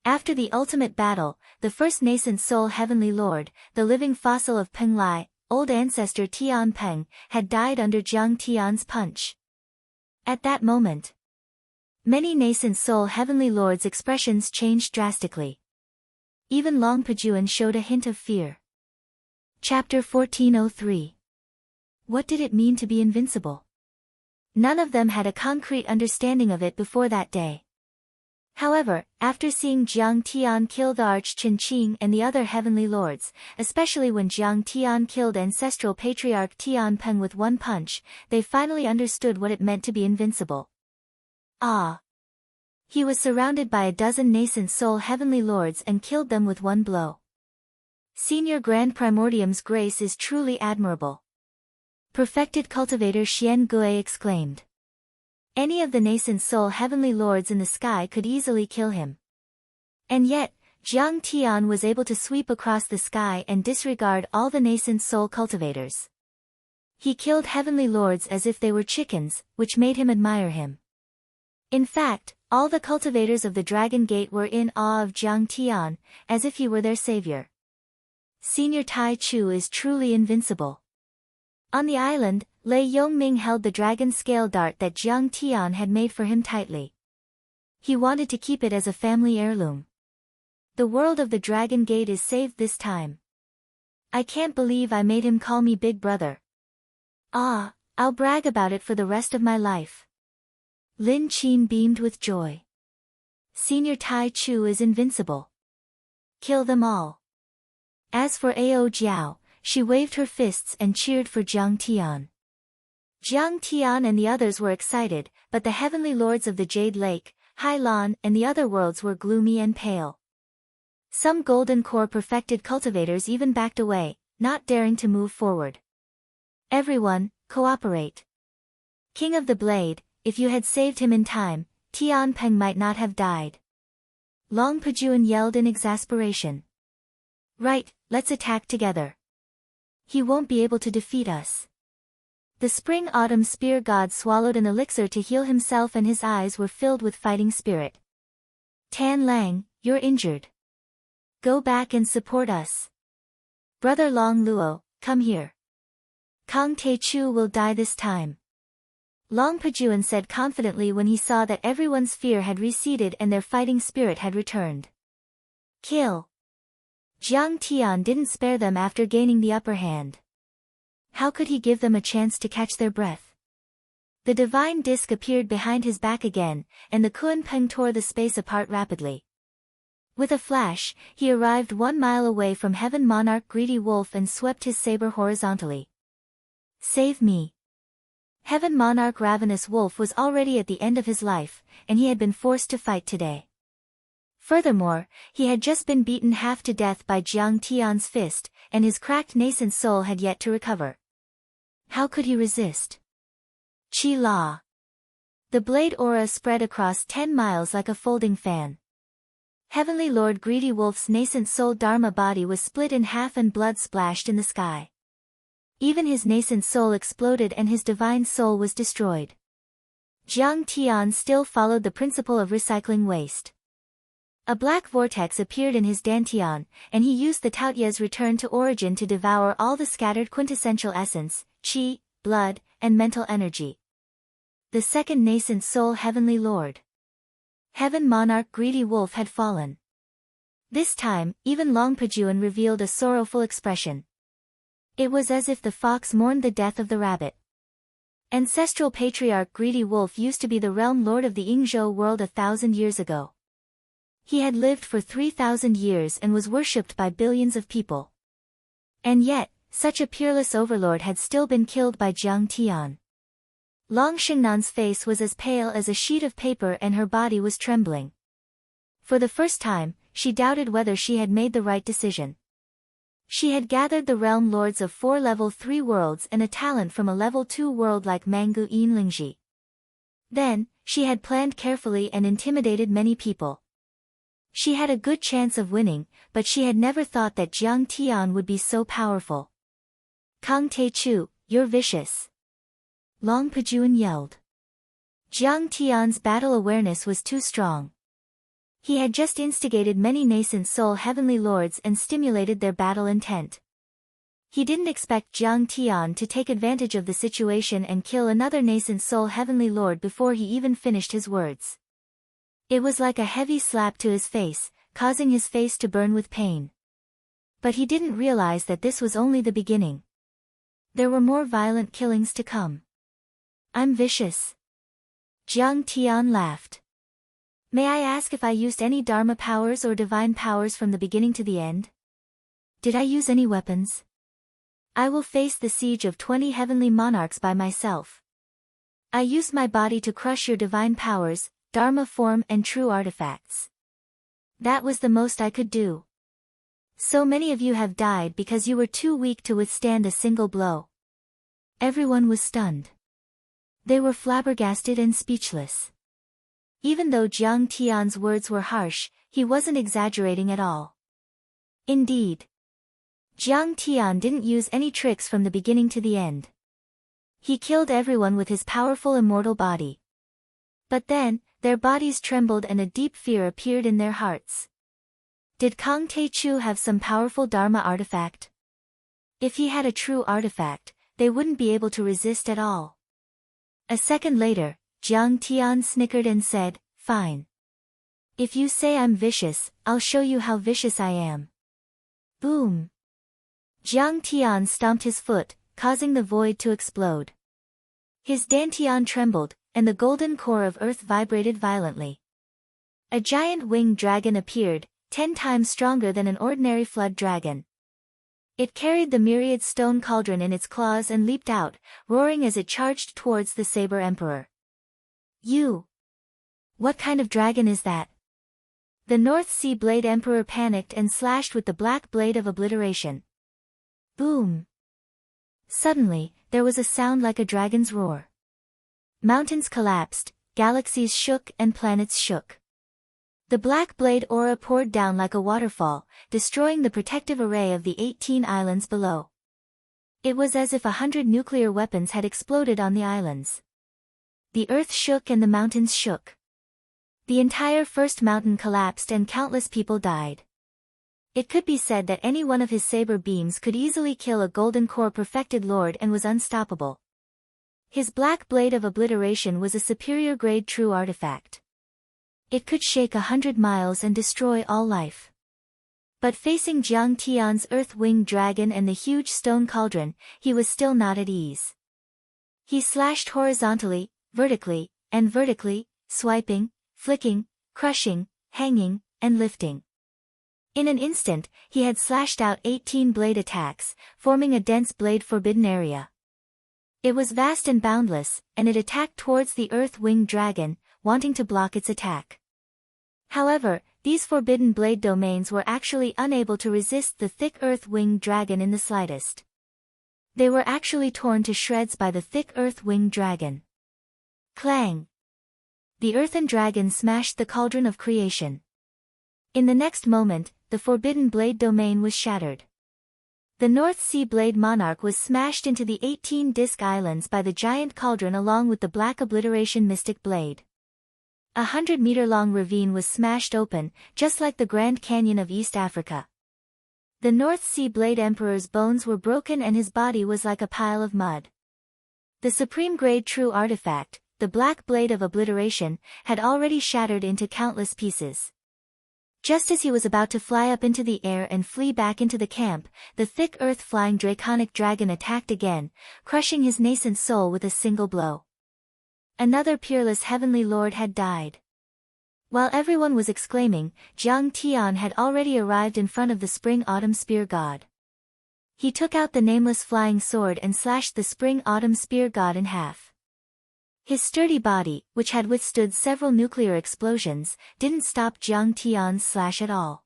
Speaker 1: After the ultimate battle, the first nascent soul Heavenly Lord, the living fossil of Peng Lai, Old Ancestor Tian Peng, had died under Jiang Tian's punch. At that moment, many nascent soul Heavenly Lord's expressions changed drastically. even Long Pajuan showed a hint of fear. Chapter 1403. What did it mean to be invincible? None of them had a concrete understanding of it before that day. However, after seeing Jiang Tian kill the Arch-Qin Qing and the other heavenly lords, especially when Jiang Tian killed ancestral patriarch Tian Peng with one punch, they finally understood what it meant to be invincible. Ah! He was surrounded by a dozen nascent soul heavenly lords and killed them with one blow. Senior Grand Primordium's grace is truly admirable. Perfected Cultivator Xian Gui exclaimed. Any of the nascent soul heavenly lords in the sky could easily kill him. And yet, Jiang Tian was able to sweep across the sky and disregard all the nascent soul cultivators. He killed heavenly lords as if they were chickens, which made him admire him. In fact, all the cultivators of the Dragon Gate were in awe of Jiang Tian, as if he were their savior. Senior Tai Chu is truly invincible. On the island, Lei Yongming held the dragon scale dart that Jiang Tian had made for him tightly. He wanted to keep it as a family heirloom. The world of the Dragon Gate is saved this time. I can't believe I made him call me Big Brother. Ah, I'll brag about it for the rest of my life. Lin Qin beamed with joy. Senior Tai Chu is invincible. Kill them all. As for Ao Jiao, she waved her fists and cheered for Jiang Tian. Jiang Tian and the others were excited, but the heavenly lords of the Jade Lake, Hai Lan and the other worlds were gloomy and pale. Some golden core perfected cultivators even backed away, not daring to move forward. Everyone, cooperate. King of the Blade, if you had saved him in time, Tian Peng might not have died. Long Pajuan yelled in exasperation. Right, let's attack together. He won't be able to defeat us. The spring-autumn spear god swallowed an elixir to heal himself and his eyes were filled with fighting spirit. Tan Lang, you're injured. Go back and support us. Brother Long Luo, come here. Kang Te Chu will die this time. Long Pajuan said confidently when he saw that everyone's fear had receded and their fighting spirit had returned. Kill. Jiang Tian didn't spare them after gaining the upper hand. How could he give them a chance to catch their breath? The divine disc appeared behind his back again, and the Kun Peng tore the space apart rapidly. With a flash, he arrived 1 mile away from Heaven Monarch Greedy Wolf and swept his saber horizontally. Save me. Heaven Monarch Ravenous Wolf was already at the end of his life, and he had been forced to fight today. Furthermore, he had just been beaten half to death by Jiang Tian's fist, and his cracked nascent soul had yet to recover. How could he resist? Chi La. The blade aura spread across 10 miles like a folding fan. Heavenly Lord Greedy Wolf's nascent soul Dharma body was split in half and blood splashed in the sky. Even his nascent soul exploded and his divine soul was destroyed. Jiang Tian still followed the principle of recycling waste. A black vortex appeared in his dantian, and he used the Taotia's return to origin to devour all the scattered quintessential essence, qi, blood, and mental energy. The second nascent soul Heavenly Lord. Heaven Monarch Greedy Wolf had fallen. This time, even Long Pajuan revealed a sorrowful expression. It was as if the fox mourned the death of the rabbit. Ancestral patriarch Greedy Wolf used to be the realm lord of the Yingzhou world 1,000 years ago. He had lived for 3,000 years and was worshipped by billions of people. And yet, such a peerless overlord had still been killed by Jiang Tian. Long Xingnan's face was as pale as a sheet of paper and her body was trembling. For the first time, she doubted whether she had made the right decision. She had gathered the realm lords of 4 level 3 worlds and a talent from a level 2 world like Mangu Yinlingji. Then, she had planned carefully and intimidated many people. She had a good chance of winning, but she had never thought that Jiang Tian would be so powerful. Kang Te Chu, you're vicious. Long Pajuan yelled. Jiang Tian's battle awareness was too strong. He had just instigated many nascent soul heavenly lords and stimulated their battle intent. He didn't expect Jiang Tian to take advantage of the situation and kill another nascent soul heavenly lord before he even finished his words. It was like a heavy slap to his face, causing his face to burn with pain. But he didn't realize that this was only the beginning. There were more violent killings to come. I'm vicious. Jiang Tian laughed. May I ask if I used any Dharma powers or divine powers from the beginning to the end? Did I use any weapons? I will face the siege of 20 heavenly monarchs by myself. I used my body to crush your divine powers, Dharma form and true artifacts. That was the most I could do. So many of you have died because you were too weak to withstand a single blow. Everyone was stunned. They were flabbergasted and speechless. Even though Jiang Tian's words were harsh, he wasn't exaggerating at all. Indeed, Jiang Tian didn't use any tricks from the beginning to the end. He killed everyone with his powerful immortal body. But then, their bodies trembled and a deep fear appeared in their hearts. Did Kang Taechu have some powerful Dharma artifact? If he had a true artifact, they wouldn't be able to resist at all. A second later, Jiang Tian snickered and said, "Fine. If you say I'm vicious, I'll show you how vicious I am." Boom! Jiang Tian stomped his foot, causing the void to explode. His dantian trembled, and the golden core of earth vibrated violently. A giant winged dragon appeared, 10 times stronger than an ordinary flood dragon. It carried the myriad stone cauldron in its claws and leaped out, roaring as it charged towards the Saber Emperor. You! What kind of dragon is that? The North Sea Blade Emperor panicked and slashed with the black blade of obliteration. Boom! Suddenly, there was a sound like a dragon's roar. Mountains collapsed, galaxies shook and planets shook. The black blade aura poured down like a waterfall, destroying the protective array of the 18 islands below. It was as if 100 nuclear weapons had exploded on the islands. The earth shook and the mountains shook. The entire first mountain collapsed and countless people died. It could be said that any one of his saber beams could easily kill a golden core perfected lord and was unstoppable. His black blade of obliteration was a superior grade true artifact. It could shake 100 miles and destroy all life. But facing Jiang Tian's earth-winged dragon and the huge stone cauldron, he was still not at ease. He slashed horizontally, vertically, and vertically, swiping, flicking, crushing, hanging, and lifting. In an instant, he had slashed out 18 blade attacks, forming a dense blade forbidden area. It was vast and boundless, and it attacked towards the earth-winged dragon, wanting to block its attack. However, these forbidden blade domains were actually unable to resist the thick earth-winged dragon in the slightest. They were actually torn to shreds by the thick earth-winged dragon. Clang! The earthen dragon smashed the cauldron of creation. In the next moment, the forbidden blade domain was shattered. The North Sea Blade Monarch was smashed into the 18 disc islands by the giant cauldron along with the black obliteration mystic blade. A 100-meter-long ravine was smashed open, just like the Grand Canyon of East Africa. The North Sea Blade Emperor's bones were broken and his body was like a pile of mud. The supreme grade true artifact, the Black Blade of Obliteration, had already shattered into countless pieces. Just as he was about to fly up into the air and flee back into the camp, the thick earth-flying draconic dragon attacked again, crushing his nascent soul with a single blow. Another peerless heavenly lord had died. While everyone was exclaiming, Jiang Tian had already arrived in front of the spring-autumn spear god. He took out the nameless flying sword and slashed the spring-autumn spear god in half. His sturdy body, which had withstood several nuclear explosions, didn't stop Jiang Tian's slash at all.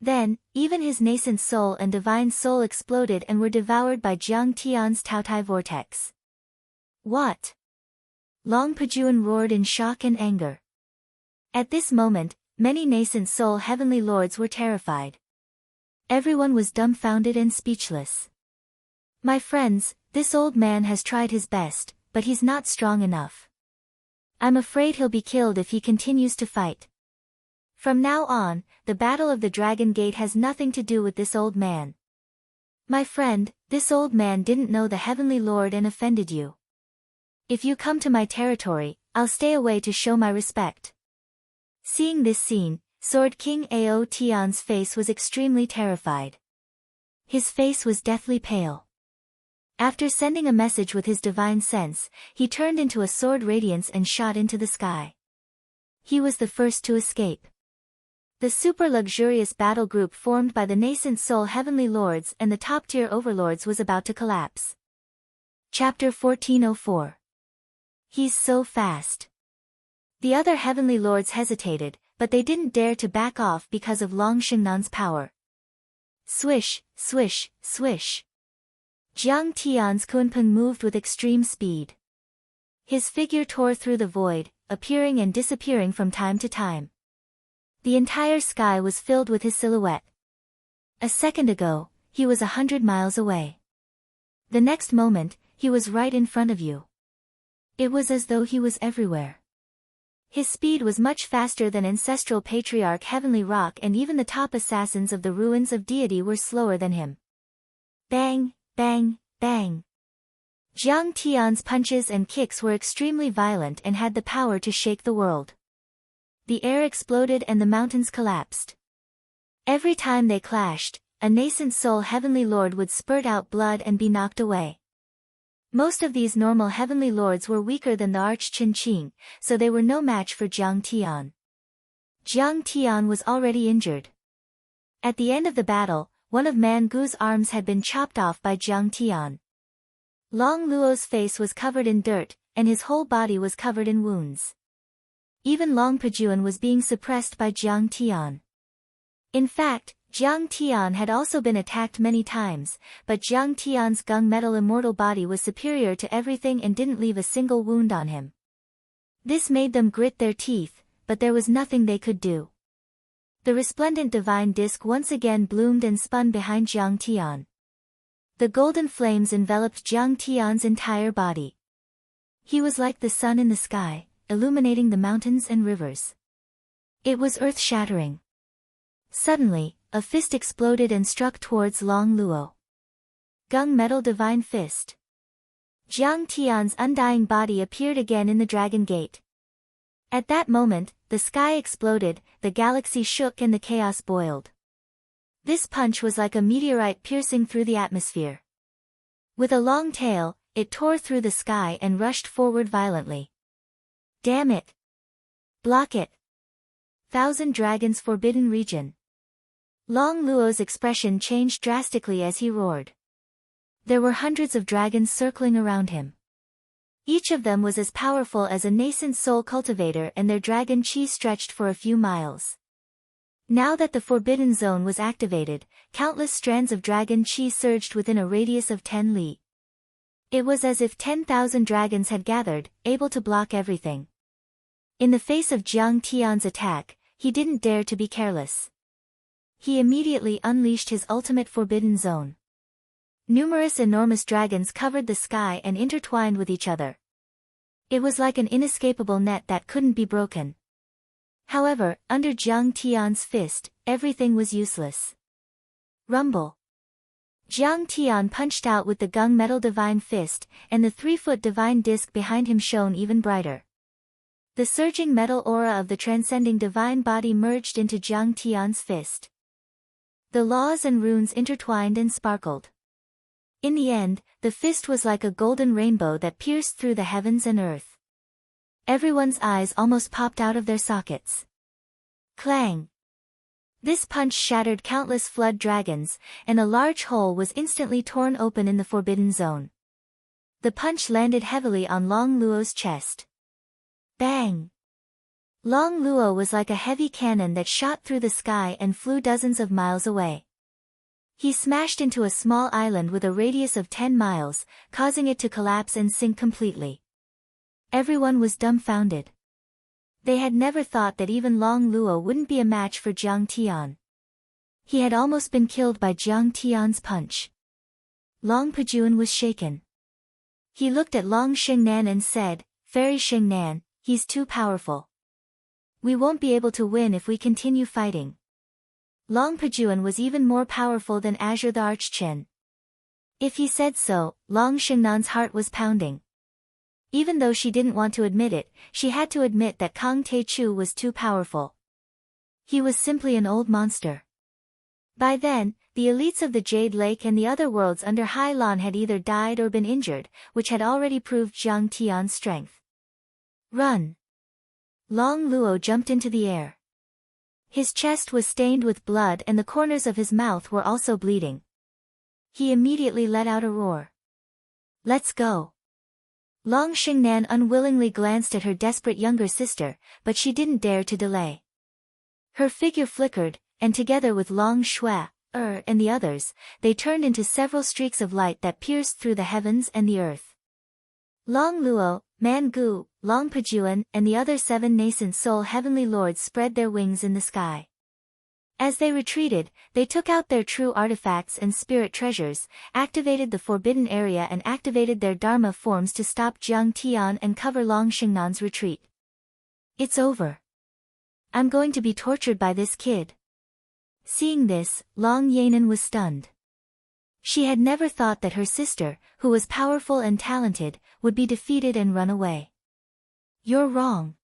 Speaker 1: Then, even his nascent soul and divine soul exploded and were devoured by Jiang Tian's Taotai vortex. What? Long Pajuan roared in shock and anger. At this moment, many nascent soul heavenly lords were terrified. Everyone was dumbfounded and speechless. My friends, this old man has tried his best, but he's not strong enough. I'm afraid he'll be killed if he continues to fight. From now on, the Battle of the Dragon Gate has nothing to do with this old man. My friend, this old man didn't know the Heavenly Lord and offended you. If you come to my territory, I'll stay away to show my respect. Seeing this scene, Sword King Ao Tian's face was extremely terrified. His face was deathly pale. After sending a message with his divine sense, he turned into a sword radiance and shot into the sky. He was the first to escape. The super-luxurious battle group formed by the nascent soul heavenly lords and the top-tier overlords was about to collapse. Chapter 1404. He's so fast. The other heavenly lords hesitated, but they didn't dare to back off because of Long Xingnan's power. Swish, swish, swish. Jiang Tian's Kunpeng moved with extreme speed. His figure tore through the void, appearing and disappearing from time to time. The entire sky was filled with his silhouette. A second ago, he was 100 miles away. The next moment, he was right in front of you. It was as though he was everywhere. His speed was much faster than ancestral patriarch Heavenly Rock, and even the top assassins of the ruins of deity were slower than him. Bang, bang, bang. Jiang Tian's punches and kicks were extremely violent and had the power to shake the world. The air exploded and the mountains collapsed. Every time they clashed, a nascent soul heavenly lord would spurt out blood and be knocked away. Most of these normal heavenly lords were weaker than the Arch-Chen Qing, so they were no match for Jiang Tian. Jiang Tian was already injured. At the end of the battle, one of Man Gu's arms had been chopped off by Jiang Tian. Long Luo's face was covered in dirt, and his whole body was covered in wounds. Even Long Pejuan was being suppressed by Jiang Tian. In fact, Jiang Tian had also been attacked many times, but Jiang Tian's gunmetal immortal body was superior to everything and didn't leave a single wound on him. This made them grit their teeth, but there was nothing they could do. The resplendent divine disk once again bloomed and spun behind Jiang Tian. The golden flames enveloped Jiang Tian's entire body. He was like the sun in the sky, illuminating the mountains and rivers. It was earth-shattering. Suddenly, a fist exploded and struck towards Long Luo. Gunmetal Divine Fist. Jiang Tian's undying body appeared again in the Dragon Gate. At that moment, the sky exploded, the galaxy shook and the chaos boiled. This punch was like a meteorite piercing through the atmosphere. With a long tail, it tore through the sky and rushed forward violently. Damn it! Block it! Thousand Dragons Forbidden Region. Long Luo's expression changed drastically as he roared. There were hundreds of dragons circling around him. Each of them was as powerful as a nascent soul cultivator, and their dragon chi stretched for a few miles. Now that the Forbidden Zone was activated, countless strands of dragon chi surged within a radius of 10 li. It was as if 10,000 dragons had gathered, able to block everything. In the face of Jiang Tian's attack, he didn't dare to be careless. He immediately unleashed his ultimate Forbidden Zone. Numerous enormous dragons covered the sky and intertwined with each other. It was like an inescapable net that couldn't be broken. However, under Jiang Tian's fist, everything was useless. Rumble. Jiang Tian punched out with the gunmetal divine fist, and the 3-foot divine disc behind him shone even brighter. The surging metal aura of the transcending divine body merged into Jiang Tian's fist. The laws and runes intertwined and sparkled. In the end, the fist was like a golden rainbow that pierced through the heavens and earth. Everyone's eyes almost popped out of their sockets. Clang! This punch shattered countless flood dragons, and a large hole was instantly torn open in the Forbidden Zone. The punch landed heavily on Long Luo's chest. Bang! Long Luo was like a heavy cannon that shot through the sky and flew dozens of miles away. He smashed into a small island with a radius of 10 miles, causing it to collapse and sink completely. Everyone was dumbfounded. They had never thought that even Long Luo wouldn't be a match for Jiang Tian. He had almost been killed by Jiang Tian's punch. Long Pejuan was shaken. He looked at Long Xingnan and said, "Fairy Xingnan, he's too powerful. We won't be able to win if we continue fighting." Long Pejuan was even more powerful than Azure the Arch-Chen. If he said so, Long Xingnan's heart was pounding. Even though she didn't want to admit it, she had to admit that Kang Taechu was too powerful. He was simply an old monster. By then, the elites of the Jade Lake and the other worlds under Hai Lan had either died or been injured, which had already proved Jiang Tian's strength. Run! Long Luo jumped into the air. His chest was stained with blood and the corners of his mouth were also bleeding. He immediately let out a roar. Let's go! Long Xingnan unwillingly glanced at her desperate younger sister, but she didn't dare to delay. Her figure flickered, and together with Long Shui, and the others, they turned into several streaks of light that pierced through the heavens and the earth. Long Luo, Man Gu, Long Pejuan, and the other 7 nascent soul heavenly lords spread their wings in the sky. As they retreated, they took out their true artifacts and spirit treasures, activated the forbidden area and activated their Dharma forms to stop Jiang Tian and cover Long Xingnan's retreat. It's over. I'm going to be tortured by this kid. Seeing this, Long Yanan was stunned. She had never thought that her sister, who was powerful and talented, would be defeated and run away. You're wrong.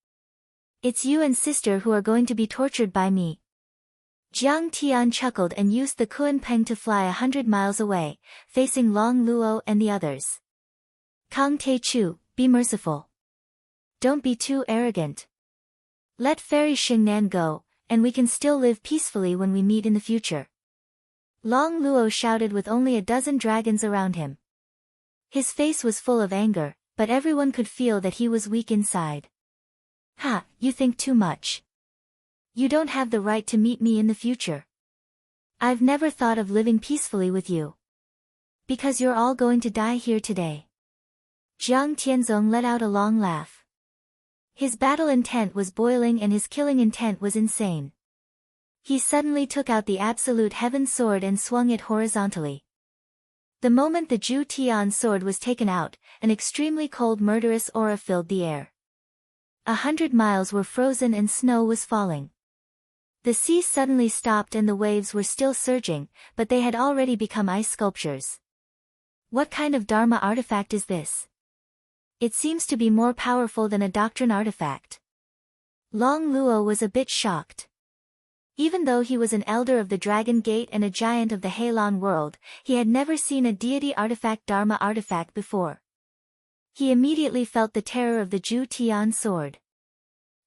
Speaker 1: It's you and sister who are going to be tortured by me. Jiang Tian chuckled and used the Kuan Peng to fly 100 miles away, facing Long Luo and the others. Kang Te Chu, be merciful. Don't be too arrogant. Let Fairy Xingnan go, and we can still live peacefully when we meet in the future. Long Luo shouted with only a dozen dragons around him. His face was full of anger, but everyone could feel that he was weak inside. Ha, you think too much. You don't have the right to meet me in the future. I've never thought of living peacefully with you. Because you're all going to die here today. Jiang Tianzong let out a long laugh. His battle intent was boiling and his killing intent was insane. He suddenly took out the Absolute Heaven Sword and swung it horizontally. The moment the Zhu Tian sword was taken out, an extremely cold murderous aura filled the air. 100 miles were frozen and snow was falling. The sea suddenly stopped and the waves were still surging, but they had already become ice sculptures. What kind of Dharma artifact is this? It seems to be more powerful than a doctrine artifact. Long Luo was a bit shocked. Even though he was an elder of the Dragon Gate and a giant of the Heilan world, he had never seen a deity artifact Dharma artifact before. He immediately felt the terror of the Zhu Tian sword.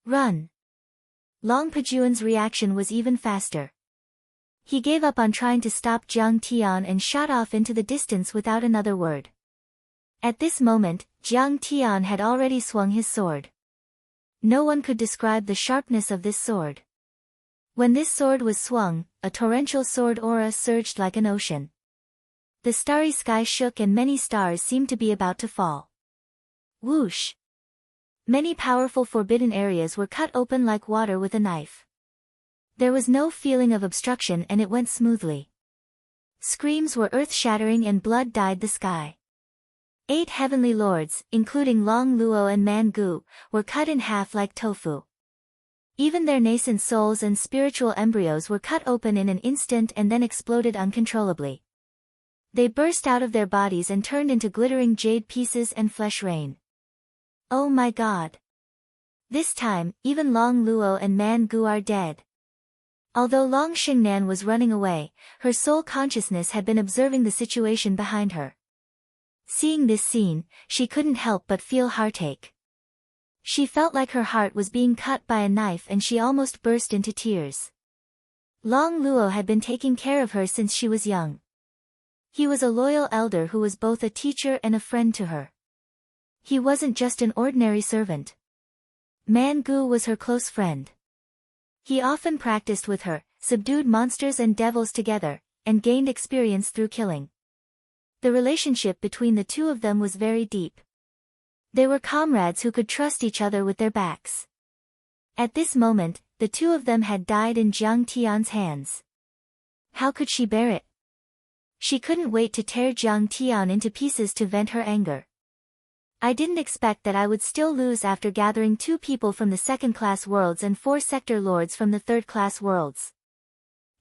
Speaker 1: Run! Long Pejuan's reaction was even faster. He gave up on trying to stop Jiang Tian and shot off into the distance without another word. At this moment, Jiang Tian had already swung his sword. No one could describe the sharpness of this sword. When this sword was swung, a torrential sword aura surged like an ocean. The starry sky shook and many stars seemed to be about to fall. Whoosh! Many powerful forbidden areas were cut open like water with a knife. There was no feeling of obstruction and it went smoothly. Screams were earth-shattering and blood dyed the sky. 8 heavenly lords, including Long Luo and Man Gu, were cut in half like tofu. Even their nascent souls and spiritual embryos were cut open in an instant and then exploded uncontrollably. They burst out of their bodies and turned into glittering jade pieces and flesh rain. Oh my god! This time, even Long Luo and Man Gu are dead. Although Long Xingnan was running away, her soul consciousness had been observing the situation behind her. Seeing this scene, she couldn't help but feel heartache. She felt like her heart was being cut by a knife and she almost burst into tears. Long Luo had been taking care of her since she was young. He was a loyal elder who was both a teacher and a friend to her. He wasn't just an ordinary servant. Man Gu was her close friend. He often practiced with her, subdued monsters and devils together, and gained experience through killing. The relationship between the two of them was very deep. They were comrades who could trust each other with their backs. At this moment, the two of them had died in Jiang Tian's hands. How could she bear it? She couldn't wait to tear Jiang Tian into pieces to vent her anger. I didn't expect that I would still lose after gathering 2 people from the second-class worlds and 4 sector lords from the third-class worlds.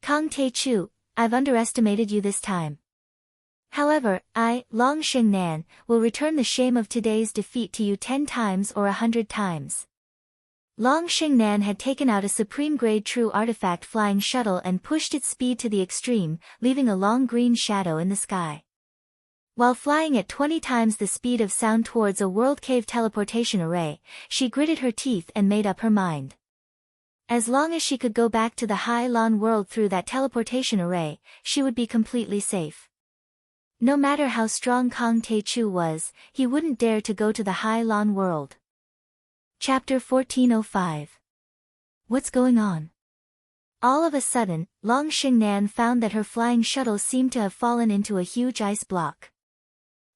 Speaker 1: Kang Te Chu, I've underestimated you this time. However, I, Long Xingnan, will return the shame of today's defeat to you 10 times or 100 times. Long Xingnan had taken out a supreme-grade true artifact flying shuttle and pushed its speed to the extreme, leaving a long green shadow in the sky. While flying at 20 times the speed of sound towards a world cave teleportation array, she gritted her teeth and made up her mind. As long as she could go back to the Hai Lan world through that teleportation array, she would be completely safe. No matter how strong Kang Taechu was, he wouldn't dare to go to the Hai Lan world. Chapter 1405. What's going on? All of a sudden, Long Xingnan found that her flying shuttle seemed to have fallen into a huge ice block.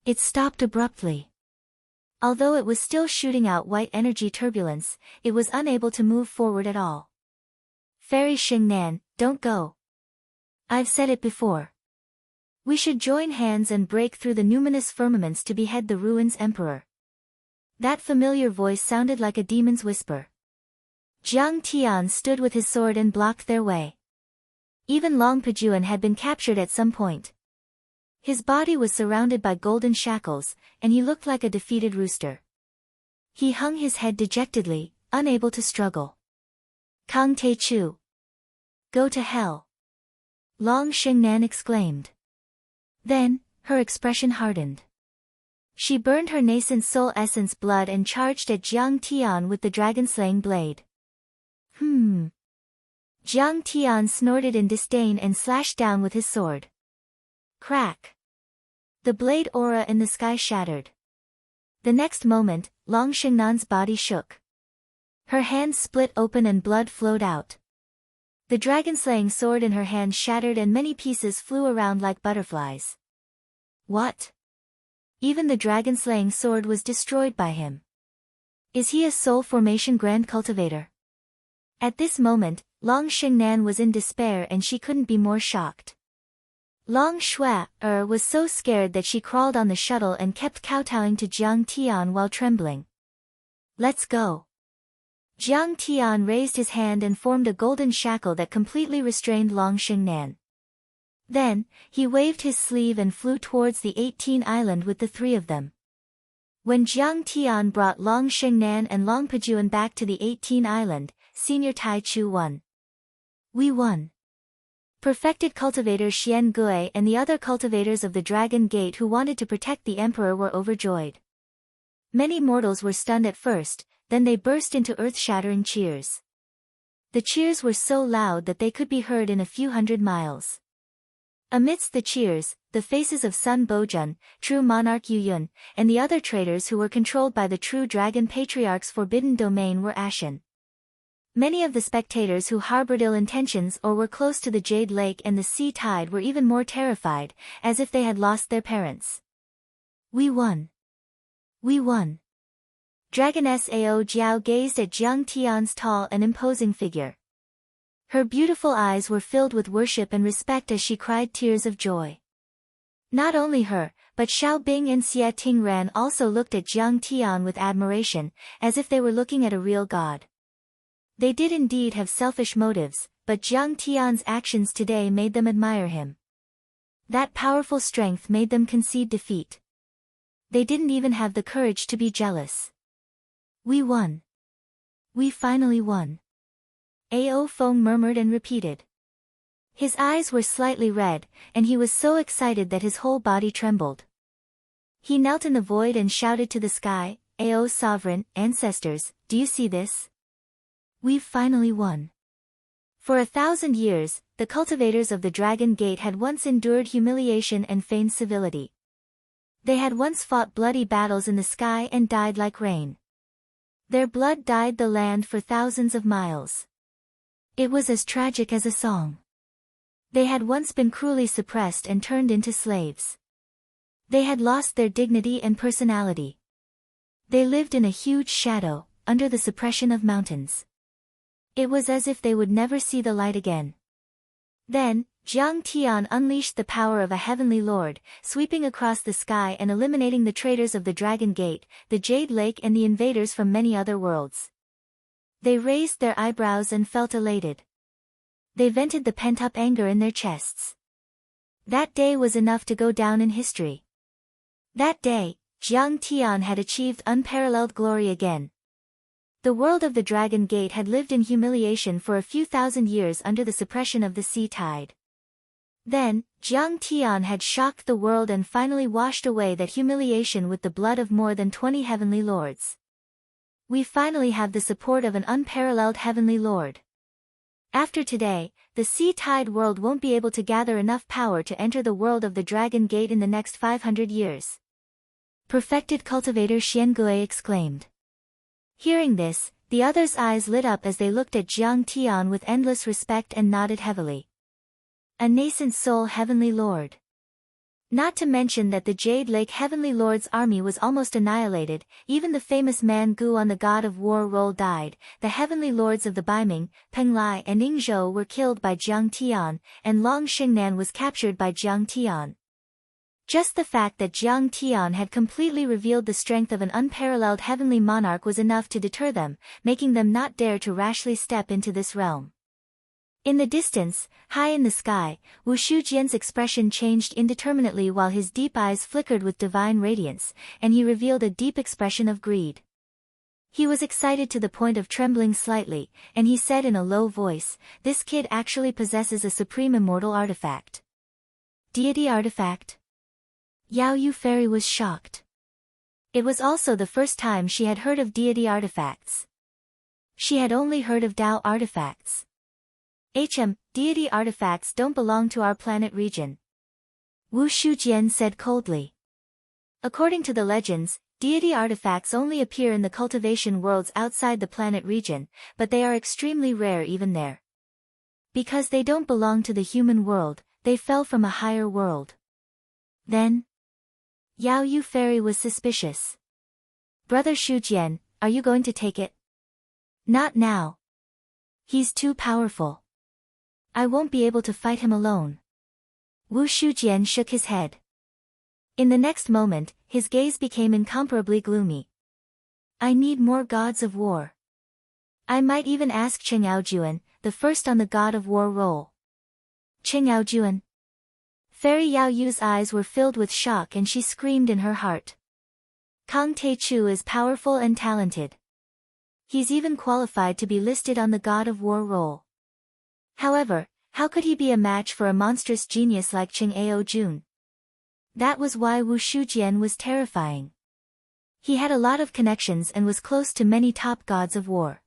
Speaker 1: It stopped abruptly. Although it was still shooting out white energy turbulence, it was unable to move forward at all. Fairy Xingnan, don't go. I've said it before. We should join hands and break through the numinous firmaments to behead the ruins emperor. That familiar voice sounded like a demon's whisper. Jiang Tian stood with his sword and blocked their way. Even Long Pejuan had been captured at some point. His body was surrounded by golden shackles, and he looked like a defeated rooster. He hung his head dejectedly, unable to struggle. Kang Taechu. Go to hell. Long Xingnan exclaimed. Then, her expression hardened. She burned her nascent soul essence blood and charged at Jiang Tian with the dragon-slaying blade. Jiang Tian snorted in disdain and slashed down with his sword. Crack! The blade aura in the sky shattered. The next moment, Long Xingnan's body shook. Her hands split open and blood flowed out. The dragon-slaying sword in her hand shattered and many pieces flew around like butterflies. What? Even the dragon-slaying sword was destroyed by him. Is he a soul formation grand cultivator? At this moment, Long Xingnan was in despair and she couldn't be more shocked. Long Shui was so scared that she crawled on the shuttle and kept kowtowing to Jiang Tian while trembling. Let's go. Jiang Tian raised his hand and formed a golden shackle that completely restrained Long Xingnan. Then, he waved his sleeve and flew towards the 18 island with the three of them. When Jiang Tian brought Long Xingnan and Long Pejuan back to the 18 island, Senior Tai Chu won. We won. Perfected cultivator Xian Gui and the other cultivators of the Dragon Gate who wanted to protect the emperor were overjoyed. Many mortals were stunned at first, then they burst into earth-shattering cheers. The cheers were so loud that they could be heard in a few hundred miles. Amidst the cheers, the faces of Sun Bojun, true monarch Yu Yun, and the other traitors who were controlled by the true Dragon Patriarch's forbidden domain were ashen. Many of the spectators who harbored ill intentions or were close to the Jade Lake and the sea tide were even more terrified, as if they had lost their parents. We won. We won. Dragoness Ao Jiao gazed at Jiang Tian's tall and imposing figure. Her beautiful eyes were filled with worship and respect as she cried tears of joy. Not only her, but Xiao Bing and Xie Tingran also looked at Jiang Tian with admiration, as if they were looking at a real god. They did indeed have selfish motives, but Jiang Tian's actions today made them admire him. That powerful strength made them concede defeat. They didn't even have the courage to be jealous. We won. We finally won. Ao Feng murmured and repeated. His eyes were slightly red, and he was so excited that his whole body trembled. He knelt in the void and shouted to the sky, Ao sovereign, ancestors, do you see this? We've finally won. For 1,000 years, the cultivators of the Dragon Gate had once endured humiliation and feigned civility. They had once fought bloody battles in the sky and died like rain. Their blood dyed the land for thousands of miles. It was as tragic as a song. They had once been cruelly suppressed and turned into slaves. They had lost their dignity and personality. They lived in a huge shadow, under the suppression of mountains. It was as if they would never see the light again. Then, Jiang Tian unleashed the power of a heavenly lord, sweeping across the sky and eliminating the traitors of the Dragon Gate, the Jade Lake and the invaders from many other worlds. They raised their eyebrows and felt elated. They vented the pent-up anger in their chests. That day was enough to go down in history. That day, Jiang Tian had achieved unparalleled glory again. The world of the Dragon Gate had lived in humiliation for a few thousand years under the suppression of the sea tide. Then, Jiang Tian had shocked the world and finally washed away that humiliation with the blood of more than 20 heavenly lords. We finally have the support of an unparalleled heavenly lord. After today, the sea tide world won't be able to gather enough power to enter the world of the Dragon Gate in the next 500 years. Perfected Cultivator Xiangui exclaimed. Hearing this, the others' eyes lit up as they looked at Jiang Tian with endless respect and nodded heavily. A nascent soul heavenly lord. Not to mention that the Jade Lake Heavenly Lord's army was almost annihilated, even the famous man Gu on the God of War role died, the Heavenly Lords of the Baiming, Penglai and Ningzhou were killed by Jiang Tian, and Long Xingnan was captured by Jiang Tian. Just the fact that Jiang Tian had completely revealed the strength of an unparalleled heavenly monarch was enough to deter them, making them not dare to rashly step into this realm. In the distance, high in the sky, Wu Shujian's expression changed indeterminately while his deep eyes flickered with divine radiance, and he revealed a deep expression of greed. He was excited to the point of trembling slightly, and he said in a low voice, "This kid actually possesses a supreme immortal artifact." Deity artifact? Yao Yu Fairy was shocked. It was also the first time she had heard of deity artifacts. She had only heard of Tao artifacts. Deity artifacts don't belong to our planet region. Wu Shujian said coldly. According to the legends, deity artifacts only appear in the cultivation worlds outside the planet region, but they are extremely rare even there. Because they don't belong to the human world, they fell from a higher world. Then, Yao Yu Fairy was suspicious. Brother Shujian, are you going to take it? Not now. He's too powerful. I won't be able to fight him alone. Wu Shujian shook his head. In the next moment, his gaze became incomparably gloomy. I need more gods of war. I might even ask Cheng Aojuan, the first on the god of war roll. Cheng Aojuan? Fairy Yao Yu's eyes were filled with shock and she screamed in her heart. Kang Teichu is powerful and talented. He's even qualified to be listed on the god of war roll. However, how could he be a match for a monstrous genius like Cheng Aojun? That was why Wu Shujian was terrifying. He had a lot of connections and was close to many top gods of war.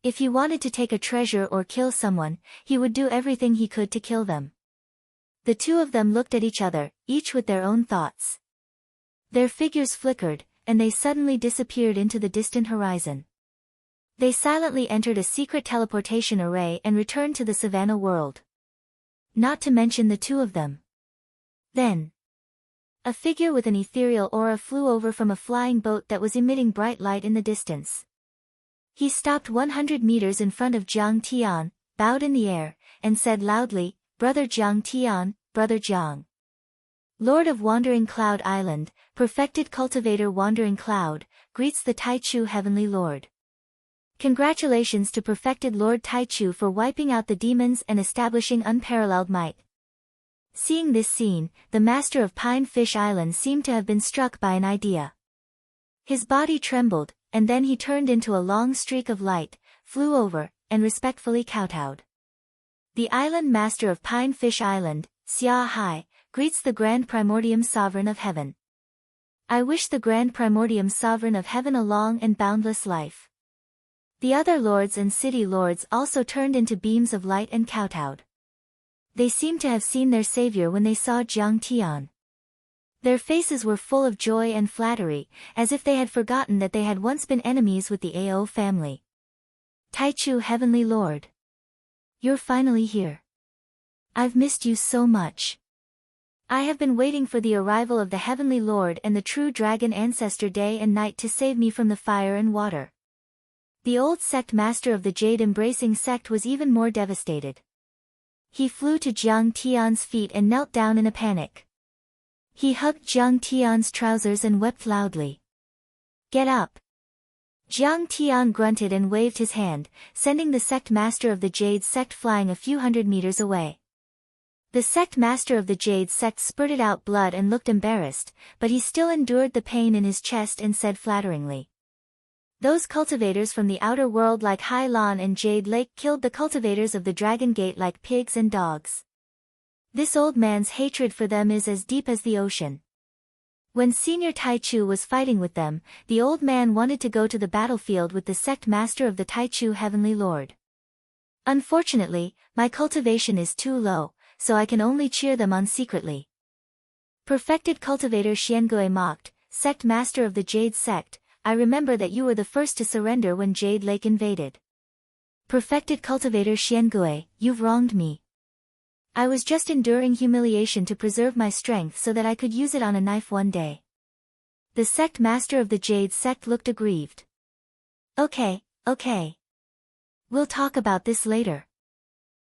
Speaker 1: If he wanted to take a treasure or kill someone, he would do everything he could to kill them. The two of them looked at each other, each with their own thoughts. Their figures flickered, and they suddenly disappeared into the distant horizon. They silently entered a secret teleportation array and returned to the savannah world. Not to mention the two of them. Then, a figure with an ethereal aura flew over from a flying boat that was emitting bright light in the distance. He stopped 100 meters in front of Jiang Tian, bowed in the air, and said loudly, "Brother Jiang Tian, Brother Jiang. Lord of Wandering Cloud Island, perfected cultivator Wandering Cloud, greets the Taichu Heavenly Lord. Congratulations to perfected Lord Taichu for wiping out the demons and establishing unparalleled might." Seeing this scene, the master of Pine Fish Island seemed to have been struck by an idea. His body trembled, and then he turned into a long streak of light, flew over, and respectfully kowtowed. The island master of Pine Fish Island, Xia Hai, greets the Grand Primordium Sovereign of Heaven. I wish the Grand Primordium Sovereign of Heaven a long and boundless life. The other lords and city lords also turned into beams of light and kowtowed. They seemed to have seen their savior when they saw Jiang Tian. Their faces were full of joy and flattery, as if they had forgotten that they had once been enemies with the Ao family. Taichu Heavenly Lord. You're finally here. I've missed you so much. I have been waiting for the arrival of the Heavenly Lord and the true dragon ancestor day and night to save me from the fire and water. The old sect master of the jade-embracing sect was even more devastated. He flew to Jiang Tian's feet and knelt down in a panic. He hugged Jiang Tian's trousers and wept loudly. Get up. Jiang Tian grunted and waved his hand, sending the sect master of the Jade sect flying a few hundred meters away. The sect master of the Jade sect spurted out blood and looked embarrassed, but he still endured the pain in his chest and said flatteringly, Those cultivators from the outer world like Hai Lan and Jade Lake killed the cultivators of the Dragon Gate like pigs and dogs. This old man's hatred for them is as deep as the ocean. When Senior Taichu was fighting with them, the old man wanted to go to the battlefield with the sect master of the Taichu Heavenly Lord. Unfortunately, my cultivation is too low, so I can only cheer them on secretly. Perfected Cultivator Xiangui mocked, Sect Master of the Jade Sect, I remember that you were the first to surrender when Jade Lake invaded. Perfected Cultivator Xiangui, you've wronged me. I was just enduring humiliation to preserve my strength so that I could use it on a knife one day. The Sect Master of the Jade Sect looked aggrieved. Okay. We'll talk about this later.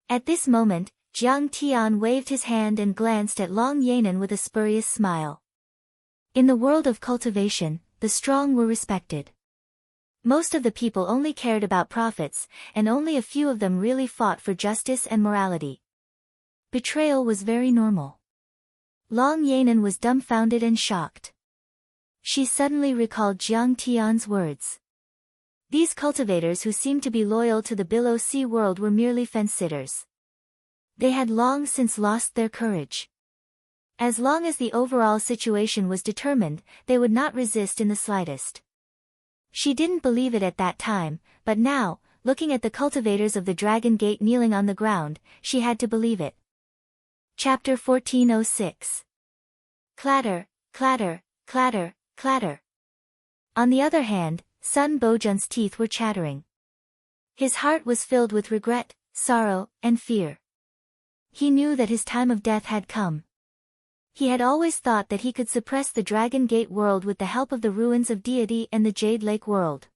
Speaker 1: At this moment, Jiang Tian waved his hand and glanced at Long Yanan with a spurious smile. In the world of cultivation, the strong were respected. Most of the people only cared about profits, and only a few of them really fought for justice and morality. Betrayal was very normal. Long Yanan was dumbfounded and shocked. She suddenly recalled Jiang Tian's words. These cultivators who seemed to be loyal to the below sea world were merely fence-sitters. They had long since lost their courage. As long as the overall situation was determined, they would not resist in the slightest. She didn't believe it at that time, but now, looking at the cultivators of the Dragon Gate kneeling on the ground, she had to believe it. Chapter 1406. Clatter, clatter, clatter, clatter. On the other hand, Sun Bojun's teeth were chattering. His heart was filled with regret, sorrow, and fear. He knew that his time of death had come. He had always thought that he could suppress the Dragon Gate world with the help of the ruins of deity and the Jade Lake world.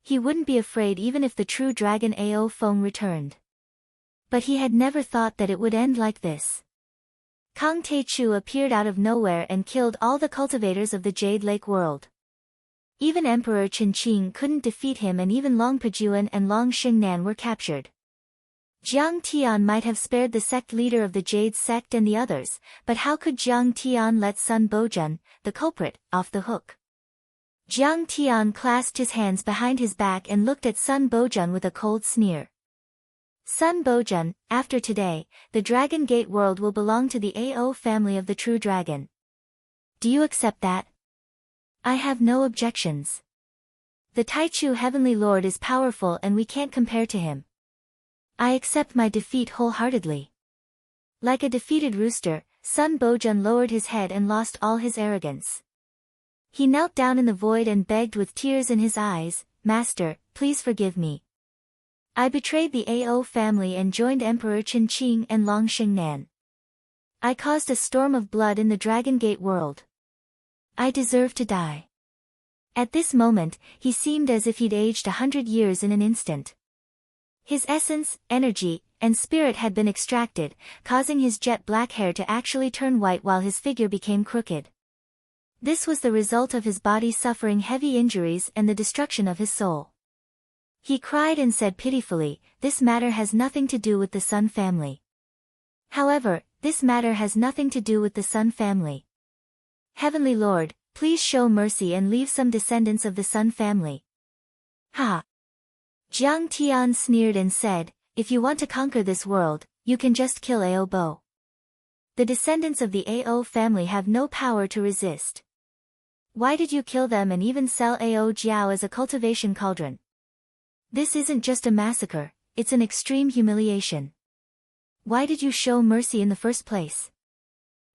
Speaker 1: He wouldn't be afraid even if the true dragon Ao Feng returned. But he had never thought that it would end like this. Kang Taichu appeared out of nowhere and killed all the cultivators of the Jade Lake world. Even Emperor Qinqing couldn't defeat him, and even Long Pejuan and Long Xingnan were captured. Jiang Tian might have spared the sect leader of the Jade Sect and the others, but how could Jiang Tian let Sun Bojun, the culprit, off the hook? Jiang Tian clasped his hands behind his back and looked at Sun Bojun with a cold sneer. Sun Bojun, after today, the Dragon Gate world will belong to the Ao family of the True Dragon. Do you accept that? I have no objections. The Taichu Heavenly Lord is powerful and we can't compare to him. I accept my defeat wholeheartedly. Like a defeated rooster, Sun Bojun lowered his head and lost all his arrogance. He knelt down in the void and begged with tears in his eyes, Master, please forgive me. I betrayed the Ao family and joined Emperor Qinqing and Long Xingnan. I caused a storm of blood in the Dragon Gate world. I deserve to die. At this moment, he seemed as if he'd aged 100 years in an instant. His essence, energy, and spirit had been extracted, causing his jet black hair to actually turn white while his figure became crooked. This was the result of his body suffering heavy injuries and the destruction of his soul. He cried and said pitifully, "This matter has nothing to do with the Sun family." However, this matter has nothing to do with the Sun family. Heavenly Lord, please show mercy and leave some descendants of the Sun family. Ha! Jiang Tian sneered and said, if you want to conquer this world, you can just kill Ao Bo. The descendants of the Ao family have no power to resist. Why did you kill them and even sell Ao Jiao as a cultivation cauldron? This isn't just a massacre, it's an extreme humiliation. Why did you show mercy in the first place?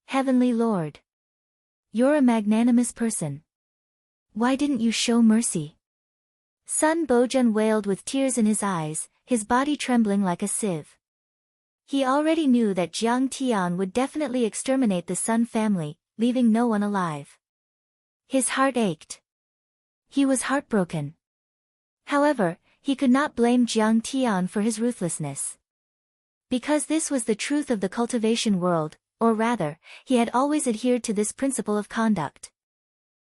Speaker 1: Heavenly Lord. You're a magnanimous person. Why didn't you show mercy? Sun Bojun wailed with tears in his eyes, his body trembling like a sieve. He already knew that Jiang Tian would definitely exterminate the Sun family, leaving no one alive. His heart ached. He was heartbroken. However, he could not blame Jiang Tian for his ruthlessness. Because this was the truth of the cultivation world, or rather, he had always adhered to this principle of conduct.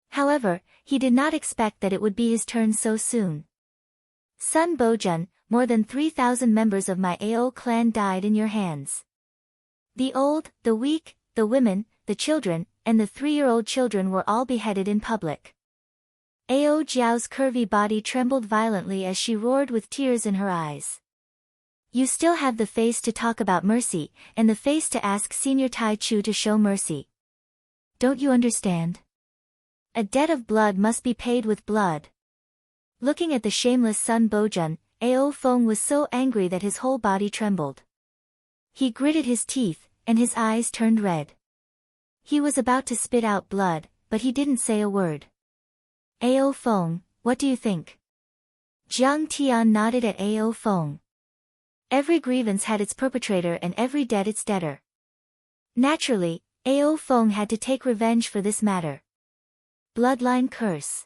Speaker 1: However, he did not expect that it would be his turn so soon. Sun Bojun, more than 3,000 members of my Ao clan died in your hands. The old, the weak, the women, the children, and the 3-year-old children were all beheaded in public. Ao Jiao's curvy body trembled violently as she roared with tears in her eyes. You still have the face to talk about mercy, and the face to ask Senior Tai Chu to show mercy. Don't you understand? A debt of blood must be paid with blood. Looking at the shameless Sun Bojun, Ao Feng was so angry that his whole body trembled. He gritted his teeth, and his eyes turned red. He was about to spit out blood, but he didn't say a word. Ao Feng, what do you think? Jiang Tian nodded at Ao Feng. Every grievance had its perpetrator and every debt its debtor. Naturally, Ao Feng had to take revenge for this matter. Bloodline curse.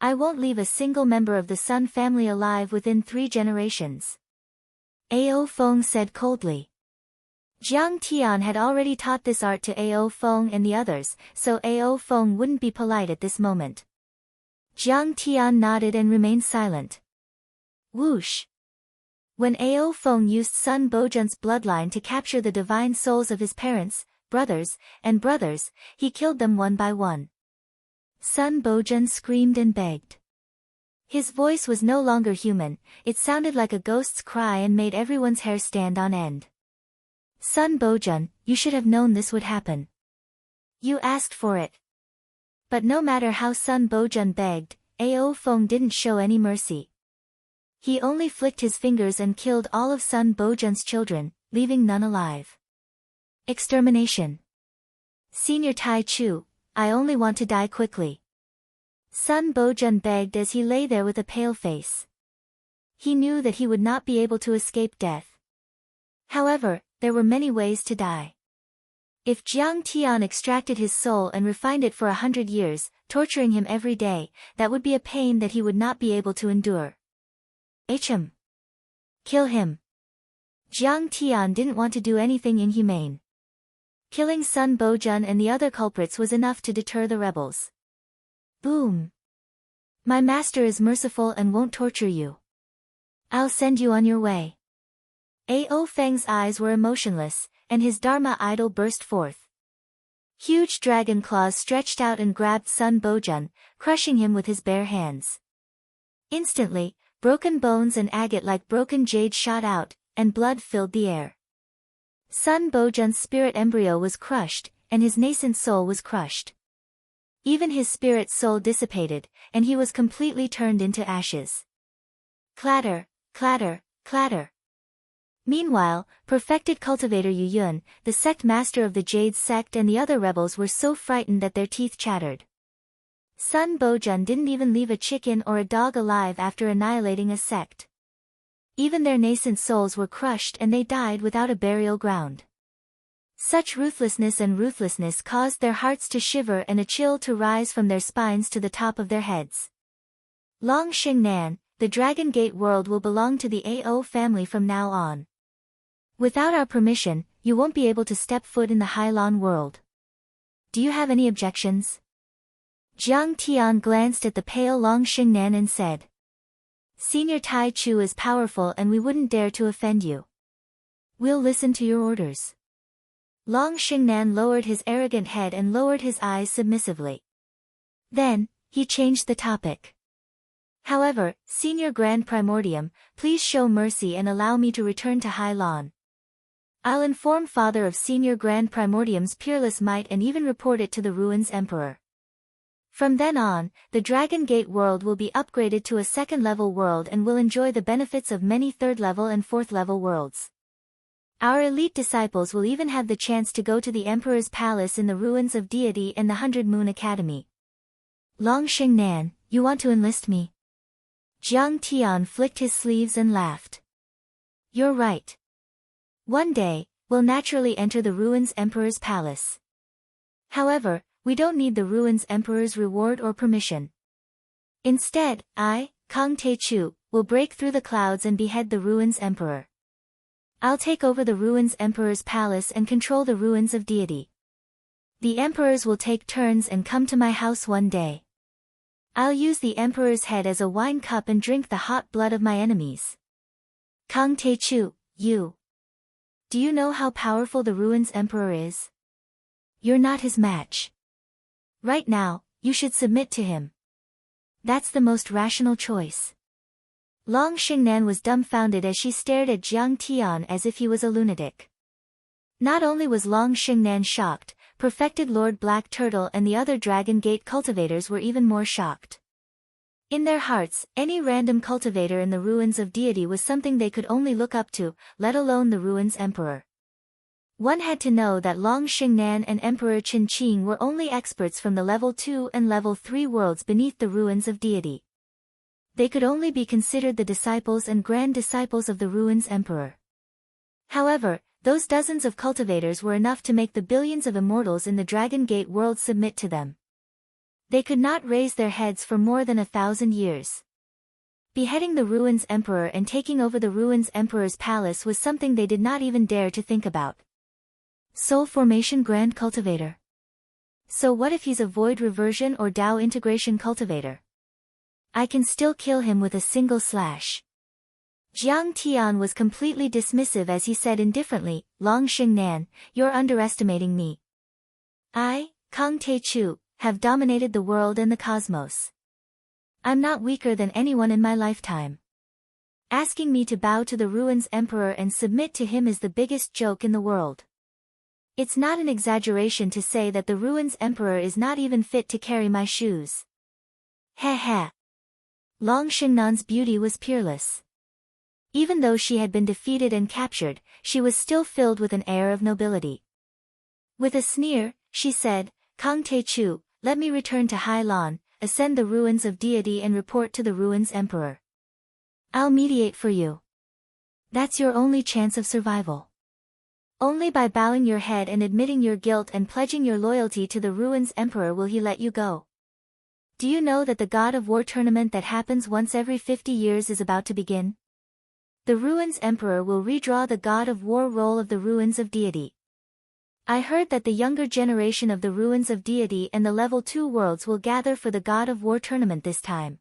Speaker 1: I won't leave a single member of the Sun family alive within 3 generations. Ao Feng said coldly. Jiang Tian had already taught this art to Ao Feng and the others, so Ao Feng wouldn't be polite at this moment. Jiang Tian nodded and remained silent. Whoosh! When Ao Feng used Sun Bojun's bloodline to capture the divine souls of his parents, brothers, he killed them one by one. Sun Bojun screamed and begged. His voice was no longer human, it sounded like a ghost's cry and made everyone's hair stand on end. Sun Bojun, you should have known this would happen. You asked for it. But no matter how Sun Bojun begged, Ao Feng didn't show any mercy. He only flicked his fingers and killed all of Sun Bojun's children, leaving none alive. Extermination. Senior Tai Chu, I only want to die quickly. Sun Bojun begged as he lay there with a pale face. He knew that he would not be able to escape death. However, there were many ways to die. If Jiang Tian extracted his soul and refined it for 100 years, torturing him every day, that would be a pain that he would not be able to endure. Him. Kill him. Jiang Tian didn't want to do anything inhumane. Killing Sun Bojun and the other culprits was enough to deter the rebels. Boom. My master is merciful and won't torture you. I'll send you on your way. Ao Feng's eyes were emotionless, and his Dharma idol burst forth. Huge dragon claws stretched out and grabbed Sun Bojun, crushing him with his bare hands. Instantly, broken bones and agate like broken jade shot out, and blood filled the air. Sun Bojun's spirit embryo was crushed, and his nascent soul was crushed. Even his spirit soul dissipated, and he was completely turned into ashes. Clatter, clatter, clatter. Meanwhile, perfected cultivator Yu Yun, the sect master of the Jade sect and the other rebels were so frightened that their teeth chattered. Sun Bojun didn't even leave a chicken or a dog alive after annihilating a sect. Even their nascent souls were crushed and they died without a burial ground. Such ruthlessness caused their hearts to shiver and a chill to rise from their spines to the top of their heads. Long Xingnan, the Dragon Gate world will belong to the Ao family from now on. Without our permission, you won't be able to step foot in the Hailan world. Do you have any objections? Jiang Tian glanced at the pale Long Xingnan and said. Senior Tai Chu is powerful and we wouldn't dare to offend you. We'll listen to your orders. Long Xingnan lowered his arrogant head and lowered his eyes submissively. Then, he changed the topic. However, Senior Grand Primordium, please show mercy and allow me to return to Hailan. I'll inform Father of Senior Grand Primordium's peerless might and even report it to the Ruins Emperor. From then on, the Dragon Gate world will be upgraded to a second-level world and will enjoy the benefits of many third-level and fourth-level worlds. Our elite disciples will even have the chance to go to the Emperor's palace in the ruins of Deity and the 100 Moon Academy. Long Xingnan, you want to enlist me? Jiang Tian flicked his sleeves and laughed. You're right. One day, we'll naturally enter the Ruins Emperor's palace. However, we don't need the Ruins Emperor's reward or permission. Instead, I, Kang Te-Chu, will break through the clouds and behead the Ruins Emperor. I'll take over the Ruins Emperor's palace and control the ruins of Deity. The Emperors will take turns and come to my house one day. I'll use the Emperor's head as a wine cup and drink the hot blood of my enemies. Kang Te-Chu, you. Do you know how powerful the Ruins Emperor is? You're not his match. Right now, you should submit to him. That's the most rational choice. Long Xingnan was dumbfounded as she stared at Jiang Tian as if he was a lunatic. Not only was Long Xingnan shocked, Perfected Lord Black Turtle and the other Dragon Gate cultivators were even more shocked. In their hearts, any random cultivator in the ruins of deity was something they could only look up to, let alone the ruins emperor. One had to know that Long Xingnan and Emperor Qin Qing were only experts from the level 2 and level 3 worlds beneath the ruins of deity. They could only be considered the disciples and grand disciples of the ruins emperor. However, those dozens of cultivators were enough to make the billions of immortals in the Dragon Gate world submit to them. They could not raise their heads for more than 1,000 years. Beheading the ruins emperor and taking over the ruins emperor's palace was something they did not even dare to think about. Soul Formation Grand Cultivator. So what if he's a Void Reversion or Dao Integration Cultivator? I can still kill him with a single slash. Jiang Tian was completely dismissive as he said indifferently, Long Xingnan, you're underestimating me. I, Kang Teichu, have dominated the world and the cosmos. I'm not weaker than anyone in my lifetime. Asking me to bow to the ruins emperor and submit to him is the biggest joke in the world. It's not an exaggeration to say that the ruins emperor is not even fit to carry my shoes. Heh heh. Long Xingnan's beauty was peerless. Even though she had been defeated and captured, she was still filled with an air of nobility. With a sneer, she said, Kang Teichu, let me return to Hailan, ascend the ruins of deity and report to the ruins emperor. I'll mediate for you. That's your only chance of survival. Only by bowing your head and admitting your guilt and pledging your loyalty to the ruins emperor will he let you go. Do you know that the God of War tournament that happens once every 50 years is about to begin? The ruins emperor will redraw the God of War role of the ruins of deity. I heard that the younger generation of the ruins of deity and the level 2 worlds will gather for the God of War tournament this time.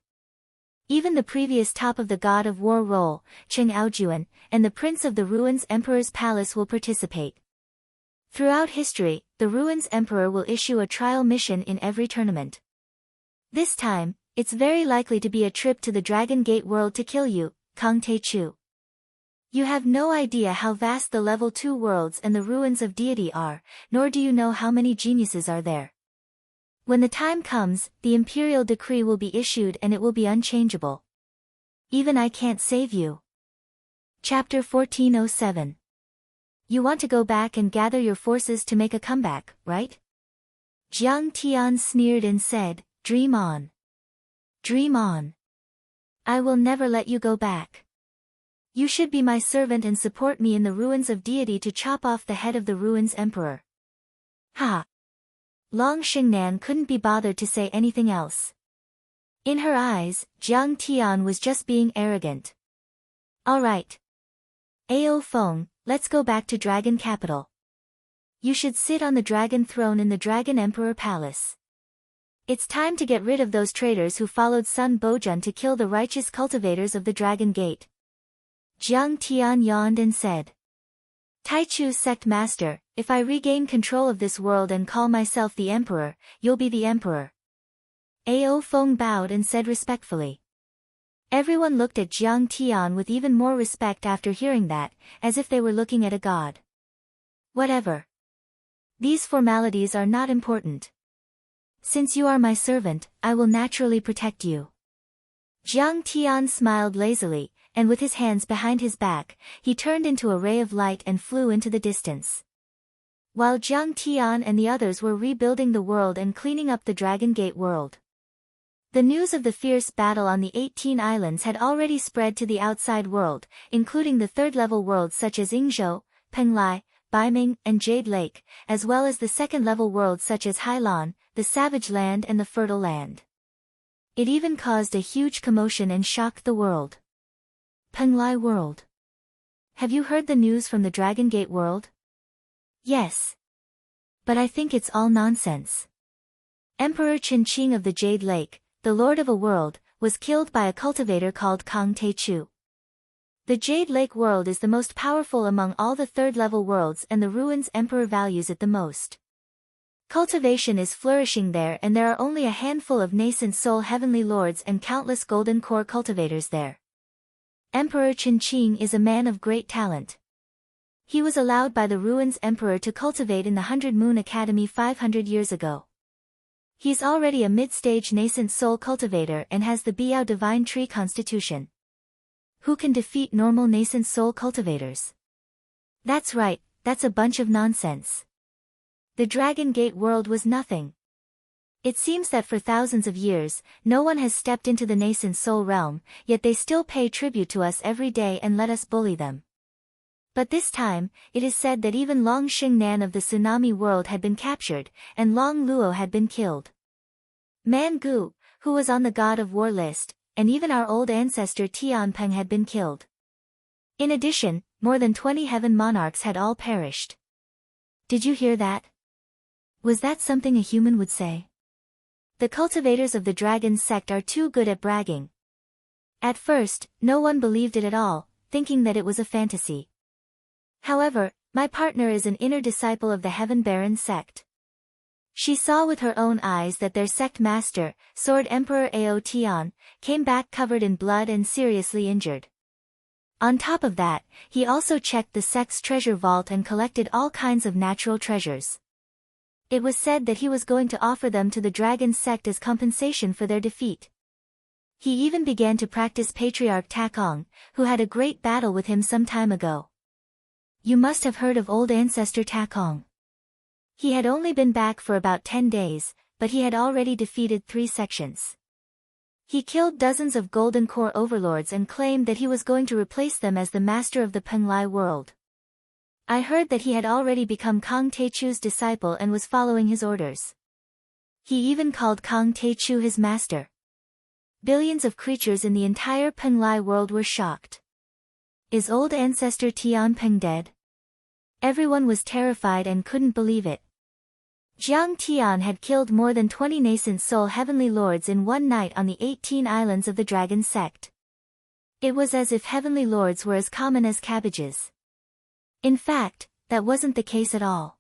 Speaker 1: Even the previous top of the God of War role, Cheng Aojuan, and the Prince of the Ruins Emperor's Palace will participate. Throughout history, the Ruins Emperor will issue a trial mission in every tournament. This time, it's very likely to be a trip to the Dragon Gate world to kill you, Kang Teichu. You have no idea how vast the level 2 worlds and the ruins of deity are, nor do you know how many geniuses are there. When the time comes, the imperial decree will be issued and it will be unchangeable. Even I can't save you. Chapter 1407. You want to go back and gather your forces to make a comeback, right? Jiang Tian sneered and said, Dream on. Dream on. I will never let you go back. You should be my servant and support me in the ruins of deity to chop off the head of the ruins emperor. Ha! Long Xingnan couldn't be bothered to say anything else. In her eyes, Jiang Tian was just being arrogant. Alright. Ao Feng, let's go back to Dragon Capital. You should sit on the dragon throne in the Dragon Emperor Palace. It's time to get rid of those traitors who followed Sun Bojun to kill the righteous cultivators of the Dragon Gate. Jiang Tian yawned and said. Taichu's sect master, if I regain control of this world and call myself the emperor, you'll be the emperor. Ao Feng bowed and said respectfully. Everyone looked at Jiang Tian with even more respect after hearing that, as if they were looking at a god. Whatever. These formalities are not important. Since you are my servant, I will naturally protect you. Jiang Tian smiled lazily, and with his hands behind his back, he turned into a ray of light and flew into the distance. While Jiang Tian and the others were rebuilding the world and cleaning up the Dragon Gate world. The news of the fierce battle on the 18 islands had already spread to the outside world, including the third-level worlds such as Yingzhou, Penglai, Baiming, and Jade Lake, as well as the second-level worlds such as Hailan, the Savage Land and the Fertile Land. It even caused a huge commotion and shocked the world. Penglai world. Have you heard the news from the Dragon Gate world? Yes. But I think it's all nonsense. Emperor Qin Qing of the Jade Lake, the Lord of a World, was killed by a cultivator called Kang Teichu. The Jade Lake world is the most powerful among all the third-level worlds and the Ruins Emperor values it the most. Cultivation is flourishing there, and there are only a handful of nascent soul heavenly lords and countless golden core cultivators there. Emperor Qin is a man of great talent. He was allowed by the Ruins Emperor to cultivate in the 100 Moon Academy 500 years ago. He's already a mid-stage nascent soul cultivator and has the Biao Divine Tree constitution. Who can defeat normal nascent soul cultivators? That's right, that's a bunch of nonsense. The Dragon Gate world was nothing. It seems that for thousands of years, no one has stepped into the nascent soul realm, yet they still pay tribute to us every day and let us bully them. But this time, it is said that even Long Xingnan of the Tsunami world had been captured, and Long Luo had been killed. Man Gu, who was on the God of War list, and even our old ancestor Tianpeng had been killed. In addition, more than 20 heaven monarchs had all perished. Did you hear that? Was that something a human would say? The cultivators of the dragon sect are too good at bragging. At first, no one believed it at all, thinking that it was a fantasy. However, my partner is an inner disciple of the Heaven Baron sect. She saw with her own eyes that their sect master, Sword Emperor Ao Tian, came back covered in blood and seriously injured. On top of that, he also checked the sect's treasure vault and collected all kinds of natural treasures. It was said that he was going to offer them to the dragon sect as compensation for their defeat. He even began to practice Patriarch Takong, who had a great battle with him some time ago. You must have heard of old ancestor Takong. He had only been back for about 10 days, but he had already defeated 3 sections. He killed dozens of golden core overlords and claimed that he was going to replace them as the master of the Penglai world. I heard that he had already become Kang Teichu's disciple and was following his orders. He even called Kang Teichu his master. Billions of creatures in the entire Penglai world were shocked. Is old ancestor Tianpeng dead? Everyone was terrified and couldn't believe it. Jiang Tian had killed more than 20 nascent soul heavenly lords in one night on the 18 islands of the dragon sect. It was as if heavenly lords were as common as cabbages. In fact, that wasn't the case at all.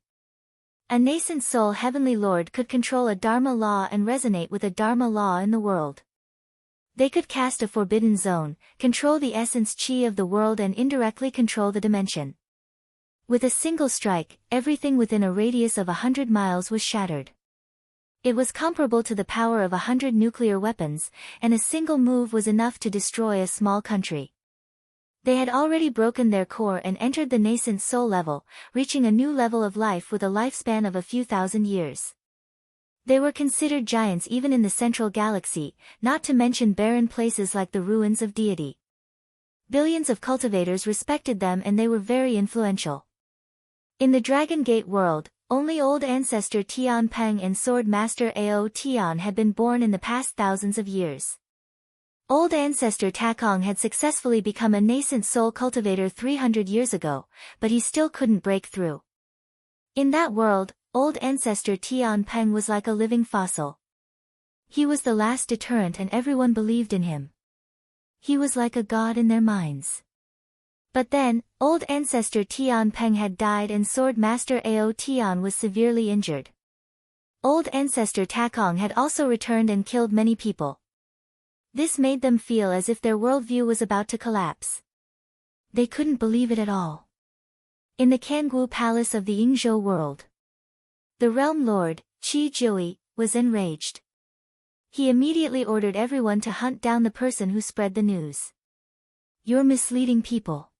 Speaker 1: A nascent soul heavenly lord could control a Dharma law and resonate with a Dharma law in the world. They could cast a forbidden zone, control the essence chi of the world and indirectly control the dimension. With a single strike, everything within a radius of 100 miles was shattered. It was comparable to the power of 100 nuclear weapons, and a single move was enough to destroy a small country. They had already broken their core and entered the nascent soul level, reaching a new level of life with a lifespan of a few thousand years. They were considered giants even in the central galaxy, not to mention barren places like the ruins of deity. Billions of cultivators respected them and they were very influential. In the Dragon Gate world, only old ancestor Tianpeng and sword master Ao Tian had been born in the past thousands of years. Old ancestor Takong had successfully become a nascent soul cultivator 300 years ago, but he still couldn't break through. In that world, old ancestor Tianpeng was like a living fossil. He was the last deterrent and everyone believed in him. He was like a god in their minds. But then, old ancestor Tianpeng had died and sword master Ao Tian was severely injured. Old ancestor Takong had also returned and killed many people. This made them feel as if their worldview was about to collapse. They couldn't believe it at all. In the Kangwu palace of the Yingzhou world, the realm lord, Qi Jiui, was enraged. He immediately ordered everyone to hunt down the person who spread the news. You're misleading people.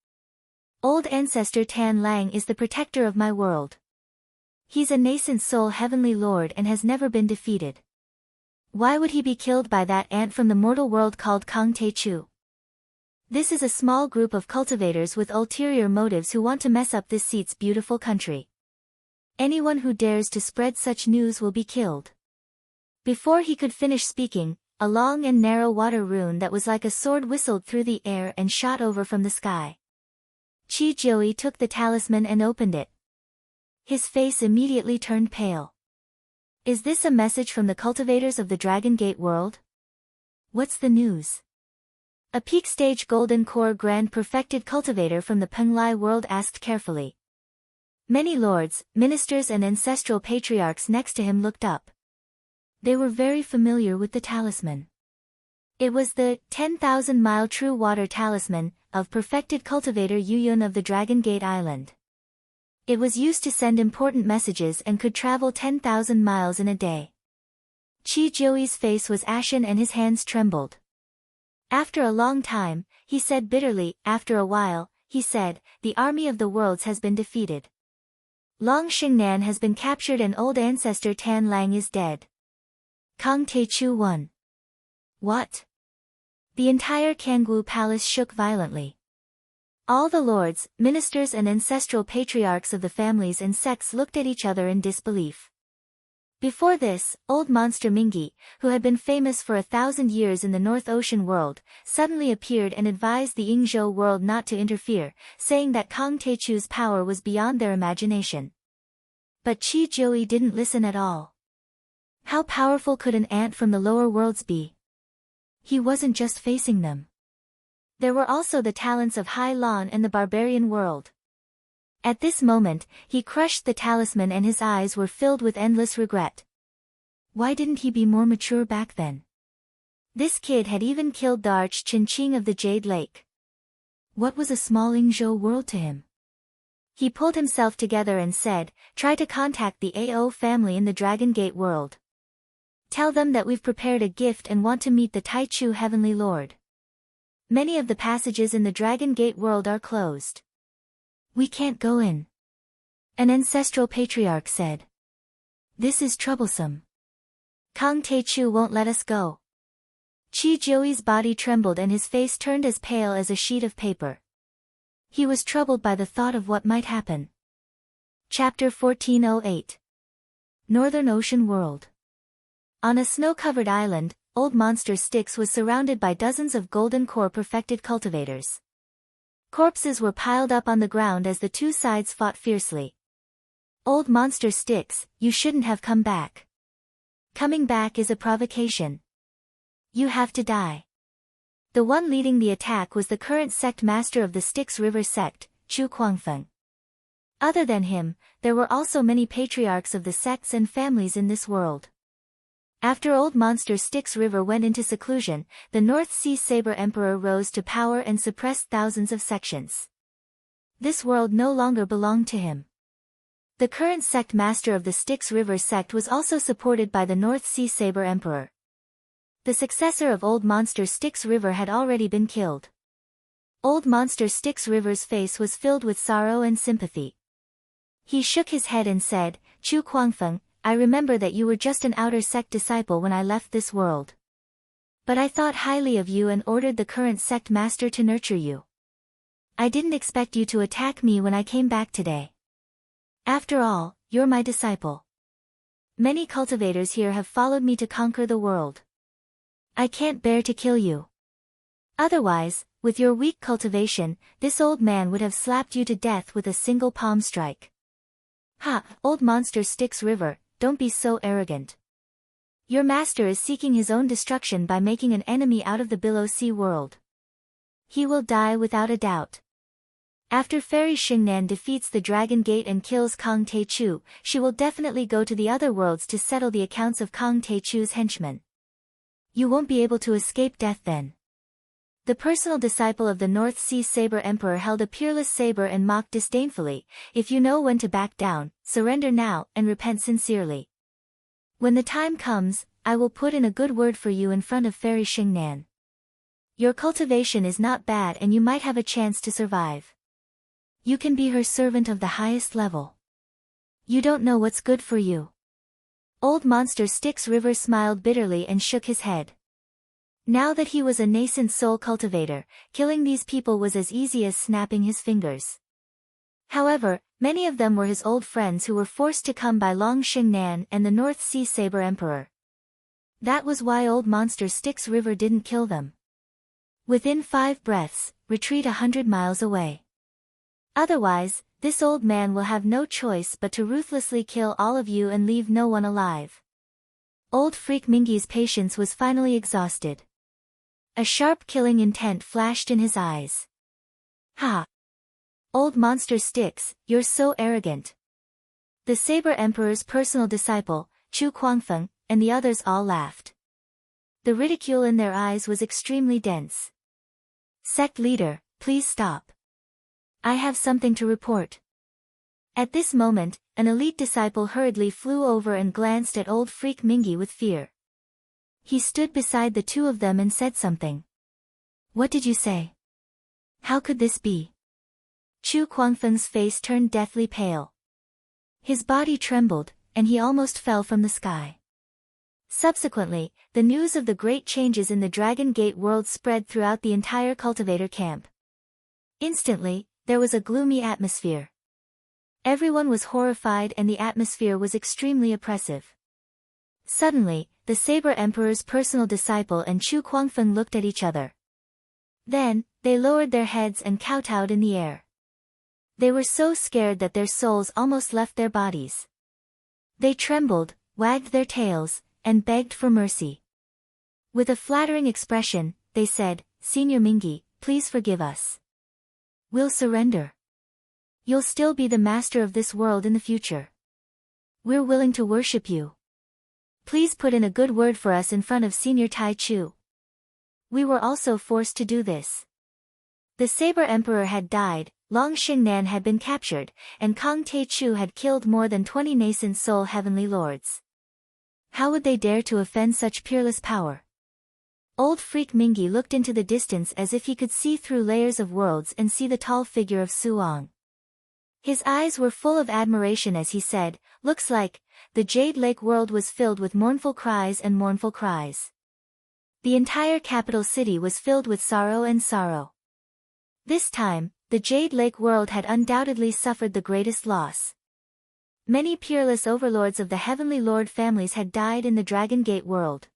Speaker 1: Old ancestor Tan Lang is the protector of my world. He's a nascent soul heavenly lord and has never been defeated. Why would he be killed by that ant from the mortal world called Kang Teichu? This is a small group of cultivators with ulterior motives who want to mess up this seat's beautiful country. Anyone who dares to spread such news will be killed. Before he could finish speaking, a long and narrow water rune that was like a sword whistled through the air and shot over from the sky. Qi Jiui took the talisman and opened it. His face immediately turned pale. Is this a message from the cultivators of the Dragon Gate world? What's the news? A peak stage golden core grand perfected cultivator from the Penglai world asked carefully. Many lords, ministers and ancestral patriarchs next to him looked up. They were very familiar with the talisman. It was the 10,000-mile true water talisman of perfected cultivator Yuyun of the Dragon Gate Island. It was used to send important messages and could travel 10,000 miles in a day. Qi Jiuyi's face was ashen and his hands trembled. After a long time, he said bitterly, after a while, he said, the army of the worlds has been defeated. Long Xingnan has been captured and old ancestor Tan Lang is dead. Kang Taichu won. What? The entire Kangwu palace shook violently. All the lords, ministers and ancestral patriarchs of the families and sects looked at each other in disbelief. Before this, old monster Mingi, who had been famous for 1,000 years in the North Ocean world, suddenly appeared and advised the Yingzhou world not to interfere, saying that Kang Taichu's power was beyond their imagination. But Qi Jiuyi didn't listen at all. How powerful could an ant from the lower worlds be? He wasn't just facing them. There were also the talents of Hai Lan and the barbarian world. At this moment, he crushed the talisman and his eyes were filled with endless regret. Why didn't he be more mature back then? This kid had even killed the Arch-Chinching of the Jade Lake. What was a small Yingzhou world to him? He pulled himself together and said, try to contact the AO family in the Dragon Gate world. Tell them that we've prepared a gift and want to meet the Taichu Heavenly Lord. Many of the passages in the Dragon Gate world are closed. We can't go in. An ancestral patriarch said. This is troublesome. Kang Taichu won't let us go. Qi Jiuyi's body trembled and his face turned as pale as a sheet of paper. He was troubled by the thought of what might happen. Chapter 1408. Northern Ocean World. On a snow-covered island, Old Monster Styx was surrounded by dozens of golden core perfected cultivators. Corpses were piled up on the ground as the two sides fought fiercely. Old Monster Styx, you shouldn't have come back. Coming back is a provocation. You have to die. The one leading the attack was the current sect master of the Styx River sect, Chu Kuangfeng. Other than him, there were also many patriarchs of the sects and families in this world. After Old Monster Styx River went into seclusion, the North Sea Saber Emperor rose to power and suppressed thousands of sections. This world no longer belonged to him. The current sect master of the Styx River sect was also supported by the North Sea Saber Emperor. The successor of Old Monster Styx River had already been killed. Old Monster Styx River's face was filled with sorrow and sympathy. He shook his head and said, Chu Kuangfeng, I remember that you were just an outer sect disciple when I left this world. But I thought highly of you and ordered the current sect master to nurture you. I didn't expect you to attack me when I came back today. After all, you're my disciple. Many cultivators here have followed me to conquer the world. I can't bear to kill you. Otherwise, with your weak cultivation, this old man would have slapped you to death with a single palm strike. Ha, Old Monster Styx River, don't be so arrogant. Your master is seeking his own destruction by making an enemy out of the Below Sea world. He will die without a doubt. After Fairy Xingnan defeats the Dragon Gate and kills Kang Taichu, she will definitely go to the other worlds to settle the accounts of Kang Taichu's henchmen. You won't be able to escape death then. The personal disciple of the North Sea Saber Emperor held a peerless saber and mocked disdainfully, if you know when to back down, surrender now and repent sincerely. When the time comes, I will put in a good word for you in front of Fairy Xingnan. Your cultivation is not bad and you might have a chance to survive. You can be her servant of the highest level. You don't know what's good for you. Old Monster Styx River smiled bitterly and shook his head. Now that he was a nascent soul cultivator, killing these people was as easy as snapping his fingers. However, many of them were his old friends who were forced to come by Long Xingnan and the North Sea Saber Emperor. That was why Old Monster Styx River didn't kill them. Within 5 breaths, retreat 100 miles away. Otherwise, this old man will have no choice but to ruthlessly kill all of you and leave no one alive. Old Freak Mingi's patience was finally exhausted. A sharp killing intent flashed in his eyes. Ha! Old Monster Styx, you're so arrogant. The Saber Emperor's personal disciple, Chu Kuangfeng, and the others all laughed. The ridicule in their eyes was extremely dense. Sect leader, please stop. I have something to report. At this moment, an elite disciple hurriedly flew over and glanced at old freak Mingi with fear. He stood beside the two of them and said something. What did you say? How could this be? Chu Kuangfeng's face turned deathly pale. His body trembled, and he almost fell from the sky. Subsequently, the news of the great changes in the Dragon Gate world spread throughout the entire cultivator camp. Instantly, there was a gloomy atmosphere. Everyone was horrified and the atmosphere was extremely oppressive. Suddenly, the Saber Emperor's personal disciple and Chu Kuangfeng looked at each other. Then, they lowered their heads and kowtowed in the air. They were so scared that their souls almost left their bodies. They trembled, wagged their tails, and begged for mercy. With a flattering expression, they said, Senior Mingi, please forgive us. We'll surrender. You'll still be the master of this world in the future. We're willing to worship you. Please put in a good word for us in front of Senior Tai Chu. We were also forced to do this. The Saber Emperor had died, Long Xingnan had been captured, and Kang Tai Chu had killed more than 20 nascent soul heavenly lords. How would they dare to offend such peerless power? Old freak Mingi looked into the distance as if he could see through layers of worlds and see the tall figure of Suong. His eyes were full of admiration as he said, looks like, the Jade Lake world was filled with mournful cries and mournful cries. The entire capital city was filled with sorrow and sorrow. This time, the Jade Lake world had undoubtedly suffered the greatest loss. Many peerless overlords of the Heavenly Lord families had died in the Dragon Gate world.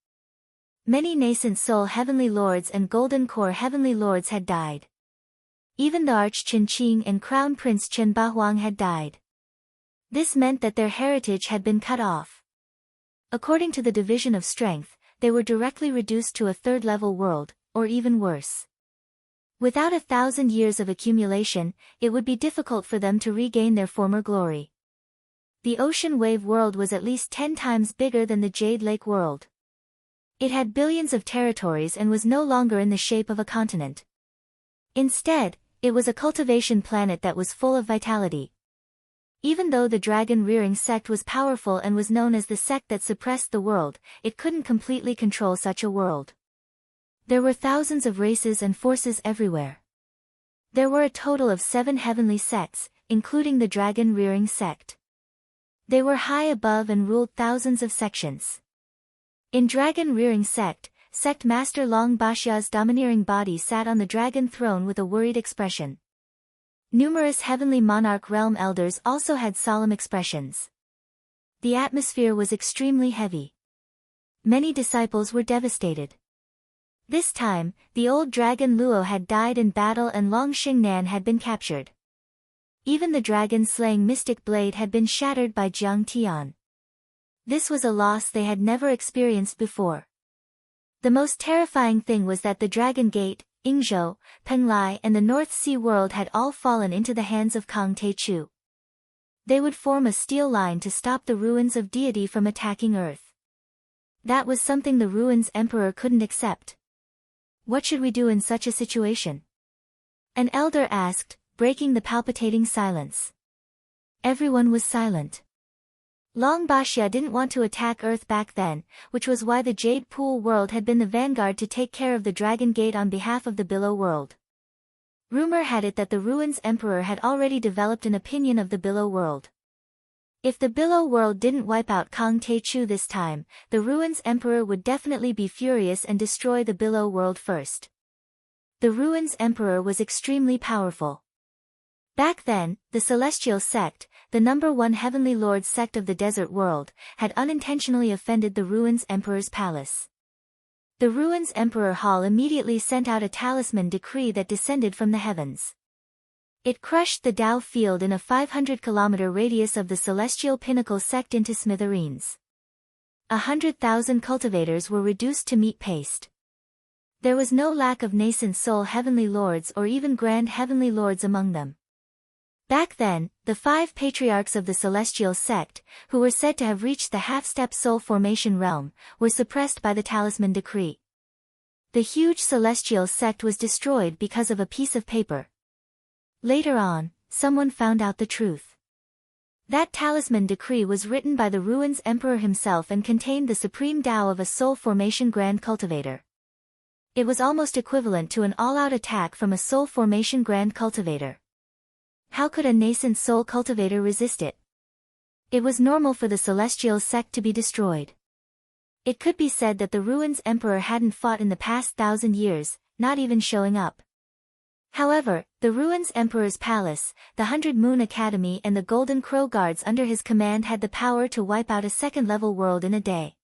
Speaker 1: Many nascent soul Heavenly Lords and Golden Core Heavenly Lords had died. Even the Arch Chen Qing and Crown Prince Chen Bahuang had died. This meant that their heritage had been cut off. According to the division of strength, they were directly reduced to a third-level world, or even worse. Without 1,000 years of accumulation, it would be difficult for them to regain their former glory. The Ocean Wave world was at least 10 times bigger than the Jade Lake world. It had billions of territories and was no longer in the shape of a continent. Instead, it was a cultivation planet that was full of vitality. Even though the dragon-rearing sect was powerful and was known as the sect that suppressed the world, it couldn't completely control such a world. There were thousands of races and forces everywhere. There were a total of 7 heavenly sects, including the dragon-rearing sect. They were high above and ruled thousands of sections. In dragon-rearing sect, Sect Master Long Bashia's domineering body sat on the dragon throne with a worried expression. Numerous heavenly monarch realm elders also had solemn expressions. The atmosphere was extremely heavy. Many disciples were devastated. This time, the old dragon Luo had died in battle and Long Xingnan had been captured. Even the dragon-slaying mystic blade had been shattered by Jiang Tian. This was a loss they had never experienced before. The most terrifying thing was that the Dragon Gate, Yingzhou, Penglai and the North Sea world had all fallen into the hands of Kang Tai Chu. They would form a steel line to stop the ruins of deity from attacking Earth. That was something the ruins emperor couldn't accept. What should we do in such a situation? An elder asked, breaking the palpitating silence. Everyone was silent. Long Baxia didn't want to attack Earth back then, which was why the Jade Pool world had been the vanguard to take care of the Dragon Gate on behalf of the Billow world. Rumor had it that the Ruins Emperor had already developed an opinion of the Billow world. If the Billow world didn't wipe out Kang Tai Chu this time, the Ruins Emperor would definitely be furious and destroy the Billow world first. The Ruins Emperor was extremely powerful. Back then, the Celestial Sect, the #1 Heavenly Lord sect of the Desert World, had unintentionally offended the Ruins Emperor's palace. The Ruins Emperor Hall immediately sent out a talisman decree that descended from the heavens. It crushed the Dao field in a 500-kilometer radius of the Celestial Pinnacle sect into smithereens. 100,000 cultivators were reduced to meat paste. There was no lack of nascent soul Heavenly Lords or even Grand Heavenly Lords among them. Back then, the 5 patriarchs of the celestial sect, who were said to have reached the half-step soul formation realm, were suppressed by the talisman decree. The huge celestial sect was destroyed because of a piece of paper. Later on, someone found out the truth. That talisman decree was written by the Ruins Emperor himself and contained the supreme Tao of a soul formation Grand Cultivator. It was almost equivalent to an all-out attack from a soul formation Grand Cultivator. How could a nascent soul cultivator resist it? It was normal for the celestial sect to be destroyed. It could be said that the Ruins Emperor hadn't fought in the past 1,000 years, not even showing up. However, the Ruins Emperor's palace, the 100 Moon Academy and the Golden Crow Guards under his command had the power to wipe out a second-level world in a day.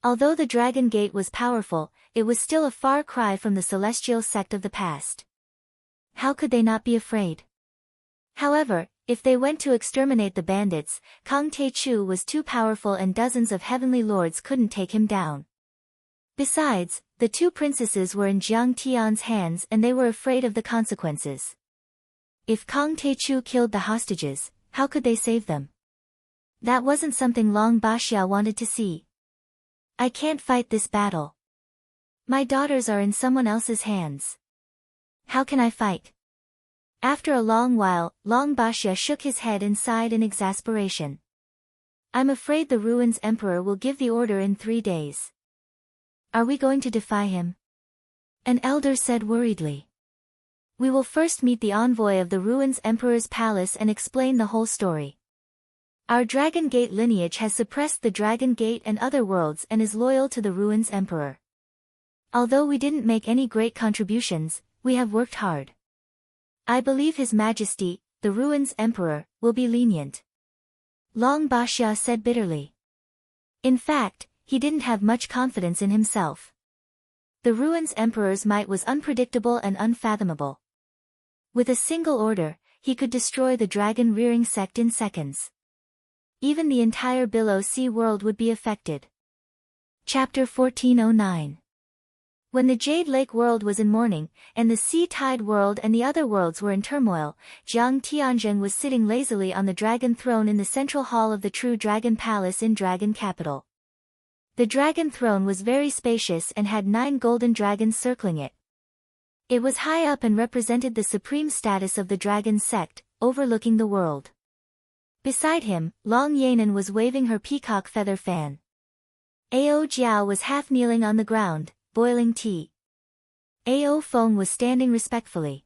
Speaker 1: Although the Dragon Gate was powerful, it was still a far cry from the celestial sect of the past. How could they not be afraid? However, if they went to exterminate the bandits, Kang Tae-chu was too powerful and dozens of heavenly lords couldn't take him down. Besides, the 2 princesses were in Jiang Tian's hands and they were afraid of the consequences. If Kang Tae-chu killed the hostages, how could they save them? That wasn't something Long Baxia wanted to see. I can't fight this battle. My daughters are in someone else's hands. How can I fight? After a long while, Long Baxia shook his head and sighed in exasperation. I'm afraid the Ruins Emperor will give the order in 3 days. Are we going to defy him? An elder said worriedly. We will first meet the envoy of the Ruins Emperor's palace and explain the whole story. Our Dragon Gate lineage has suppressed the Dragon Gate and other worlds and is loyal to the Ruins Emperor. Although we didn't make any great contributions, we have worked hard. I believe His Majesty, the Ruins Emperor, will be lenient. Long Baxia said bitterly. In fact, he didn't have much confidence in himself. The Ruins Emperor's might was unpredictable and unfathomable. With a single order, he could destroy the dragon-rearing sect in seconds. Even the entire below sea world would be affected. Chapter 1409. When the Jade Lake world was in mourning, and the Sea Tide world and the other worlds were in turmoil, Jiang Tianzheng was sitting lazily on the dragon throne in the central hall of the True Dragon Palace in Dragon Capital. The dragon throne was very spacious and had 9 golden dragons circling it. It was high up and represented the supreme status of the dragon sect, overlooking the world. Beside him, Long Yanan was waving her peacock feather fan. Ao Jiao was half kneeling on the ground, boiling tea. Ao Feng was standing respectfully.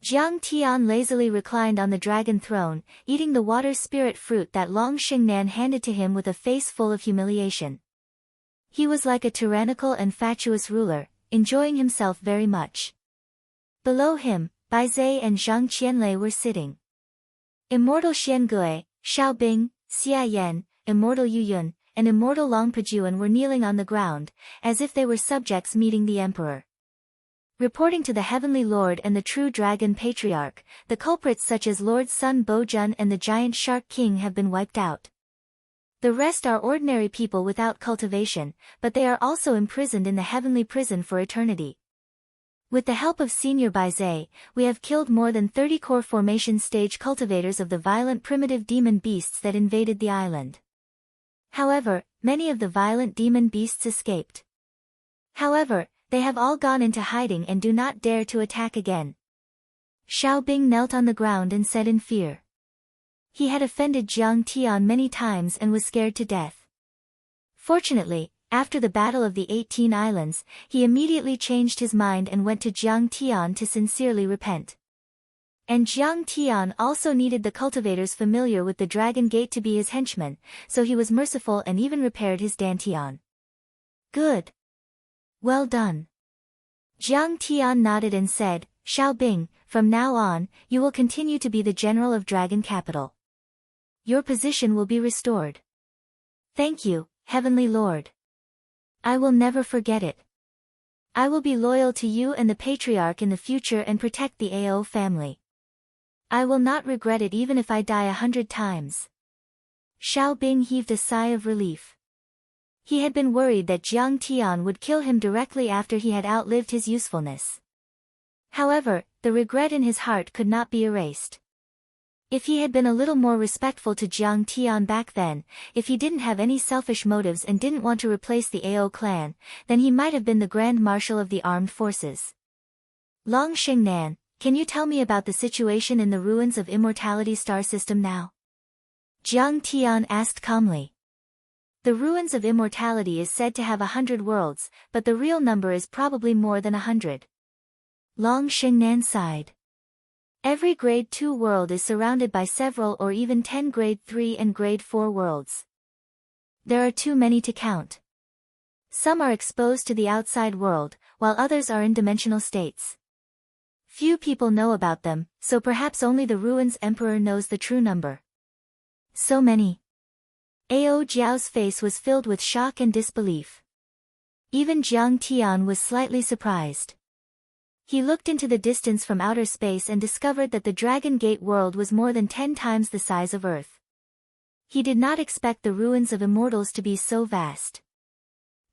Speaker 1: Jiang Tian lazily reclined on the dragon throne, eating the water spirit fruit that Long Xingnan handed to him with a face full of humiliation. He was like a tyrannical and fatuous ruler, enjoying himself very much. Below him, Bai Zhe and Zhang Qianlei were sitting. Immortal Xian Gui, Xiao Bing, Xia Yan, Immortal Yu Yun, and Immortal Long Pajuan were kneeling on the ground, as if they were subjects meeting the emperor. Reporting to the Heavenly Lord and the True Dragon Patriarch, the culprits such as Lord Sun Bojun and the Giant Shark King have been wiped out. The rest are ordinary people without cultivation, but they are also imprisoned in the heavenly prison for eternity. With the help of Senior Baize, we have killed more than 30 core formation stage cultivators of the violent primitive demon beasts that invaded the island. However, many of the violent demon beasts escaped. However, they have all gone into hiding and do not dare to attack again. Xiao Bing knelt on the ground and said in fear. He had offended Jiang Tian many times and was scared to death. Fortunately, after the Battle of the 18 Islands, he immediately changed his mind and went to Jiang Tian to sincerely repent. And Jiang Tian also needed the cultivators familiar with the Dragon Gate to be his henchmen, so he was merciful and even repaired his dantian. Good. Well done. Jiang Tian nodded and said, Xiao Bing, from now on, you will continue to be the general of Dragon Capital. Your position will be restored. Thank you, Heavenly Lord. I will never forget it. I will be loyal to you and the Patriarch in the future and protect the AO family. I will not regret it even if I die 100 times. Xiao Bing heaved a sigh of relief. He had been worried that Jiang Tian would kill him directly after he had outlived his usefulness. However, the regret in his heart could not be erased. If he had been a little more respectful to Jiang Tian back then, if he didn't have any selfish motives and didn't want to replace the Ao clan, then he might have been the Grand Marshal of the Armed Forces. Long Xingnan, can you tell me about the situation in the ruins of Immortality star system now? Jiang Tian asked calmly. The ruins of Immortality is said to have 100 worlds, but the real number is probably more than 100. Long Xingnan sighed. Every Grade 2 world is surrounded by several or even 10 Grade 3 and Grade 4 worlds. There are too many to count. Some are exposed to the outside world, while others are in dimensional states. Few people know about them, so perhaps only the Ruins Emperor knows the true number. So many. Ao Jiao's face was filled with shock and disbelief. Even Jiang Tian was slightly surprised. He looked into the distance from outer space and discovered that the Dragon Gate world was more than 10 times the size of Earth. He did not expect the ruins of immortals to be so vast.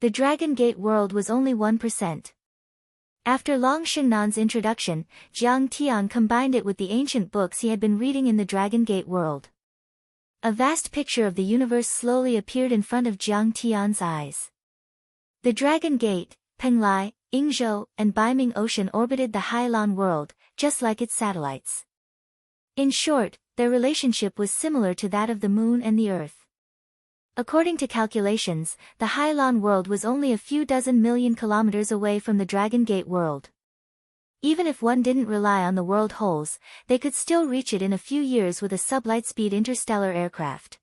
Speaker 1: The Dragon Gate world was only 1%. After Long Xingnan's introduction, Jiang Tian combined it with the ancient books he had been reading in the Dragon Gate world. A vast picture of the universe slowly appeared in front of Jiang Tian's eyes. The Dragon Gate, Penglai, Yingzhou, and Baiming Ocean orbited the Hailan world, just like its satellites. In short, their relationship was similar to that of the Moon and the Earth. According to calculations, the Hailan world was only a few dozen million kilometers away from the Dragon Gate world. Even if one didn't rely on the world holes, they could still reach it in a few years with a sublight-speed interstellar aircraft.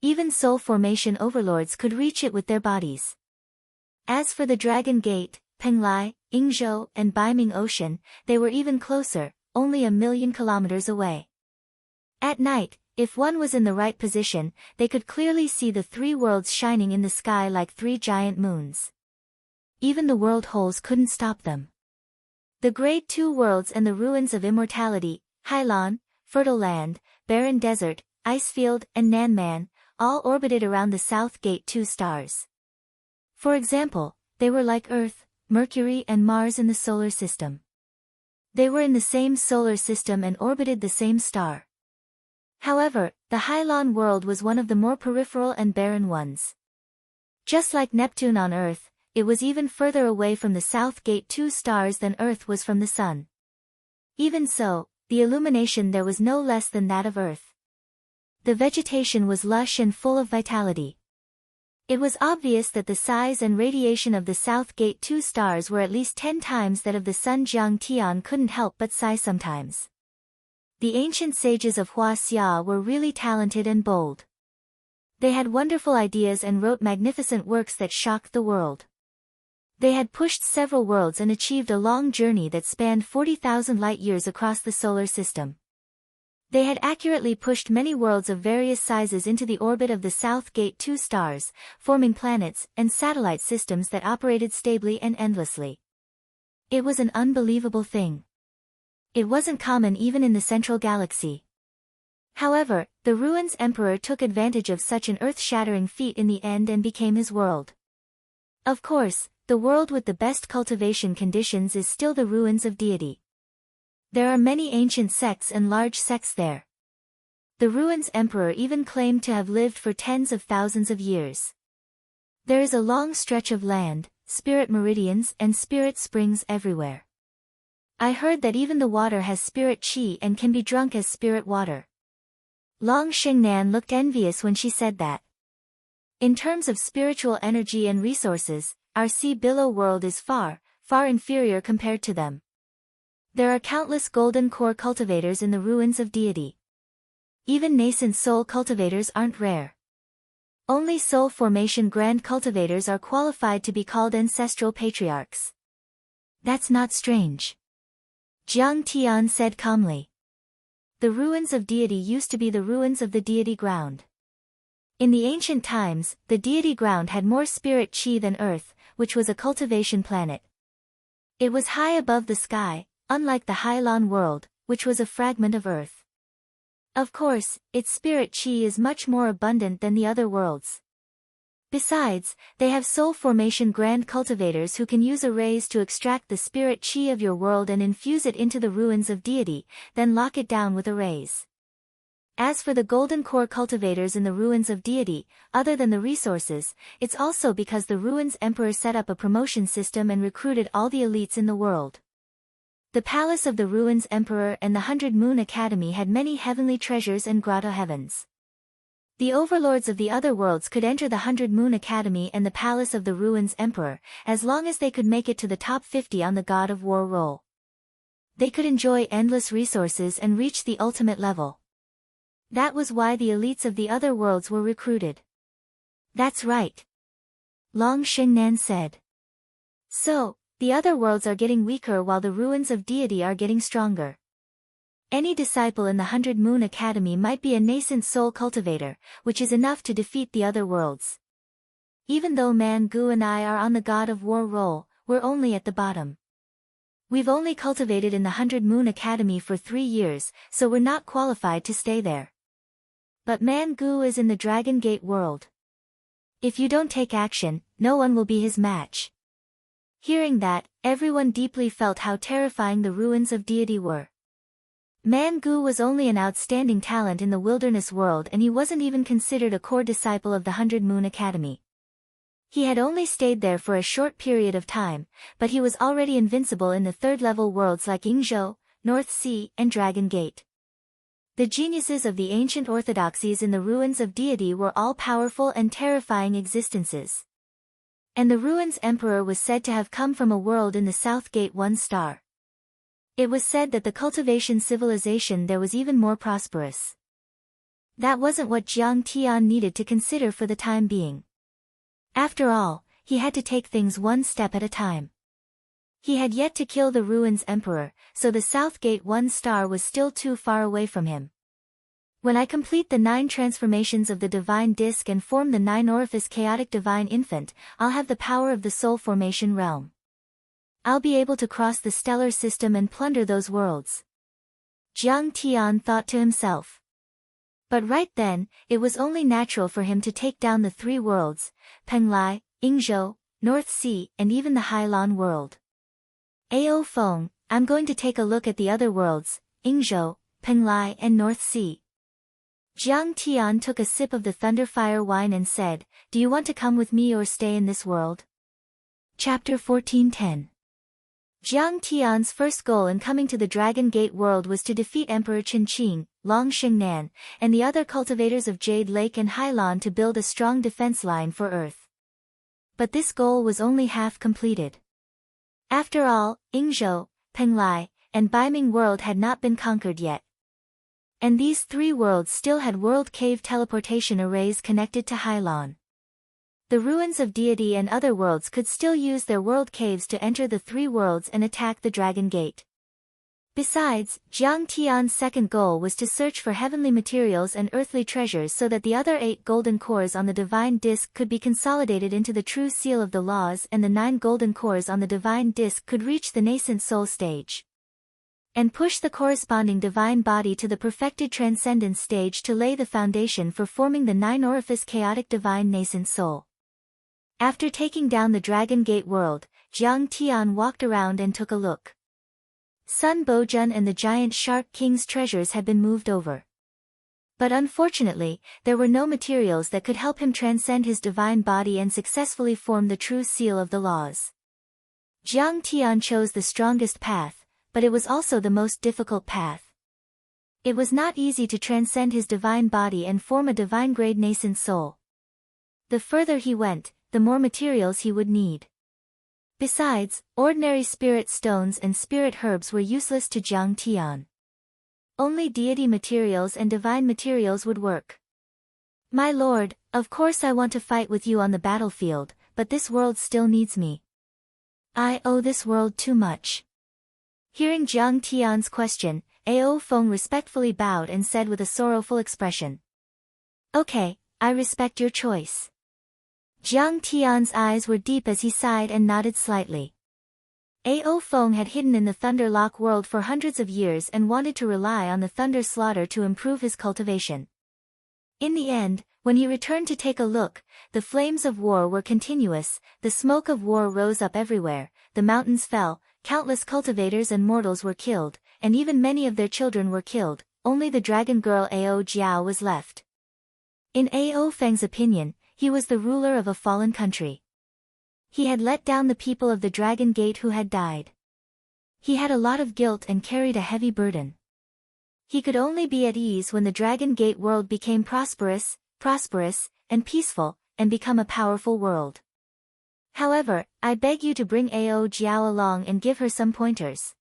Speaker 1: Even soul formation overlords could reach it with their bodies. As for the Dragon Gate, Penglai, Yingzhou, and Baiming Ocean, they were even closer, only a million kilometers away. At night, if one was in the right position, they could clearly see the three worlds shining in the sky like three giant moons. Even the world holes couldn't stop them. The Grade 2 worlds and the ruins of Immortality, Hailan, Fertile Land, Barren Desert, Icefield, and Nanman, all orbited around the South Gate 2 stars. For example, they were like Earth, Mercury and Mars in the solar system. They were in the same solar system and orbited the same star. However, the Hailan world was one of the more peripheral and barren ones. Just like Neptune on Earth, it was even further away from the South Gate 2 stars than Earth was from the Sun. Even so, the illumination there was no less than that of Earth. The vegetation was lush and full of vitality. It was obvious that the size and radiation of the South Gate 2 stars were at least 10 times that of the Sun. Jiang Tian couldn't help but sigh sometimes. The ancient sages of Huaxia were really talented and bold. They had wonderful ideas and wrote magnificent works that shocked the world. They had pushed several worlds and achieved a long journey that spanned 40,000 light-years across the solar system. They had accurately pushed many worlds of various sizes into the orbit of the South Gate 2 stars, forming planets and satellite systems that operated stably and endlessly. It was an unbelievable thing. It wasn't common even in the central galaxy. However, the Ruins Emperor took advantage of such an earth-shattering feat in the end and became his world. Of course, the world with the best cultivation conditions is still the Ruins of Deity. There are many ancient sects and large sects there. The Ruins Emperor even claimed to have lived for tens of thousands of years. There is a long stretch of land, spirit meridians and spirit springs everywhere. I heard that even the water has spirit chi and can be drunk as spirit water. Long Xingnan looked envious when she said that. In terms of spiritual energy and resources, our sea billow world is far, far inferior compared to them. There are countless golden core cultivators in the Ruins of Deity. Even nascent soul cultivators aren't rare. Only soul formation grand cultivators are qualified to be called ancestral patriarchs. That's not strange. Jiang Tian said calmly. The Ruins of Deity used to be the ruins of the deity ground. In the ancient times, the deity ground had more spirit chi than Earth, which was a cultivation planet. It was high above the sky, unlike the Hailan world, which was a fragment of Earth. Of course, its spirit chi is much more abundant than the other worlds. Besides, they have soul formation grand cultivators who can use arrays to extract the spirit chi of your world and infuse it into the Ruins of Deity, then lock it down with arrays. As for the golden core cultivators in the ruins of deity, other than the resources, it's also because the ruins emperor set up a promotion system and recruited all the elites in the world. The palace of the ruins emperor and the 100 Moon Academy had many heavenly treasures and grotto heavens. The overlords of the other worlds could enter the 100 Moon Academy and the palace of the ruins emperor, as long as they could make it to the top 50 on the God of War roll. They could enjoy endless resources and reach the ultimate level. That was why the elites of the other worlds were recruited. That's right. Long Xingnan said. So, the other worlds are getting weaker while the ruins of deity are getting stronger. Any disciple in the 100 Moon Academy might be a nascent soul cultivator, which is enough to defeat the other worlds. Even though Man Gu and I are on the God of War roll, we're only at the bottom. We've only cultivated in the 100 Moon Academy for 3 years, so we're not qualified to stay there. But Man Gu is in the Dragon Gate world. If you don't take action, no one will be his match. Hearing that, everyone deeply felt how terrifying the ruins of deity were. Man Gu was only an outstanding talent in the wilderness world and he wasn't even considered a core disciple of the 100 Moon Academy. He had only stayed there for a short period of time, but he was already invincible in the third-level worlds like Yingzhou, North Sea, and Dragon Gate. The geniuses of the ancient orthodoxies in the ruins of deity were all powerful and terrifying existences. And the ruins emperor was said to have come from a world in the South Gate 1 star. It was said that the cultivation civilization there was even more prosperous. That wasn't what Jiang Tian needed to consider for the time being. After all, he had to take things one step at a time. He had yet to kill the ruins emperor, so the South Gate 1 star was still too far away from him. When I complete the 9 transformations of the divine disc and form the 9 orifice chaotic divine infant, I'll have the power of the soul formation realm. I'll be able to cross the stellar system and plunder those worlds. Jiang Tian thought to himself. But right then, it was only natural for him to take down the 3 worlds, Penglai, Yingzhou, North Sea, and even the Hailan world. Ao Feng, I'm going to take a look at the other worlds, Yingzhou, Penglai and North Sea. Jiang Tian took a sip of the Thunderfire wine and said, do you want to come with me or stay in this world? Chapter 14:10. Jiang Tian's first goal in coming to the Dragon Gate world was to defeat Emperor Qinqing, Long Xingnan, and the other cultivators of Jade Lake and Hailan to build a strong defense line for Earth. But this goal was only half completed. After all, Yingzhou, Penglai, and Baiming world had not been conquered yet. And these 3 worlds still had world cave teleportation arrays connected to Hailan. The ruins of deity and other worlds could still use their world caves to enter the 3 worlds and attack the Dragon Gate. Besides, Jiang Tian's second goal was to search for heavenly materials and earthly treasures so that the other 8 golden cores on the divine disc could be consolidated into the true seal of the laws and the 9 golden cores on the divine disc could reach the nascent soul stage. And push the corresponding divine body to the perfected transcendence stage to lay the foundation for forming the 9 orifice chaotic divine nascent soul. After taking down the Dragon Gate world, Jiang Tian walked around and took a look. Sun Bojun and the giant Shark King's treasures had been moved over. But unfortunately, there were no materials that could help him transcend his divine body and successfully form the true seal of the laws. Jiang Tian chose the strongest path, but it was also the most difficult path. It was not easy to transcend his divine body and form a divine-grade nascent soul. The further he went, the more materials he would need. Besides, ordinary spirit stones and spirit herbs were useless to Jiang Tian. Only deity materials and divine materials would work. My lord, of course I want to fight with you on the battlefield, but this world still needs me. I owe this world too much. Hearing Jiang Tian's question, Ao Feng respectfully bowed and said with a sorrowful expression. Okay, I respect your choice. Jiang Tian's eyes were deep as he sighed and nodded slightly. Ao Feng had hidden in the Thunder Lock world for hundreds of years and wanted to rely on the Thunder Slaughter to improve his cultivation. In the end, when he returned to take a look, the flames of war were continuous, the smoke of war rose up everywhere, the mountains fell, countless cultivators and mortals were killed, and even many of their children were killed, only the dragon girl Ao Jiao was left. In Ao Feng's opinion, he was the ruler of a fallen country. He had let down the people of the Dragon Gate who had died. He had a lot of guilt and carried a heavy burden. He could only be at ease when the Dragon Gate world became prosperous, and peaceful, and become a powerful world. However, I beg you to bring Ao Jiao along and give her some pointers.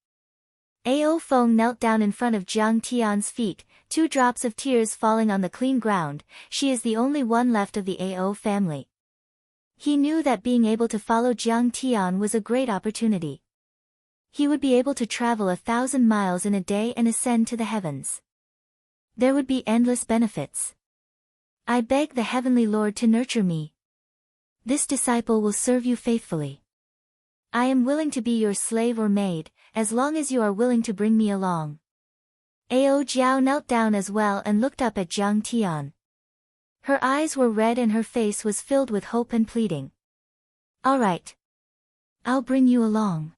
Speaker 1: Ao Feng knelt down in front of Jiang Tian's feet, 2 drops of tears falling on the clean ground. She is the only one left of the Ao family. He knew that being able to follow Jiang Tian was a great opportunity. He would be able to travel 1,000 miles in a day and ascend to the heavens. There would be endless benefits. I beg the Heavenly Lord to nurture me. This disciple will serve you faithfully. I am willing to be your slave or maid, as long as you are willing to bring me along. Ao Jiao knelt down as well and looked up at Jiang Tian. Her eyes were red and her face was filled with hope and pleading. All right. I'll bring you along.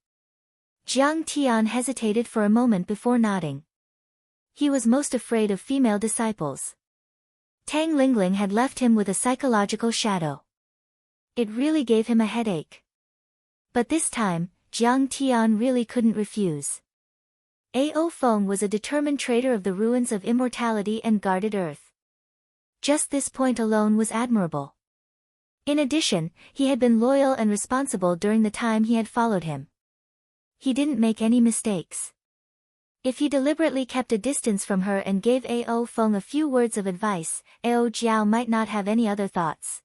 Speaker 1: Jiang Tian hesitated for a moment before nodding. He was most afraid of female disciples. Tang Lingling had left him with a psychological shadow. It really gave him a headache. But this time, Jiang Tian really couldn't refuse. Ao Feng was a determined trader of the ruins of immortality and guarded earth. Just this point alone was admirable. In addition, he had been loyal and responsible during the time he had followed him. He didn't make any mistakes. If he deliberately kept a distance from her and gave Ao Feng a few words of advice, Ao Jiao might not have any other thoughts.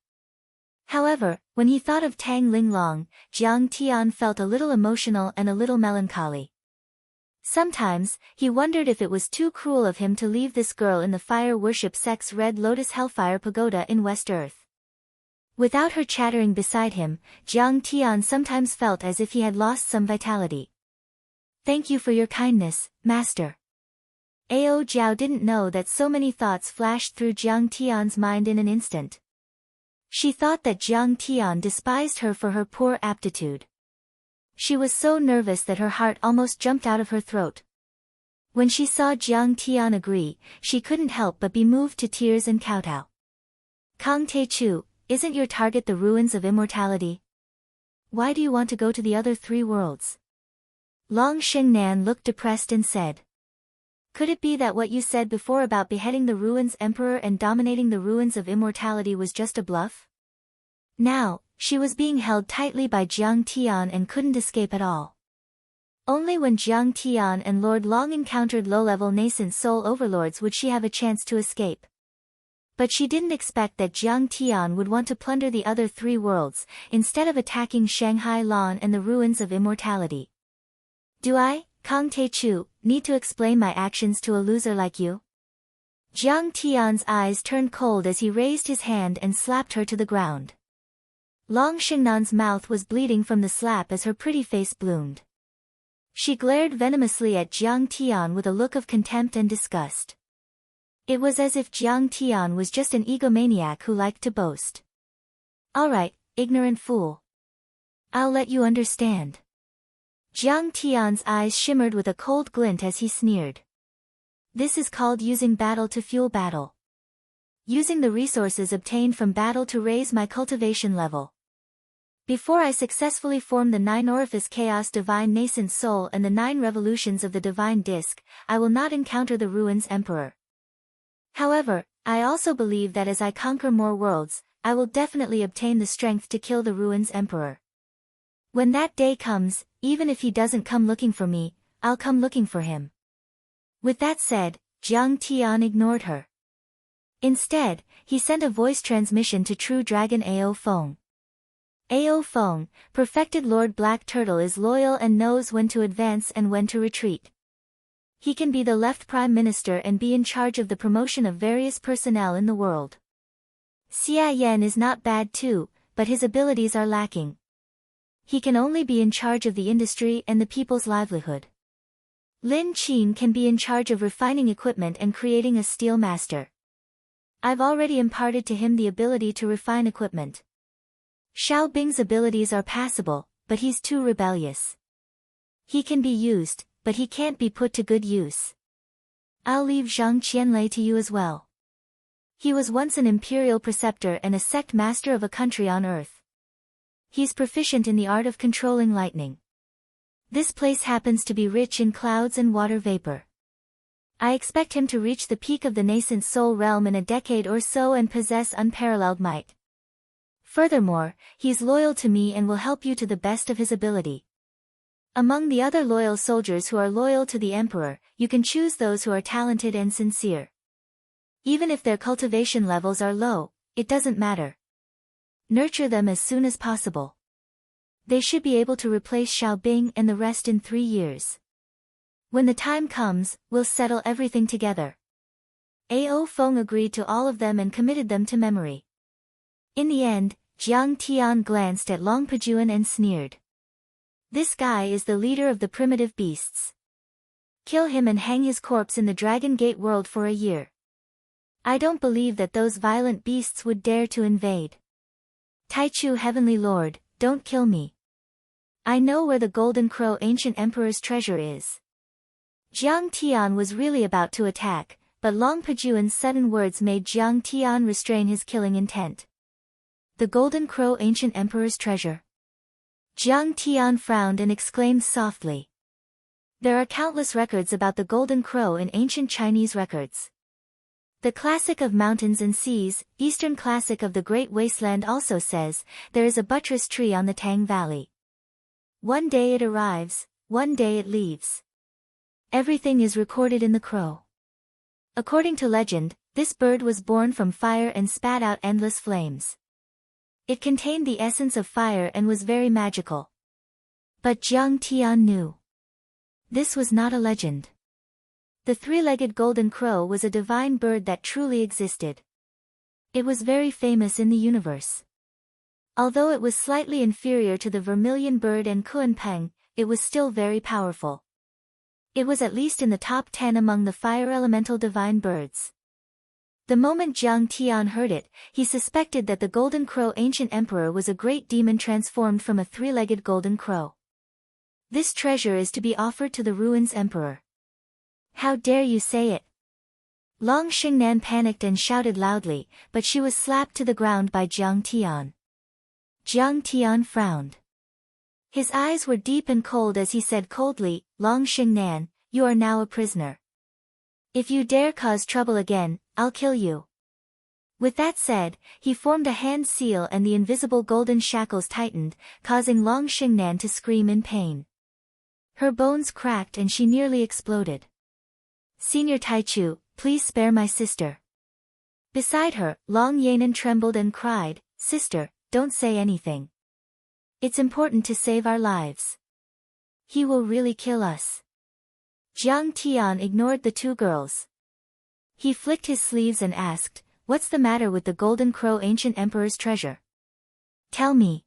Speaker 1: However, when he thought of Tang Linglong, Jiang Tian felt a little emotional and a little melancholy. Sometimes, he wondered if it was too cruel of him to leave this girl in the fire worship sect's Red Lotus Hellfire Pagoda in West Earth. Without her chattering beside him, Jiang Tian sometimes felt as if he had lost some vitality. Thank you for your kindness, Master. Ao Jiao didn't know that so many thoughts flashed through Jiang Tian's mind in an instant. She thought that Jiang Tian despised her for her poor aptitude. She was so nervous that her heart almost jumped out of her throat. When she saw Jiang Tian agree, she couldn't help but be moved to tears and kowtow. Kang Te Chu, isn't your target the ruins of immortality? Why do you want to go to the other 3 worlds? Long Xingnan looked depressed and said. Could it be that what you said before about beheading the ruins emperor and dominating the ruins of immortality was just a bluff? Now, she was being held tightly by Jiang Tian and couldn't escape at all. Only when Jiang Tian and Lord Long encountered low-level nascent soul overlords would she have a chance to escape. But she didn't expect that Jiang Tian would want to plunder the other 3 worlds, instead of attacking Shanghai Lan and the ruins of immortality. Do I, Kang Te Chu, need to explain my actions to a loser like you? Jiang Tian's eyes turned cold as he raised his hand and slapped her to the ground. Long Xingnan's mouth was bleeding from the slap as her pretty face bloomed. She glared venomously at Jiang Tian with a look of contempt and disgust. It was as if Jiang Tian was just an egomaniac who liked to boast. All right, ignorant fool. I'll let you understand. Jiang Tian's eyes shimmered with a cold glint as he sneered. This is called using battle to fuel battle. Using the resources obtained from battle to raise my cultivation level. Before I successfully form the 9 Orifice Chaos Divine Nascent Soul and the 9 Revolutions of the Divine Disc, I will not encounter the Ruins Emperor. However, I also believe that as I conquer more worlds, I will definitely obtain the strength to kill the Ruins Emperor. When that day comes, even if he doesn't come looking for me, I'll come looking for him. With that said, Jiang Tian ignored her. Instead, he sent a voice transmission to True Dragon Ao Feng. Ao Feng, perfected Lord Black Turtle is loyal and knows when to advance and when to retreat. He can be the left prime minister and be in charge of the promotion of various personnel in the world. Xia Yan is not bad too, but his abilities are lacking. He can only be in charge of the industry and the people's livelihood. Lin Qin can be in charge of refining equipment and creating a steel master. I've already imparted to him the ability to refine equipment. Xiao Bing's abilities are passable, but he's too rebellious. He can be used, but he can't be put to good use. I'll leave Zhang Qianlei to you as well. He was once an imperial preceptor and a sect master of a country on earth. He's proficient in the art of controlling lightning. This place happens to be rich in clouds and water vapor. I expect him to reach the peak of the nascent soul realm in a decade or so and possess unparalleled might. Furthermore, he's loyal to me and will help you to the best of his ability. Among the other loyal soldiers who are loyal to the Emperor, you can choose those who are talented and sincere. Even if their cultivation levels are low, it doesn't matter. Nurture them as soon as possible. They should be able to replace Xiao Bing and the rest in 3 years. When the time comes, we'll settle everything together. Ao Feng agreed to all of them and committed them to memory. In the end, Jiang Tian glanced at Long Pejuan and sneered. This guy is the leader of the primitive beasts. Kill him and hang his corpse in the Dragon Gate world for a year. I don't believe that those violent beasts would dare to invade. Taichu Heavenly Lord, don't kill me. I know where the Golden Crow Ancient Emperor's treasure is. Jiang Tian was really about to attack, but Long Pejuan's sudden words made Jiang Tian restrain his killing intent. The Golden Crow Ancient Emperor's treasure. Jiang Tian frowned and exclaimed softly. There are countless records about the Golden Crow in ancient Chinese records. The Classic of Mountains and Seas, Eastern Classic of the Great Wasteland also says, there is a buttress tree on the Tang Valley. One day it arrives, one day it leaves. Everything is recorded in the crow. According to legend, this bird was born from fire and spat out endless flames. It contained the essence of fire and was very magical. But Jiang Tian knew. This was not a legend. The three-legged golden crow was a divine bird that truly existed. It was very famous in the universe. Although it was slightly inferior to the vermilion bird and Kuanpeng, it was still very powerful. It was at least in the top 10 among the fire elemental divine birds. The moment Jiang Tian heard it, he suspected that the Golden Crow Ancient Emperor was a great demon transformed from a three-legged golden crow. This treasure is to be offered to the Ruins Emperor. How dare you say it? Long Xingnan panicked and shouted loudly, but she was slapped to the ground by Jiang Tian. Jiang Tian frowned. His eyes were deep and cold as he said coldly, Long Xingnan, you are now a prisoner. If you dare cause trouble again, I'll kill you. With that said, he formed a hand seal and the invisible golden shackles tightened, causing Long Xingnan to scream in pain. Her bones cracked and she nearly exploded. Senior Taichu, please spare my sister. Beside her, Long Yanan trembled and cried, Sister, don't say anything. It's important to save our lives. He will really kill us. Jiang Tian ignored the two girls. He flicked his sleeves and asked, What's the matter with the Golden Crow Ancient Emperor's treasure? Tell me.